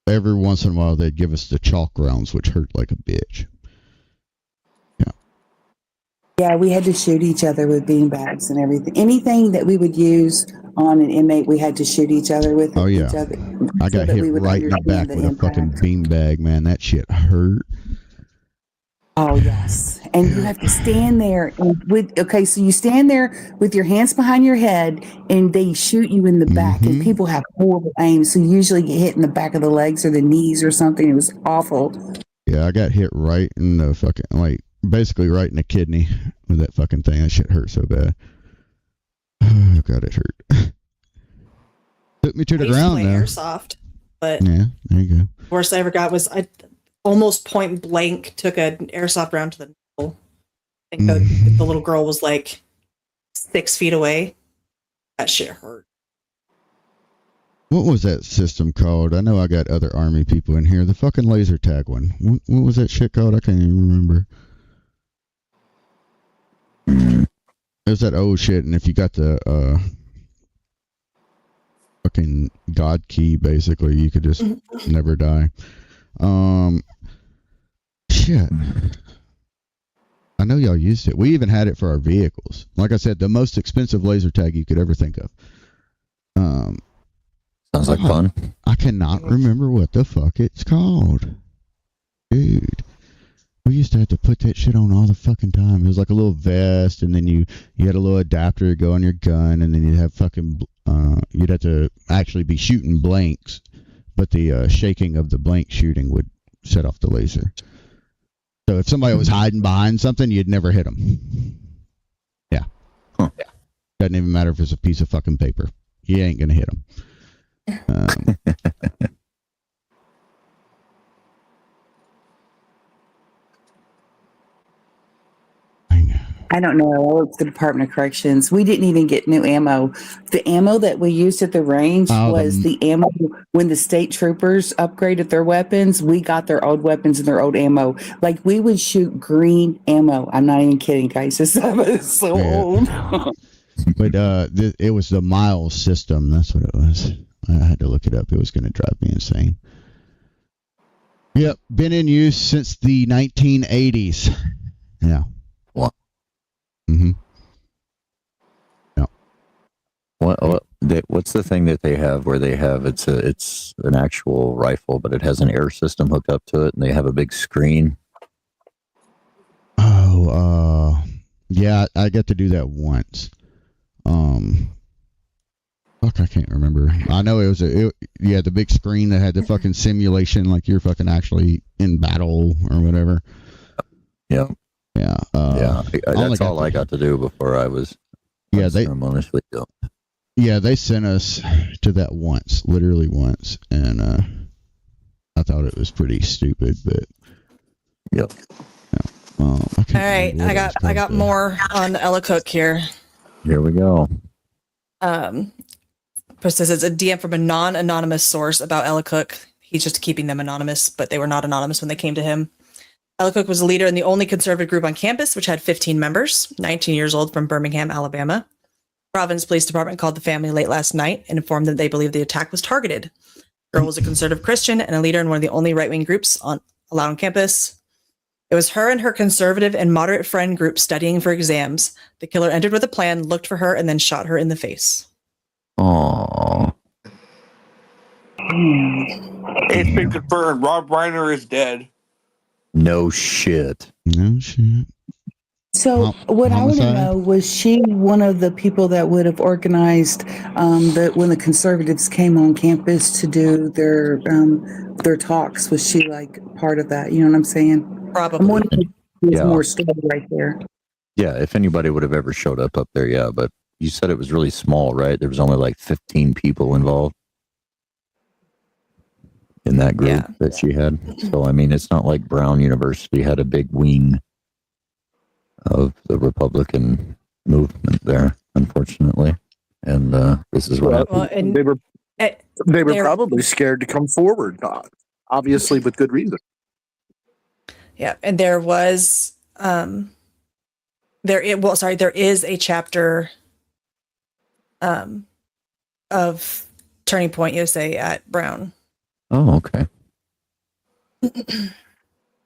every once in a while they'd give us the chalk rounds, which hurt like a bitch. Yeah. Yeah, we had to shoot each other with beanbags and everything. Anything that we would use on an inmate, we had to shoot each other with. Oh yeah. Each other, I got hit right in the back with a fucking beanbag, man. That shit hurt. Oh yes, and you have to stand there so you stand there with your hands behind your head, and they shoot you in the back, and people have horrible aim, so you usually get hit in the back of the legs or the knees or something. It was awful. Yeah, I got hit right in the fucking, basically right in the kidney with that fucking thing. That shit hurt so bad. Oh God, it hurt. Took me to the ground though. Airsoft, but yeah, there you go. Worst I ever got was I almost point blank took an airsoft round to the nipple. I think the little girl was like 6 feet away. That shit hurt. What was that system called? I know I got other Army people in here. The fucking laser tag one. What was that shit called? I can't even remember. It was that old shit, and if you got the fucking God key, basically, you could just never die. Shit. I know y'all used it. We even had it for our vehicles. Like I said, the most expensive laser tag you could ever think of. Sounds like fun. I cannot remember what the fuck it's called. Dude. We used to have to put that shit on all the fucking time. It was like a little vest, and then you had a little adapter to go on your gun, and then you'd have fucking you'd have to actually be shooting blanks, but the shaking of the blank shooting would set off the laser. So if somebody was hiding behind something, you'd never hit them. Yeah. Huh. Doesn't even matter if it's a piece of fucking paper. You ain't gonna hit them. I don't know. I worked at the Department of Corrections. We didn't even get new ammo. The ammo that we used at the range was the ammo when the state troopers upgraded their weapons. We got their old weapons and their old ammo. Like, we would shoot green ammo. I'm not even kidding, guys. This stuff is so old. But it was the Miles system. That's what it was. I had to look it up. It was going to drive me insane. Yep, been in use since the 1980s. Yeah. What? Mm-hmm. Yeah. What's the thing that they have where they have it's an actual rifle, but it has an air system hooked up to it, and they have a big screen? Oh, yeah, I got to do that once. Fuck, I can't remember. I know it was the big screen that had the fucking simulation, like you're fucking actually in battle or whatever. Yeah. Yeah. That's all I got to do before I was. Yeah, ceremoniously done. Yeah, they sent us to that once, literally once, and I thought it was pretty stupid, but. Yep. Yeah. All right, I got more on Ella Cook here. Here we go. Says it's a DM from a non-anonymous source about Ella Cook. He's just keeping them anonymous, but they were not anonymous when they came to him. Ella Cook was a leader in the only conservative group on campus, which had 15 members, 19 years old, from Birmingham, Alabama. Providence Police Department called the family late last night and informed them they believed the attack was targeted. The girl was a conservative Christian and a leader in one of the only right-wing groups allowed on campus. It was her and her conservative and moderate friend group studying for exams. The killer entered with a plan, looked for her, and then shot her in the face. Aww. It's been confirmed. Rob Reiner is dead. No shit. No shit. So what I want to know, was she one of the people that would have organized that when the conservatives came on campus to do their talks? Was she like part of that? You know what I'm saying? Probably. I'm wondering if there's more story right there. Yeah, if anybody would have ever showed up there, yeah. But you said it was really small, right? There was only like 15 people involved in that group that she had. So, I mean, it's not like Brown University had a big wing of the Republican movement there, unfortunately. And this is what happened. They were probably scared to come forward, obviously with good reason. Yeah, and there was there is a chapter of Turning Point USA at Brown. Oh, okay.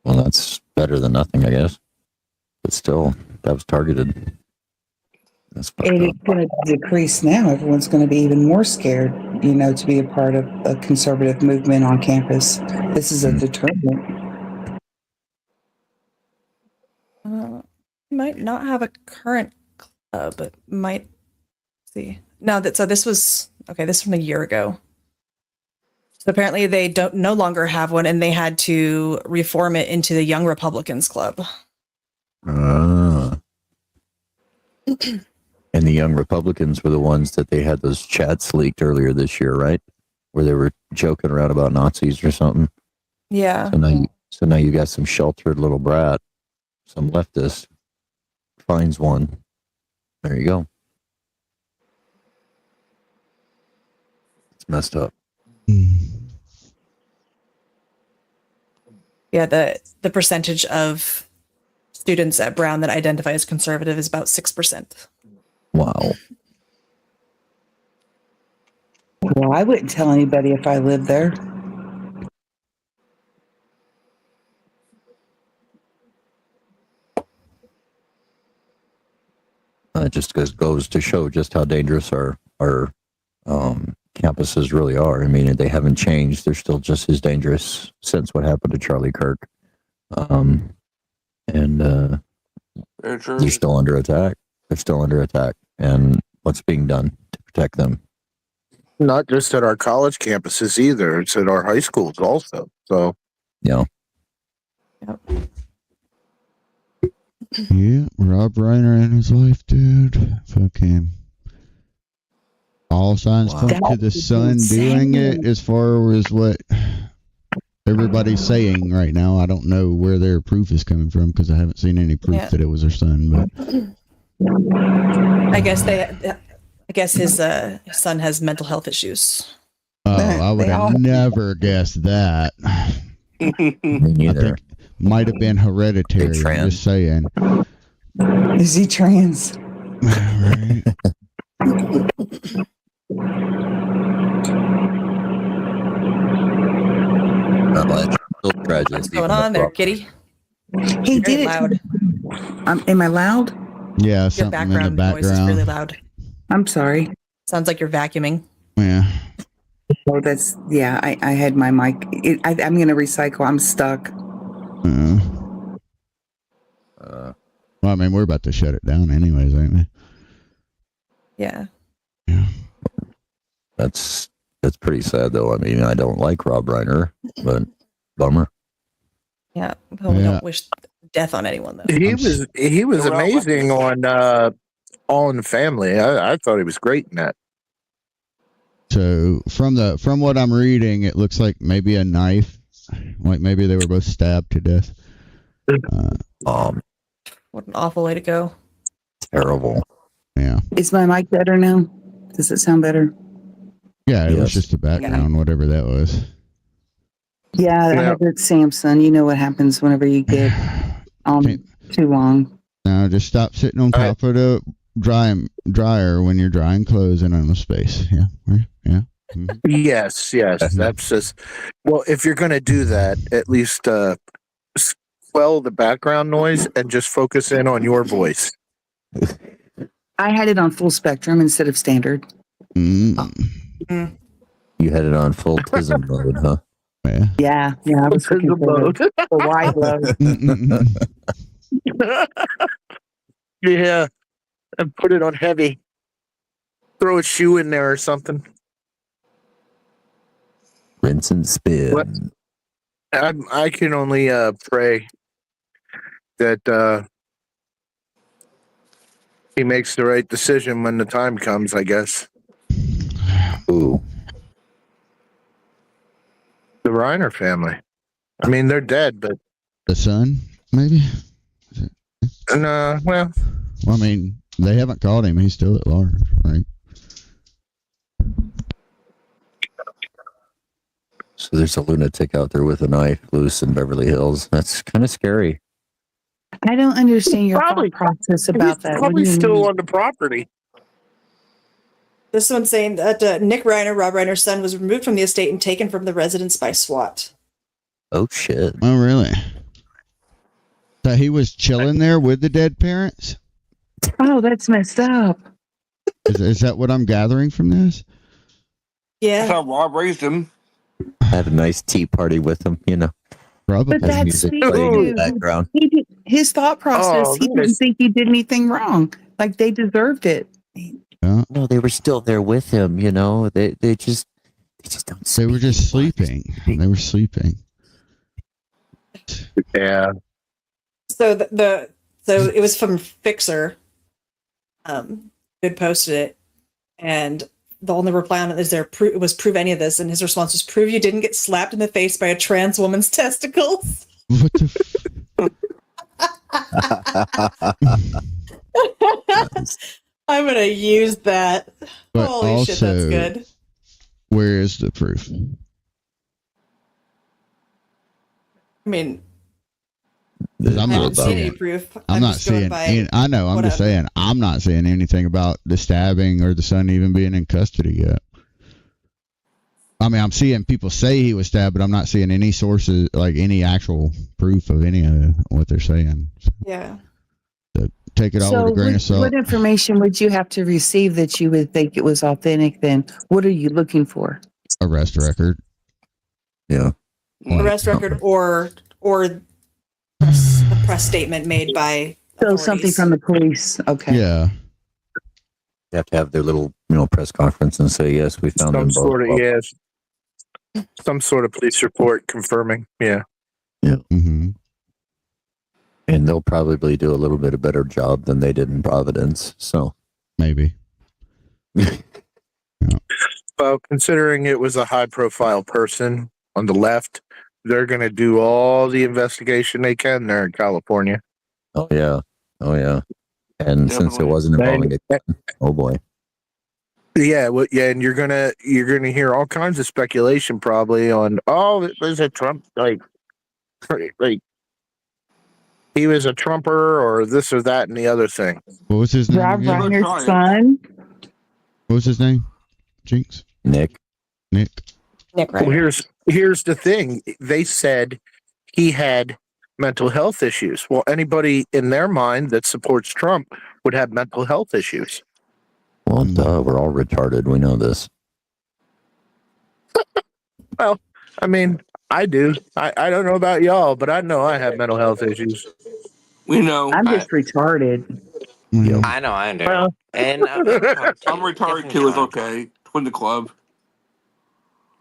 Well, that's better than nothing, I guess. But still, that was targeted. It's going to decrease now. Everyone's going to be even more scared, to be a part of a conservative movement on campus. This is a deterrent. Might not have a current club, but might see. No, this was this is from a year ago. So apparently they no longer have one, and they had to reform it into the Young Republicans Club. And the Young Republicans were the ones that they had those chats leaked earlier this year, right? Where they were joking around about Nazis or something. Yeah. So now you got some sheltered little brat, some leftist, finds one. There you go. It's messed up. Yeah, the percentage of students at Brown that identify as conservative is about 6%. Wow. Well, I wouldn't tell anybody if I lived there. It just goes to show just how dangerous our campuses really are. I mean, they haven't changed. They're still just as dangerous since what happened to Charlie Kirk. They're still under attack. They're still under attack. And what's being done to protect them? Not just at our college campuses either. It's at our high schools also. So, yeah. Yep. Yeah, Rob Reiner and his wife, dude. Fuck him. All signs point to the son doing it as far as what everybody's saying right now. I don't know where their proof is coming from because I haven't seen any proof that it was their son. But I guess his son has mental health issues. Oh, I would have never guessed that. Me neither. Might have been hereditary. I'm just saying. Is he trans? Right. Still tragedy. What's going on there, kitty? He You're did very it. loud. Am I loud? Yeah, Your something in the background noise is background. really loud. I'm sorry. Sounds like you're vacuuming. Yeah. Oh, that's yeah. I had my mic. I'm going to recycle. I'm stuck. Well, I mean, we're about to shut it down anyways, ain't we? Yeah. That's pretty sad, though. I mean, I don't like Rob Reiner, but bummer. Yeah. Well, we don't wish death on anyone, though. He was amazing on All in the Family. I thought he was great in that. So from what I'm reading, it looks like maybe a knife, like maybe they were both stabbed to death. What an awful way to go. Terrible. Yeah. Is my mic better now? Does it sound better? Yeah, it was just the background, whatever that was. Yeah, I had that Samsung. You know what happens whenever you get too long. No, just stop sitting on top of the dryer when you're drying clothes and on a space. Yeah. Yeah. Mm-hmm. Yes. That's just if you're going to do that, at least quell the background noise and just focus in on your voice. I had it on full spectrum instead of standard. You had it on full tism mode, huh? Yeah. I was looking for the wide load. Yeah, and put it on heavy. Throw a shoe in there or something. Rinse and spin. I can only pray that he makes the right decision when the time comes, I guess. Ooh. The Reiner family. I mean, they're dead, but the son, maybe? No, well, I mean, they haven't caught him. He's still at large, right? So there's a lunatic out there with a knife loose in Beverly Hills. That's kind of scary. I don't understand your thought process about that. Probably still on the property. This one's saying that Nick Reiner, Rob Reiner's son, was removed from the estate and taken from the residence by SWAT. Oh, shit. Oh, really? So he was chilling there with the dead parents? Oh, that's messed up. Is that what I'm gathering from this? Yeah. That's how Rob raised him. Had a nice tea party with him, you know. Probably. But that's music playing in the background. His thought process. He didn't think he did anything wrong. Like they deserved it. No, they were still there with him, you know. They just don't. They were just sleeping. They were sleeping. Yeah. So so it was from Fixer. Good posted it, and the only reply on it is prove any of this, and his response was prove you didn't get slapped in the face by a trans woman's testicles. What the? I'm gonna use that. But Holy also, shit, that's good. Where is the proof? I mean, I'm I not haven't seen any proof. I'm not just going seeing. by I know. I'm just saying. I'm not seeing anything about the stabbing or the son even being in custody yet. I mean, I'm seeing people say he was stabbed, but I'm not seeing any sources, like any actual proof of any of what they're saying. Yeah. So take it all with a grain of salt. What information would you have to receive that you would think it was authentic? Then what are you looking for? Arrest record. Yeah. Arrest record or a press statement made by authorities. Something from the police. Okay. Yeah. You have to have their little, press conference and say, yes, we found them both. Sort of, yes. Some sort of police report confirming. Yeah. Yeah. Mm-hmm. And they'll probably do a little bit of better job than they did in Providence. So maybe. Well, considering it was a high-profile person on the left, they're going to do all the investigation they can there in California. Oh yeah. And since it wasn't involving oh boy. Yeah, and you're gonna hear all kinds of speculation probably on it was a Trump like he was a Trumper or this or that and the other thing. What was his name Rob again? Reiner's son. What was his name? Jinx? Nick. Nick Well, Reiner. here's the thing. They said he had mental health issues. Well, anybody in their mind that supports Trump would have mental health issues. Well, duh, we're all retarded. We know this. Well, I mean, I do. I don't know about y'all, but I know I have mental health issues. We know. I'm just retarded. Yep. I know, I do. Well, And I'm retarded too. I'm retarded Definitely too. It's retarded. okay. Twin the club.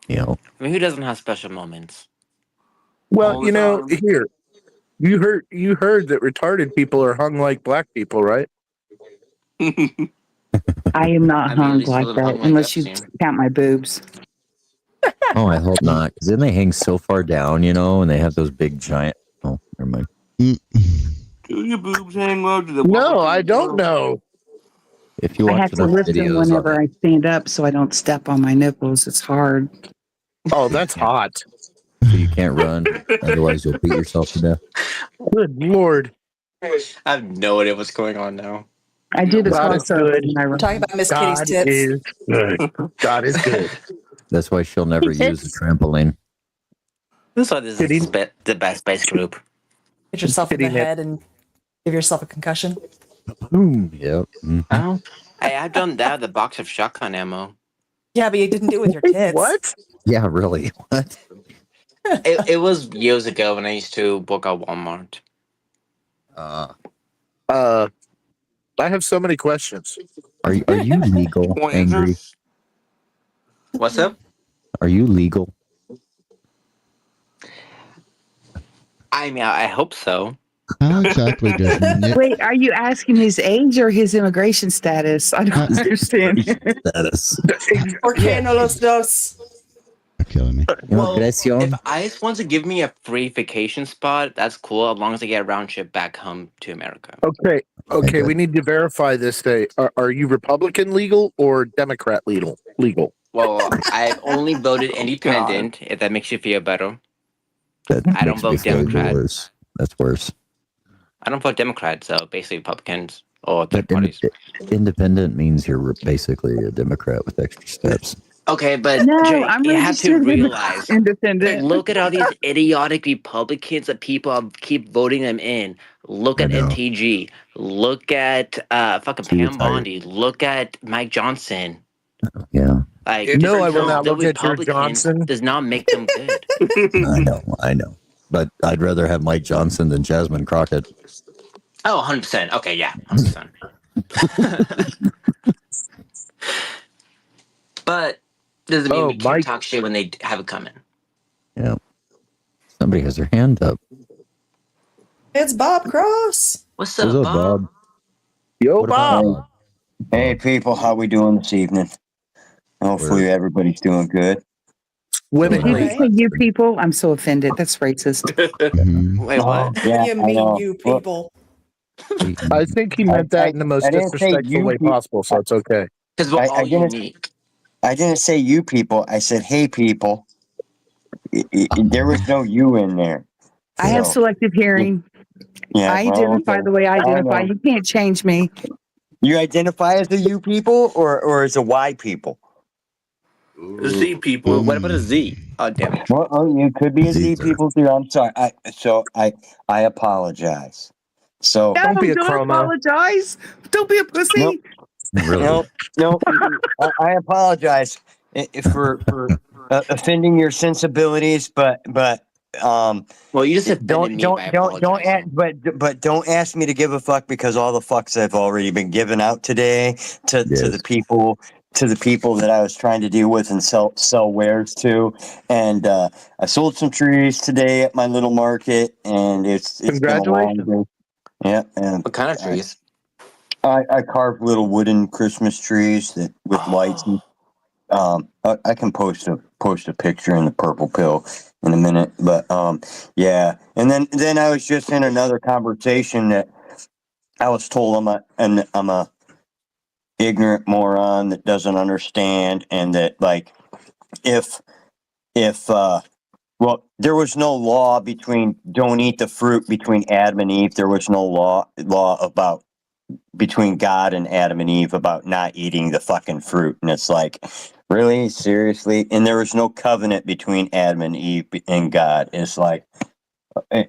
Yep. I mean, who doesn't have special moments? well, All the time. here you heard that retarded people are hung like black people, right? I am not I mean, at hung least like for them that hung like unless you Epstein. count my boobs. Oh, I hope not. Because then they hang so far down, and they have those big giant. Oh, never mind. Do your boobs hang low? Do the No, I don't know. If you I watch have to enough lift them videos on whenever it, I stand up so I don't step on my nipples. It's hard. Oh, that's hot. so you can't run. Otherwise, you'll beat yourself to death. Good Lord. I have no idea what's going on now. I do the God is crossover good. when I We're run. talking about Miss Kitty's God tits. is good. God is good. That's why she'll never use a trampoline. That's why this is the best base group. Hit yourself in the Kitty nip. head and give yourself a concussion. Boom. Yep. Mhm. Oh, hey, I've done that with a box of shotgun ammo. Yeah, but you didn't do it with your tits. What? Yeah, really. What? It was years ago when I used to work at Walmart. I have so many questions. Are you legal, Want Angry? answers? What's up? Are you legal? I mean, I hope so. How exactly does Nick? Wait, are you asking his age or his immigration status? I don't understand. Status. Or que no los dos. You're killing me. Well, Immigración. if ICE wants to give me a free vacation spot, that's cool, as long as I get a round trip back home to America. Okay, good. we need to verify this thing. Are you Republican legal or Democrat legal? Well, I've only voted independent, if that makes you feel better. That I don't makes me vote feel even Democrat. worse. That's worse. I don't vote Democrat, so basically Republicans or But third parties. independent means you're basically a Democrat with extra steps. Okay, but No, Jake, I'm you have to registered realize, independent. look at all these idiotic Republicans that people keep voting them in. Look I at know. MTG. Look at fucking See, you're Pam tired. Bondi. Look at Mike Johnson. Yeah, Like, It's No, I just will because not the look at your Republicans Johnson. does not make them good. I know. But I'd rather have Mike Johnson than Jasmine Crockett. Oh, 100%. Okay, yeah, 100%. But doesn't mean Oh, we can't Mike. talk shit when they have it coming. Yeah. Somebody has their hand up. It's Bob Cross. What's What's up, up, Bob? Bob? Yo, What about Bob. Hey, people, how we doing this evening? Hopefully everybody's doing good. Women Did you hate. say you people? I'm so offended. That's racist. Mhm. Wait, what? Yeah, You I mean know. you Well, people? I think he meant that in the most I didn't say disrespectful you way people. possible, so it's okay. Because we're I all didn't. unique. I didn't say you people. I said, hey, people. There was no you in there. I have So, selective hearing. yeah, I well, identify okay. the way I I identify. know. You can't change me. You identify as a you people or as a Y people? Z Well, people. what about a Z? Oh, damn it. Well, oh, you could be a Z Caesar. people too. I'm sorry. I apologize. So No, Don't be a don't chromo. apologize. Don't be a pussy. Nope. Really? No. I apologize for offending your sensibilities, but Well, you just offended me by apologizing. but don't ask me to give a fuck because all the fucks have already been given out today to the people that I was trying to deal with and sell wares to, and I sold some trees today at my little market, and it's been a long Congratulations. day. Yeah, and What kind of trees? I carved little wooden Christmas trees that with lights. And, I can post a picture in the purple pill in a minute, but yeah. And then I was just in another conversation that I was told I'm a ignorant moron that doesn't understand, and that like if Well, there was no law between don't eat the fruit between Adam and Eve. There was no law about between God and Adam and Eve about not eating the fucking fruit. And it's like, really? Seriously? And there was no covenant between Adam and Eve and God. It's like,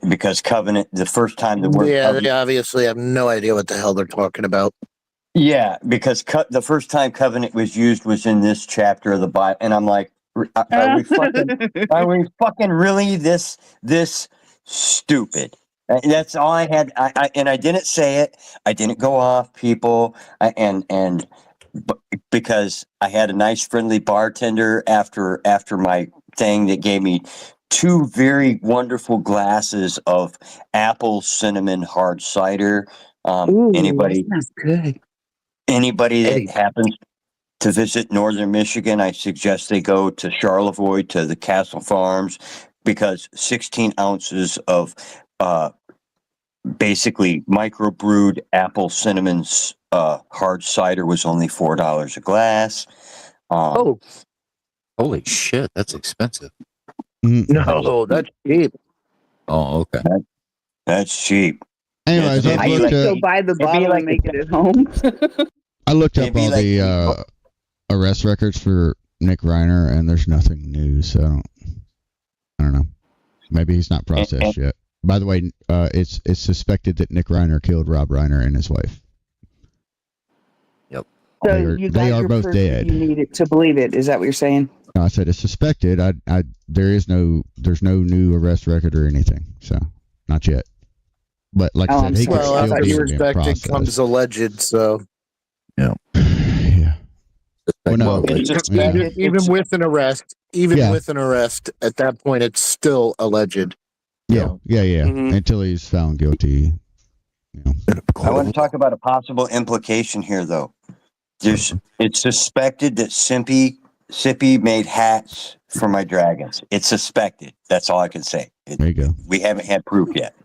because covenant, the first time the word Yeah, covenant, they obviously have no idea what the hell they're talking about. yeah, because the first time covenant was used was in this chapter of the Bible. And I'm like, are we fucking really this stupid? That's all I had. And I didn't say it. I didn't go off people. Because I had a nice friendly bartender after my thing that gave me 2 very wonderful glasses of apple cinnamon hard cider. Ooh, Anybody that's good. that happens to visit northern Michigan, I suggest they go to Charlevoix to the Castle Farms, because 16 ounces of basically microbrewed apple cinnamon hard cider was only $4 a glass. Holy shit, that's expensive. No, that's cheap. Oh, okay. That's cheap. Anyways, I just go buy the bottle and make it at home. I looked up all the arrest records for Nick Reiner, and there's nothing new, so I don't know. Maybe he's not processed yet. By the way, it's suspected that Nick Reiner killed Rob Reiner and his wife. Yep. So They are both dead. You need it to believe it. Is that what you're saying? No, I said it's suspected. There's no new arrest record or anything, so not yet. But like I said, he could still be being suspected processed. comes alleged, so yeah. Yeah. Well, no, even with an arrest, at that point, it's still alleged. Yeah. Mhm. Until he's found guilty. I want to talk about a possible implication here, though. It's suspected that Sippy made hats for my dragons. It's suspected. That's all I can say. There you go. We haven't had proof yet.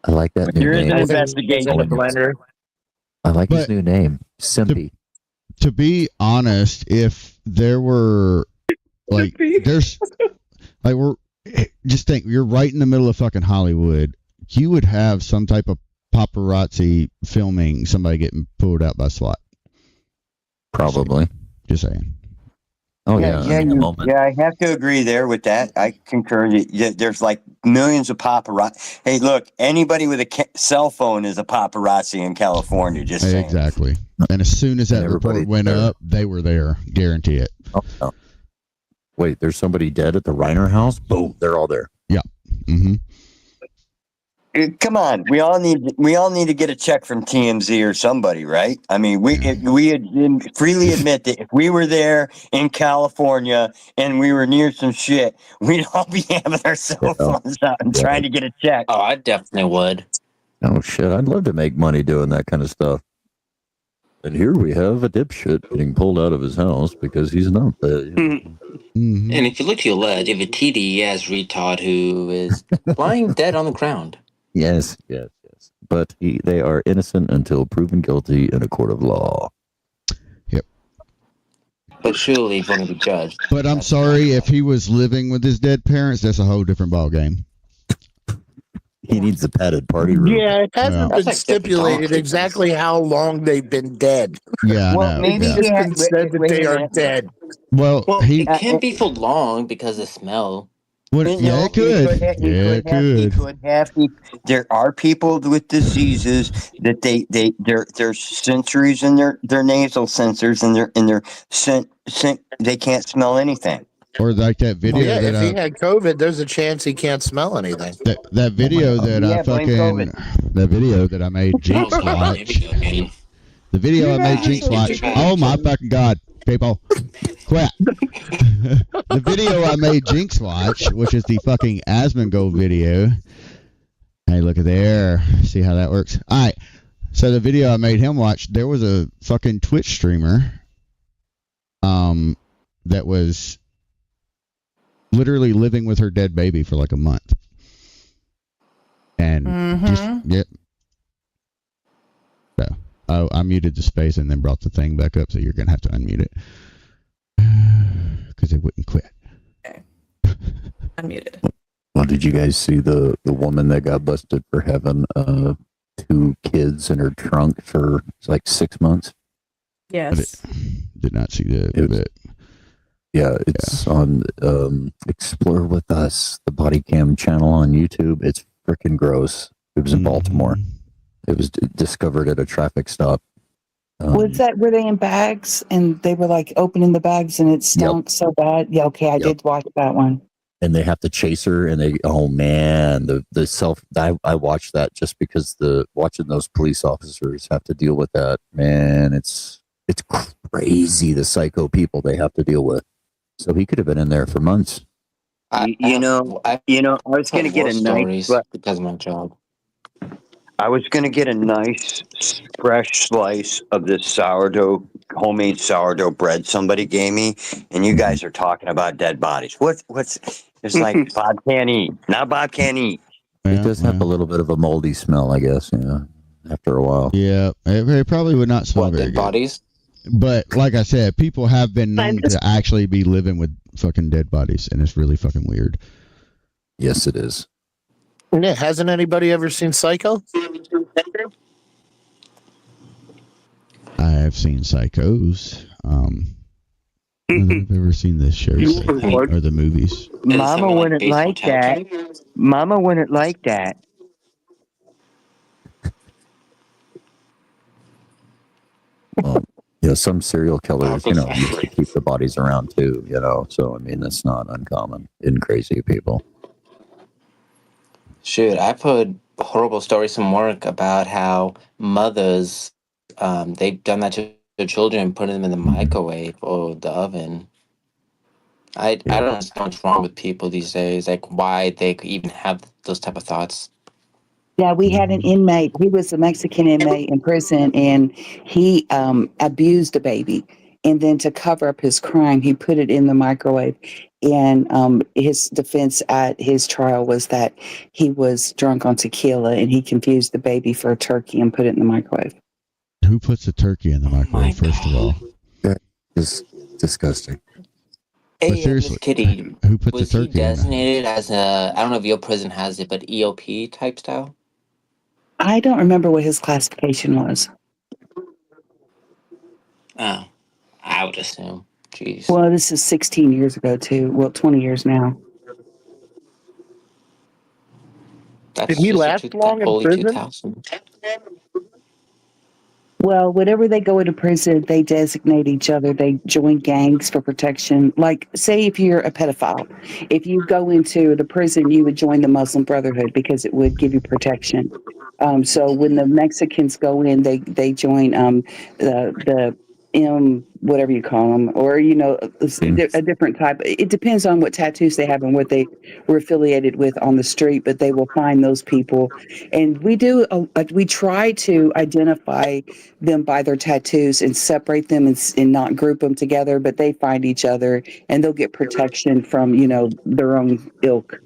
I like that new There is name. an investigation. I like his new name, Simpy. To be honest, if there were just think, you're right in the middle of fucking Hollywood. You would have some type of paparazzi filming somebody getting pulled out by SWAT. Probably. Just saying. Oh yeah. I have to agree there with that. I concur. There's like millions of paparazzi. Hey, look, anybody with a cell phone is a paparazzi in California. Just saying. Exactly. And as soon as that report went up, they were there. Guarantee it. Oh, no. Wait, there's somebody dead at the Reiner house? Boom, they're all there. Yeah. Mm-hmm. Come on, we all need to get a check from TMZ or somebody, right? I mean, we freely admit that if we were there in California and we were near some shit, we'd all be having our cell phones out and trying to get a check. Oh, I definitely would. Oh shit, I'd love to make money doing that kind of stuff. And here we have a dipshit getting pulled out of his house because he's not there. Mm-hmm. And if you look to your left, you have a TD-ass retard who is lying dead on the ground. Yes. But they are innocent until proven guilty in a court of law. Yep. But surely going to be judged. But I'm sorry, if he was living with his dead parents, that's a whole different ball game. He needs a padded party room. Yeah, it hasn't been stipulated exactly how long they've been dead. Yeah, well, maybe it's been said that they are dead. Well, it can't be for long because of smell. It could. He could have. There are people with diseases that their sensories in their nasal sensors and their scent they can't smell anything. Or like that video. If he had COVID, there's a chance he can't smell anything. That video that video that I made Jinx watch. The video I made Jinx watch. Oh my fucking god, people. Quit. The video I made Jinx watch, which is the fucking Asmongold video. Hey, look at there. See how that works? All right. So the video I made him watch, there was a fucking Twitch streamer that was literally living with her dead baby for like a month. And So I muted the space and then brought the thing back up, so you're going to have to unmute it. Because it wouldn't quit. Unmuted. Well, did you guys see the woman that got busted for having 2 kids in her trunk for like 6 months? Yes. Did not see that. It's on Explore With Us, the body cam channel on YouTube. It's freaking gross. It was in Baltimore. It was discovered at a traffic stop. Was that, were they in bags and they were like opening the bags and it stunk so bad? Yeah, okay, I did watch that one. And they have to chase her, and I watched that just because watching those police officers have to deal with that, man, it's crazy, the psycho people they have to deal with. So he could have been in there for months. I was going to get a nice, because of my job. I was going to get a nice fresh slice of this homemade sourdough bread somebody gave me, and you guys are talking about dead bodies. What's it's like Bob can't eat. Now Bob can't eat. It does have a little bit of a moldy smell, I guess, after a while. Yeah, it probably would not smell very good. Bodies? But like I said, people have been known to actually be living with fucking dead bodies, and it's really fucking weird. Yes, it is. Yeah, hasn't anybody ever seen Psycho? I have seen Psychos. I don't think I've ever seen this show or the movies. Mama wouldn't like that. Mama wouldn't like that. Well, some serial killers, used to keep the bodies around too, So, I mean, that's not uncommon in crazy people. Shoot, I've heard horrible stories from work about how mothers, they've done that to their children, putting them in the microwave or the oven. I don't understand what's wrong with people these days, like why they even have those type of thoughts. Yeah, we had an inmate. He was a Mexican inmate in prison, and he abused a baby. And then to cover up his crime, he put it in the microwave. And his defense at his trial was that he was drunk on tequila, and he confused the baby for a turkey and put it in the microwave. Who puts a turkey in the microwave, first of all? That is disgusting. Hey, But seriously, Miss Kitty, who put was the he turkey in there? designated as I don't know if your prison has it, but EOP type style? I don't remember what his classification was. Oh, I would assume. Jeez. Well, this is 16 years ago, too. Well, 20 years now. That's Did he last long in prison? 2000. Well, whenever they go into prison, they designate each other. They join gangs for protection. Like, say if you're a pedophile, if you go into the prison, you would join the Muslim Brotherhood because it would give you protection. So when the Mexicans go in, they join the whatever you call them, or a different type. It depends on what tattoos they have and what they were affiliated with on the street, but they will find those people. And we try to identify them by their tattoos and separate them and not group them together, but they find each other and they'll get protection from their own ilk.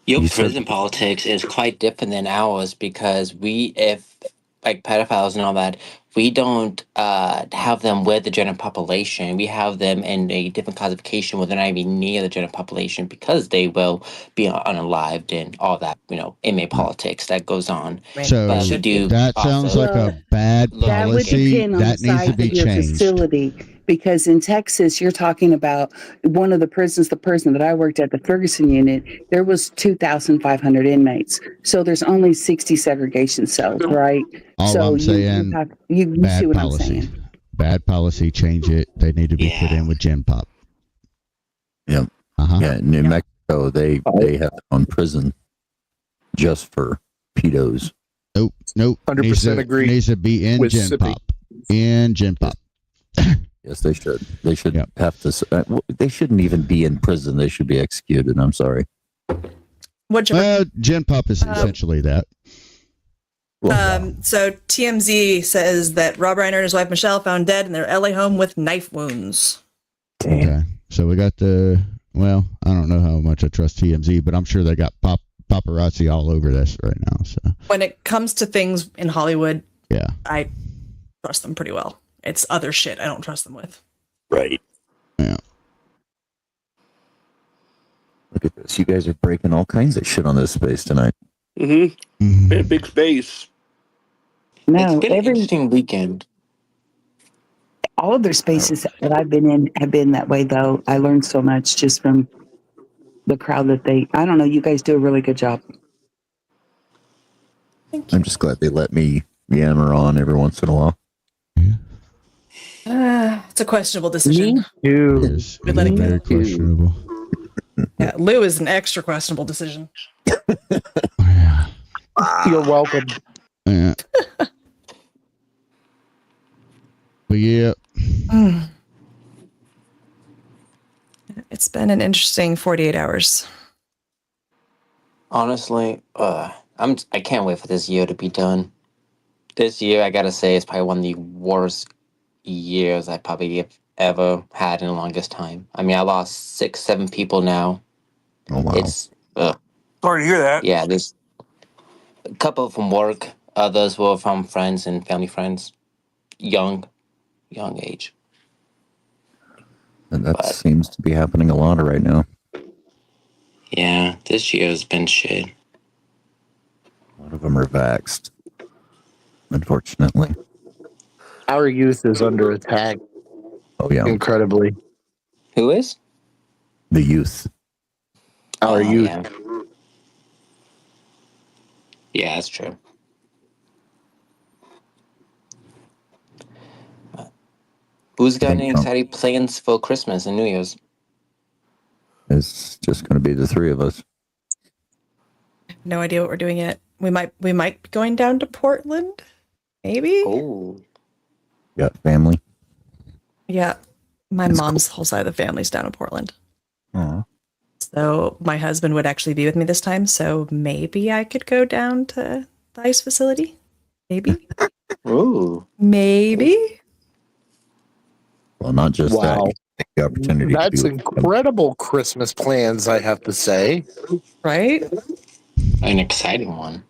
Your prison politics is quite different than ours because if like pedophiles and all that, we don't have them with the general population. We have them in a different classification where they're not even near the general population because they will be unalived and all that, inmate politics that goes on. So But we do that sounds like a bad That would policy. depend on the That needs to size be of your changed. facility. Because in Texas, you're talking about one of the prisons, the prison that I worked at, the Ferguson unit, there was 2,500 inmates. So there's only 60 segregation cells, right? All I'm saying, you bad see what policy. I'm saying. Bad policy. Change it. They need to be put in with Gen Pop. Yep. Yeah, in New Mexico, they have their own prison just for pedos. Nope. 100% agree. Needs to be in with Gen Sippy. Pop. In Gen Pop. Yes, they should. They should have to. They shouldn't even be in prison. They should be executed. I'm sorry. Well, Gen Pop is essentially that. So TMZ says that Rob Reiner and his wife Michelle found dead in their LA home with knife wounds. Okay. So we got I don't know how much I trust TMZ, but I'm sure they got paparazzi all over this right now. So When it comes to things in Hollywood, yeah, I trust them pretty well. It's other shit I don't trust them with. Right. Yeah. Look at this. You guys are breaking all kinds of shit on this space tonight. Mm-hmm. Big space. No, It's been an every interesting weekend. all of their spaces that I've been in have been that way. Though I learned so much just from the crowd that they. I don't know. You guys do a really good job. I'm just glad they let me yammer on every once in a while. It's a questionable decision. Me too. It is very questionable. Yeah, Lou is an extra questionable decision. You're welcome. Yeah. But yeah. It's been an interesting 48 hours. Honestly, I can't wait for this year to be done. This year, I gotta say, is probably one of the worst years I probably have ever had in the longest time. I mean, I lost 6-7 people now. Oh wow! It's Sorry to hear that. yeah. There's a couple from work. Others were from friends and family friends, young age. And that seems to be happening a lot right now. Yeah, this year has been shit. A lot of them are vaxxed, unfortunately. Our youth is under attack. Oh yeah, incredibly. Who is? The youth. Our youth. Yeah. Yeah, that's true. Who's got any exciting plans for Christmas and New Year's? It's just going to be the three of us. No idea what we're doing yet. We might be going down to Portland, maybe. Oh, Got family. Yeah, my mom's whole side of the family's down in Portland. Aww. So my husband would actually be with me this time. So maybe I could go down to the ice facility. Maybe. Ooh. Maybe. Well, not just that. You take the opportunity. That's incredible Christmas plans, I have to say. Right? An exciting one.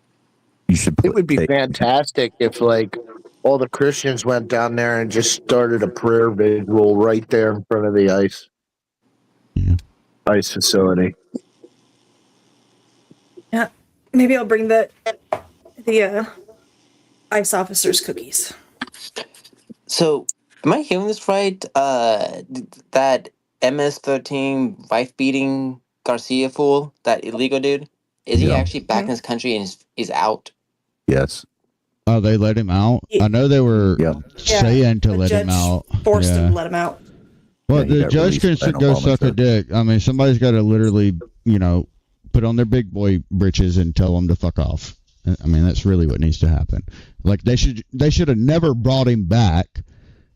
You should. It would be fantastic if, like, all the Christians went down there and just started a prayer visual right there in front of the ice facility. Yeah. Maybe I'll bring the ice officers cookies. So, am I hearing this right? That MS-13 wife-beating Garcia fool, that illegal dude, is he actually back in his country and is out? Yes. Oh, they let him out? I know they were saying to let him out. Forced him to let him out. Well, the judge can go suck a dick. I mean, somebody's got to literally, put on their big boy britches and tell them to fuck off. I mean, that's really what needs to happen. Like, they should have never brought him back,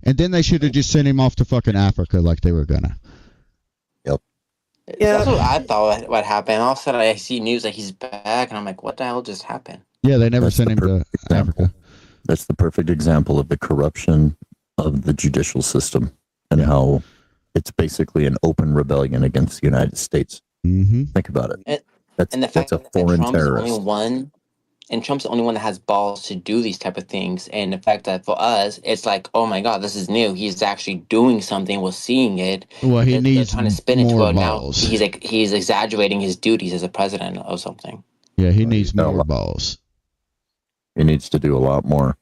and then they should have just sent him off to fucking Africa like they were gonna. Yep. Yeah. That's what I thought what happened. All of a sudden, I see news that he's back, and I'm like, what the hell just happened? Yeah, they never sent him to Africa. That's the perfect example of the corruption of the judicial system and how it's basically an open rebellion against the United States. Mm-hmm. Think about it. And the fact that's a that foreign Trump's terrorist. the only one, and Trump's the only one that has balls to do these type of things. And the fact that for us, it's like, oh my God, this is new. He's actually doing something. We're seeing it. Well, he needs trying to spin it more to balls. now he's exaggerating his duties as a president or something. Yeah, he needs more balls. He needs to do a lot more.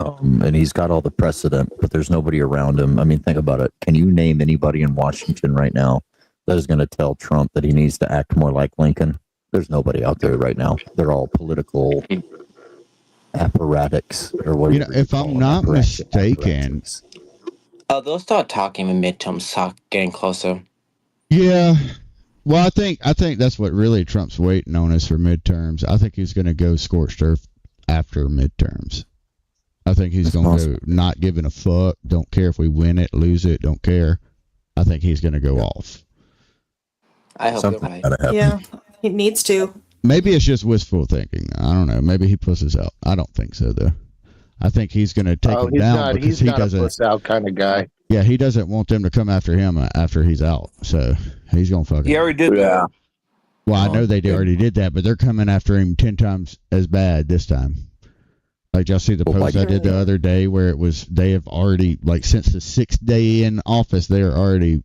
And he's got all the precedent, but there's nobody around him. I mean, think about it. Can you name anybody in Washington right now that is going to tell Trump that he needs to act more like Lincoln? There's nobody out there right now. They're all political apparatchiks, or what? If I'm not mistaken, They'll start talking when midterms start getting closer. Yeah. Well, I think that's what really Trump's waiting on is for midterms. I think he's going to go scorched earth after midterms. I think he's going to go not giving a fuck. Don't care if we win it, lose it. Don't care. I think he's going to go off. I hope you're right. Yeah, he needs to. Maybe it's just wishful thinking. I don't know. Maybe he pusses out. I don't think so, though. I think he's going to take him down because he doesn't. He's not a puss out kind of guy. Yeah, he doesn't want them to come after him after he's out. So he's going to fucking. He already did that. Well, I know they already did that, but they're coming after him 10 times as bad this time. Like, y'all see the post I did the other day where it was, they have already, like, since the 6th day in office, they are already,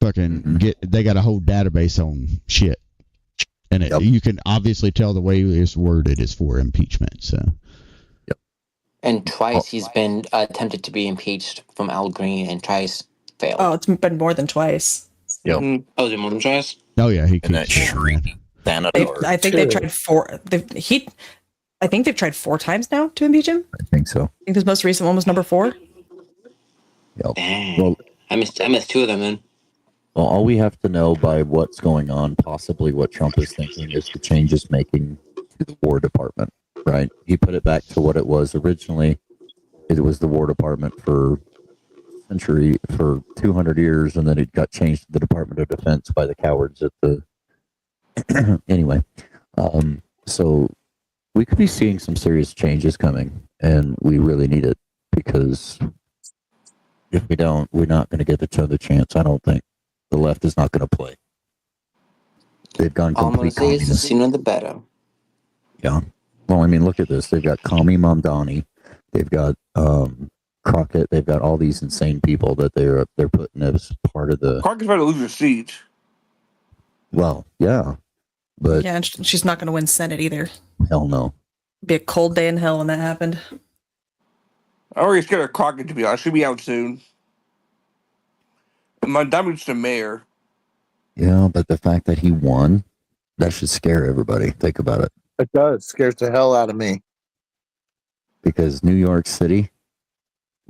fucking they got a whole database on shit. And you can obviously tell the way it's worded is for impeachment. So, And twice he's been attempted to be impeached from Al Green, and twice failed. Oh, it's been more than twice. Yep. Oh, is it more than twice? Oh yeah, he and that shriek Thanator. I think they've tried four. I think they've tried 4 times now to impeach him. I think so. I think his most recent one was number 4. Yep. Dang. Well, I missed 2 of them then. Well, all we have to know by what's going on, possibly what Trump is thinking, is the changes making to the War Department, right? He put it back to what it was originally. It was the War Department for 200 years, and then it got changed to the Department of Defense by the cowards at the... Anyway, so we could be seeing some serious changes coming, and we really need it, because if we don't, we're not going to get another chance, I don't think. The left is not going to play. They've gone complete communist. The sooner the better. Yeah. Well, I mean, look at this. They've got Kami Mamdani. They've got Crockett. They've got all these insane people that they're putting as part of the... Crockett's about to lose her seat. Well, yeah. But Yeah, and she's not going to win Senate either. hell no. Be a cold day in hell when that happened. I already scared of Crockett, to be honest. She'll be out soon. And Mamdani's the mayor. Yeah, but the fact that he won, that should scare everybody. Think about it. It does. Scares the hell out of me. Because New York City,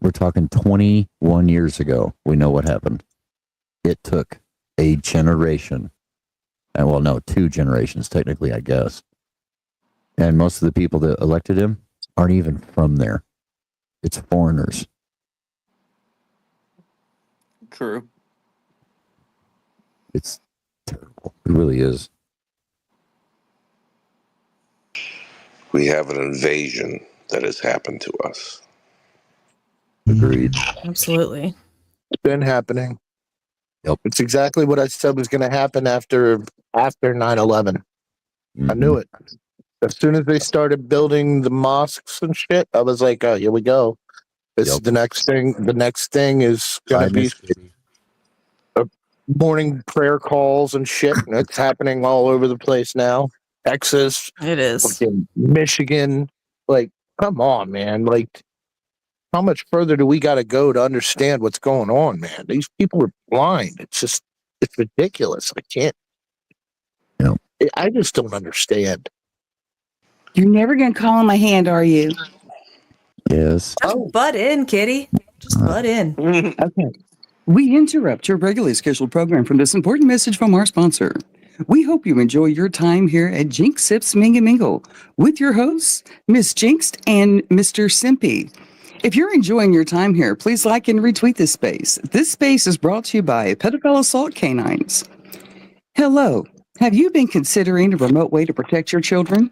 we're talking 21 years ago, we know what happened. It took a generation, and well, no, 2 generations, technically, I guess. And most of the people that elected him aren't even from there. It's foreigners. True. It's terrible. It really is. We have an invasion that has happened to us. Agreed. Absolutely. It's been happening. Yep. It's exactly what I said was going to happen after 9/11. I knew it. As soon as they started building the mosques and shit, I was like, "Oh, here we go. This is the next thing. The next thing is going to be morning prayer calls and shit. And it's happening all over the place now. Texas, it is. Michigan. Like, come on, man. Like, how much further do we got to go to understand what's going on, man? These people are blind. It's ridiculous. I can't. I just don't understand. You're never going to call on my hand, are you? Yes. Just butt in, kitty. Just butt in. Okay. We interrupt your regularly scheduled program from this important message from our sponsor. We hope you enjoy your time here at JinxedSip's Mingle with your hosts, Miss Jinxed and Mr. Simpy. If you're enjoying your time here, please like and retweet this space. This space is brought to you by Pedophile Assault Canines. Hello. Have you been considering a remote way to protect your children?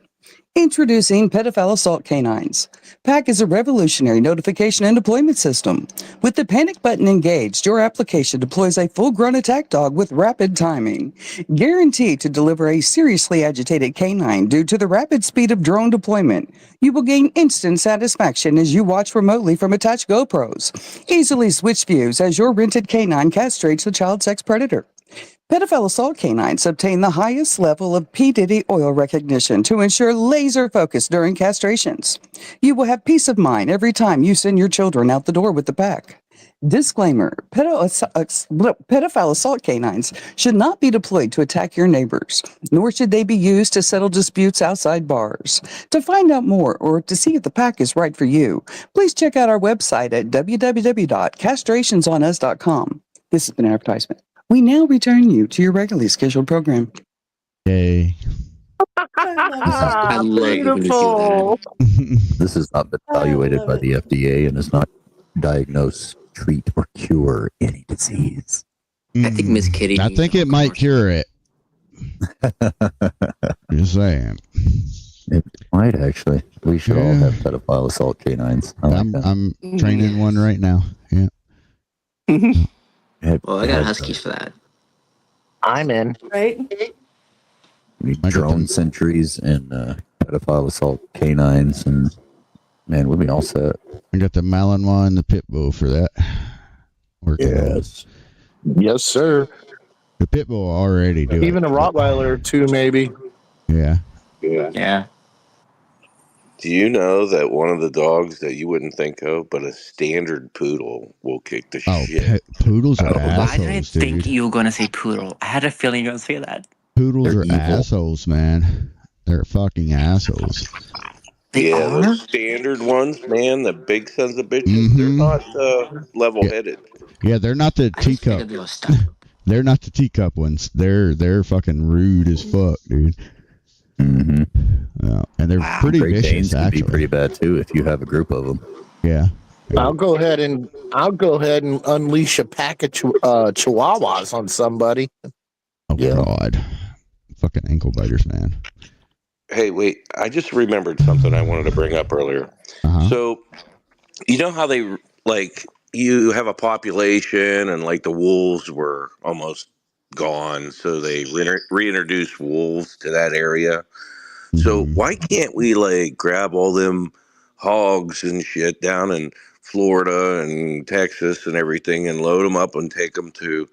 Introducing Pedophile Assault Canines. PAC is a revolutionary notification and deployment system. With the panic button engaged, your application deploys a full-grown attack dog with rapid timing, guaranteed to deliver a seriously agitated canine due to the rapid speed of drone deployment. You will gain instant satisfaction as you watch remotely from attached GoPros. Easily switch views as your rented canine castrates the child sex predator. Pedophile assault canines obtain the highest level of P. Diddy oil recognition to ensure laser focus during castrations. You will have peace of mind every time you send your children out the door with the pack. Disclaimer, pedophile assault canines should not be deployed to attack your neighbors, nor should they be used to settle disputes outside bars. To find out more or to see if the pack is right for you, please check out our website at www.castrationsunus.com. This has been an advertisement. We now return you to your regularly scheduled program. Yay. I love Beautiful. This has not been evaluated by the FDA and is not diagnose, treat, or cure any disease. I think Miss Kitty. I think it might cure it. Just saying. It might actually. We should all have pedophile assault canines. I'm training one right now. Yeah. Well, I got huskies for that. I'm in. Right? Drone sentries and pedophile assault canines, and man, we'll be all set. I got the Malinois and the pit bull for that. Working. Yes, sir. The pit bull already do Even it. a Rottweiler or two, maybe. Yeah. Yeah. Do you know that one of the dogs that you wouldn't think of, but a standard poodle will kick the shit? Poodles are out of a- Why did I assholes, think dude. you were gonna say poodle? I had a feeling you were gonna say that. Poodles They're are evil. assholes, man. They're fucking assholes. They Yeah, are? those standard ones, man, the big sons of bitches, they're not level-headed. Yeah, they're not the I just teacup. figured they were stuck. They're not the teacup ones. They're fucking rude as fuck, dude. Mm-hmm. Yeah, and they're pretty Great vicious, Danes can be actually. pretty bad too if you have a group of them. Yeah. I'll go ahead and unleash a pack of chihuahuas on somebody. Oh God, fucking ankle biters, man. Hey, wait, I just remembered something I wanted to bring up earlier. So, you know how they, like, you have a population and, like, the wolves were almost gone, so they reintroduced wolves to that area. So why can't we, like, grab all them hogs and shit down in Florida and Texas and everything and load them up and take them to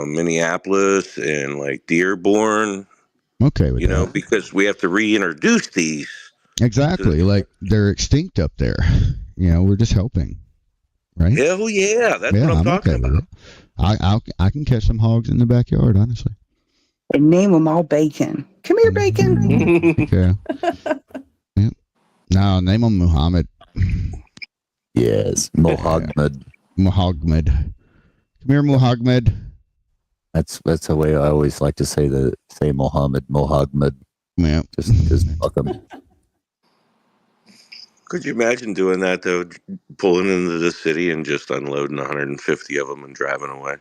Minneapolis and, like, Dearborn? Okay with You know, that. because we have to reintroduce these. Exactly. Like they're extinct up there. You know, we're just helping, right? Hell yeah, that's Yeah, what I'm I'm talking okay about. with it. I can catch some hogs in the backyard, honestly. And name them all Bacon. Come here, Bacon. Okay. Yeah. No, name him Muhammad. Yes, Mohammed. Muhammad. Come here, Muhammad. That's the way I always like to say Mohammed. Yeah. Just fuck them. Could you imagine doing that though, pulling into the city and just unloading 150 of them and driving away?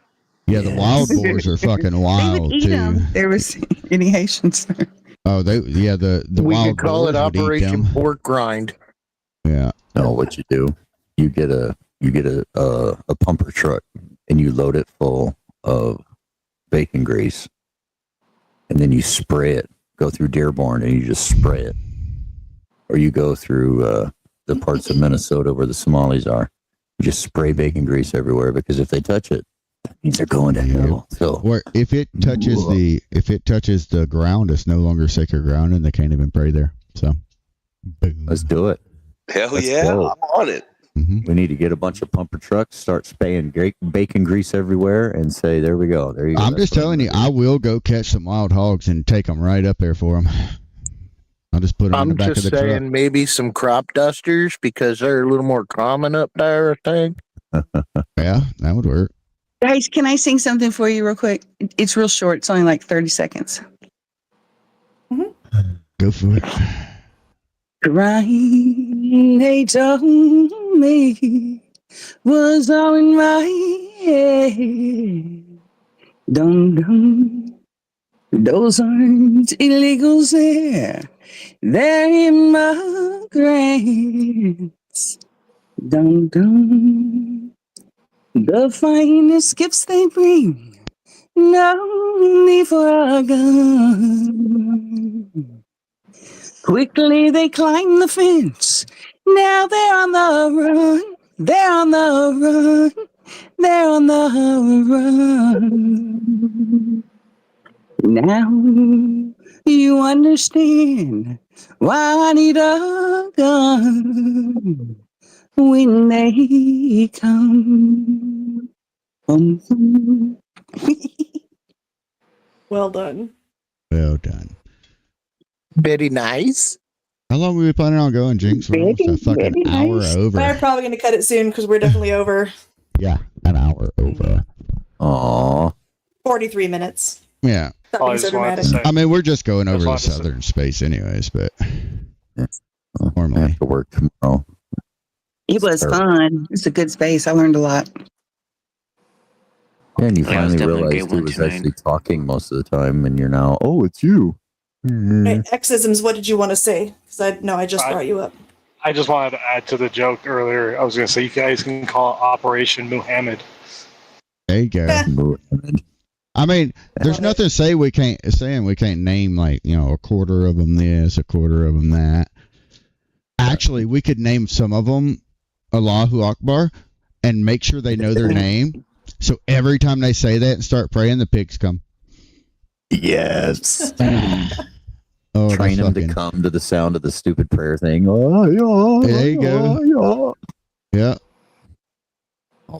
Yeah, the wild boars are fucking wild Eat too. them. There was any Haitians there. Oh, the We wild could call it boars would eat Operation them. Pork Grind. Yeah. No, what you do? You get a pumper truck and you load it full of bacon grease, and then you spray it. Go through Dearborn and you just spray it, or you go through the parts of Minnesota where the Somalis are. You just spray bacon grease everywhere, because if they touch it, that means they're going to hell. So, or if it touches the ground, it's no longer sacred ground, and they can't even pray there. So, boom. Let's do it. Hell Let's yeah, go. I'm on it. We need to get a bunch of pumper trucks, start spraying bacon grease everywhere, and say, "There we go." There you go. I'm just telling you, I will go catch some wild hogs and take them right up there for them. I'll just put them in the I'm back of just the saying truck. maybe some crop dusters because they're a little more common up there, I think. Yeah, that would work. Guys, can I sing something for you real quick? It's real short. It's only like 30 seconds. Go for it. Crying, they told me was all in my head. Don't, those aren't illegals there. They're immigrants. Don't, the finest gifts they bring. No need for a gun. Quickly they climb the fence. Now they're on the run. They're on the run. They're on the run. Now you understand why I need a gun when they come. Well done. Well done. Very nice. How long were we planning on going, Jinx? We're almost a fucking hour over. I'm probably going to cut it soon because we're definitely over Yeah, an hour over. Aw. 43 minutes. Yeah. Not being so dramatic. I mean, we're just going over the wanted to say- southern space anyways, but I normally. have to work tomorrow. It was fun. It's a good space. I learned a lot. Yeah, and you Yeah, it was finally definitely a realized good who one was tonight. actually talking most of the time, and you're now, oh, it's you. Hey, Xisms, what did you want to say? Because I just brought you up. I just wanted to add to the joke earlier. I was going to say you guys can call it Operation Muhammad. There you go. I mean, there's nothing saying we can't name, like, you know, a quarter of them this, a quarter of them that. Actually, we could name some of them Allahu Akbar and make sure they know their name So every time they say that and start praying, the pigs come. Yes. Oh, Train them to come to the sound of the stupid prayer thing. Oh, yeah, there you go. Yeah.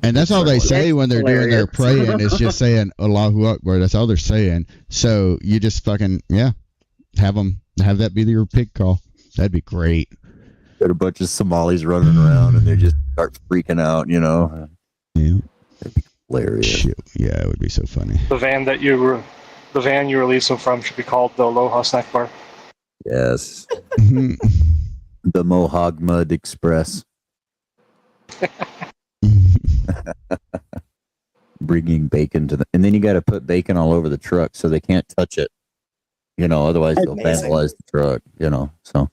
And that's all they say when they're doing their praying is just saying Allahu Akbar. That's all they're saying. So you just fucking, have that be your pig call. That'd be great. Got a bunch of Somalis running around and they just start freaking out, you know. Yeah. That'd be hilarious. Shit. Yeah, it would be so funny. The van you release them from should be called the Aloha Snack Bar. Yes. The Mohagmud Express. Bringing bacon to and then you got to put bacon all over the truck so they can't touch it, you know, otherwise they'll vandalize the truck, you know. So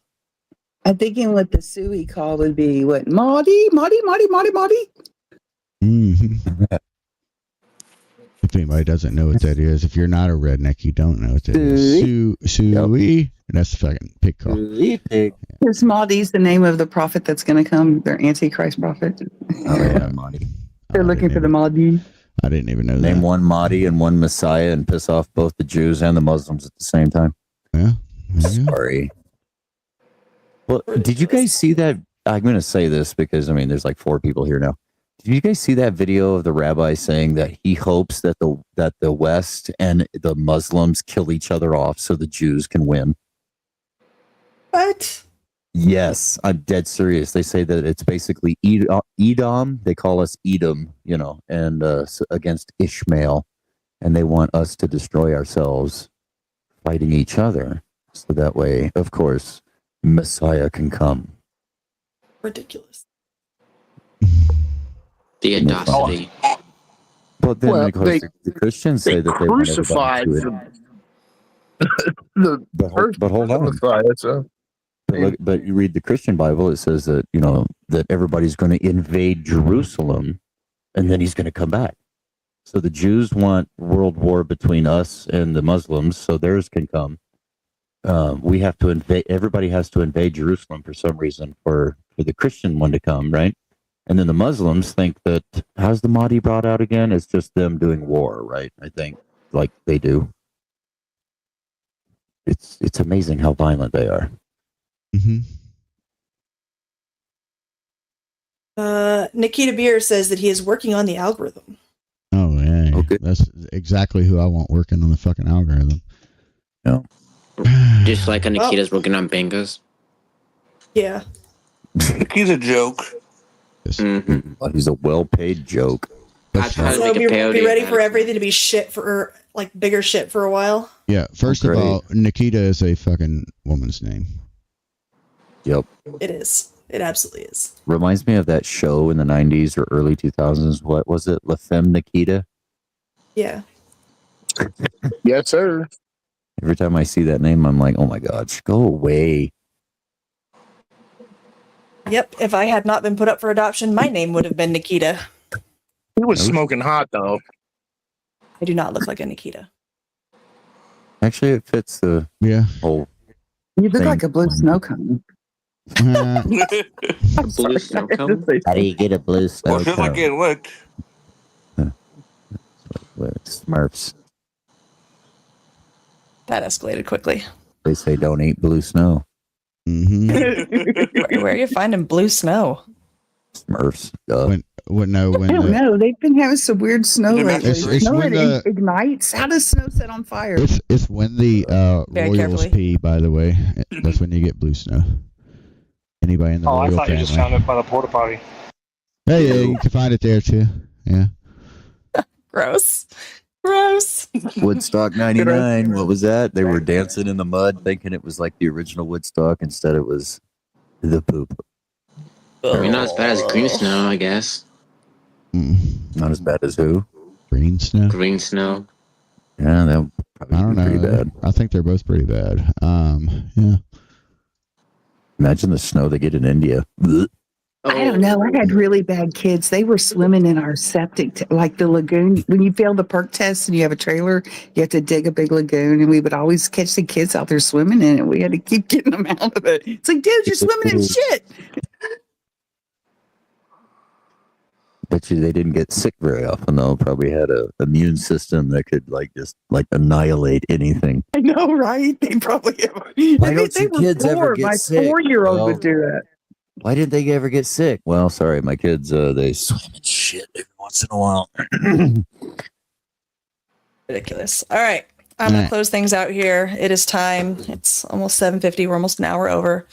I'm thinking what the Suey call would be what Marty. If anybody doesn't know what that is, if you're not a redneck, you don't know what that is. Suey. That's the fucking pig call. Pig. Is Mahdi's the name of the prophet that's going to come? Their Antichrist prophet. Oh yeah, Mahdi. They're looking for the Mahdi. I didn't even know that. Name one Mahdi and one Messiah and piss off both the Jews and the Muslims at the same time. Yeah. Sorry. Well, did you guys see that? I'm going to say this because, I mean, there's like 4 people here now. Did you guys see that video of the rabbi saying that he hopes that the West and the Muslims kill each other off so the Jews can win? What? Yes, I'm dead serious. They say that it's basically Edom. They call us Edom, you know, and against Ishmael. And they want us to destroy ourselves fighting each other. So that way, of course, Messiah can come. Ridiculous. The audacity. But then, of course, the Christians say that they want everybody to but hold on. Messiah, so. But you read the Christian Bible, it says that, you know, that everybody's going to invade Jerusalem and then he's going to come back. So the Jews want world war between us and the Muslims so theirs can come. We have to invade, everybody has to invade Jerusalem for some reason for the Christian one to come, right? And then the Muslims think that, how's the Mahdi brought out again? It's just them doing war, right? I think, like they do. It's amazing how violent they are. Nikita Beer says that he is working on the algorithm. Oh, yeah. Okay. That's exactly who I want working on the fucking algorithm. Yeah. Just like Nikita's working on bangers. Yeah. He's a joke. He's a well-paid joke. So be ready for everything to be shit for, like, bigger shit for a while. Yeah. First of all, Nikita is a fucking woman's name. Yep. It is. It absolutely is. Reminds me of that show in the 90s or early 2000s. What was it? La Femme Nikita? Yeah. Yes, sir. Every time I see that name, I'm like, oh my God, go away. Yep. If I had not been put up for adoption, my name would have been Nikita. He was smoking hot, though. I do not look like a Nikita. Actually, it fits the whole. You look like a blue snow cone. Blue snow cone? How do you get a blue snow Well, feels like cone? getting licked. Smurfs. That escalated quickly. They say don't eat blue snow. Where are you finding blue snow? Smurfs. I don't know. They've been having some weird snow lately. It's Snow when that ignites. How does snow set on fire? It's when the Very royals carefully. pee, by the way. That's when you get blue snow. Anybody in the Oh, I royal thought you family. just found it by the porta potty. Hey, yeah, you can find it there too. Yeah. Gross. Gross. Woodstock 99. What was that? They were dancing in the mud thinking it was like the original Woodstock. Instead, it was the poop. I mean, not as bad as green snow, I guess. Not as bad as who? Green snow? Green snow. Yeah, that would probably I don't be pretty know. bad. I think they're both pretty bad. Yeah. Imagine the snow they get in India. Blech. I don't know. I had really bad kids. They were swimming in our septic, like the lagoon. When you fail the perk test and you have a trailer, you have to dig a big lagoon. And we would always catch the kids out there swimming in it. We had to keep getting them out of it. It's like, dude, you're swimming in shit. Bet you they didn't get sick very often though. Probably had a immune system that could just annihilate anything. I know, right? They probably Why don't you kids ever get My sick? 4-year-old Well, would do that. why didn't they ever get sick? Well, sorry, my kids they swim in shit every once in a while. Ridiculous. All right. I'm going to close things out here. It is time. It's almost 7:50. We're almost an hour over.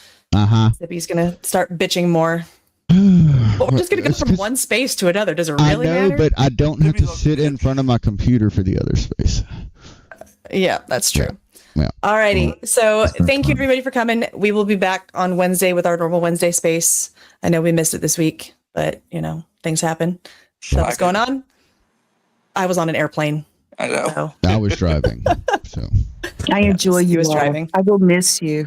Zippy's going to start bitching more. But we're just going to go from one space to another. Does it really matter? But I don't have to sit in front of my computer for the other space. Yeah, that's true. Yeah. Alrighty. So thank you everybody for coming. We will be back on Wednesday with our normal Wednesday space. I know we missed it this week, but things happen. Stuff's going on. I was on an airplane. I know. So. I was driving. So I enjoy you. was all. driving. I will miss you.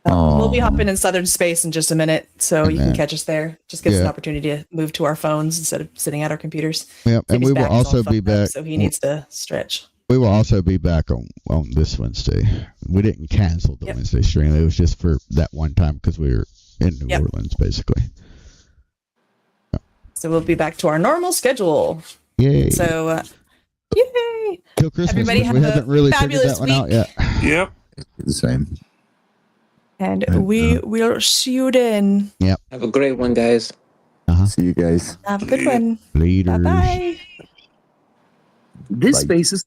We'll be hopping in southern space in just a minute, so you can catch us there. Just gives us an opportunity to move to our phones instead of sitting at our computers. Yeah, and we will also be back. So he needs to stretch. We will also be back on this Wednesday. We didn't cancel the Wednesday stream. It was just for that one time because we were in New Orleans, basically. So we'll be back to our normal schedule. Yay! So, yay! Till Christmas, everybody have we haven't really figured that one out yet. Yep. The same. And we will see you then. Yep. Have a great one, guys. See you guys. Have a good one. Later. Bye bye. This space is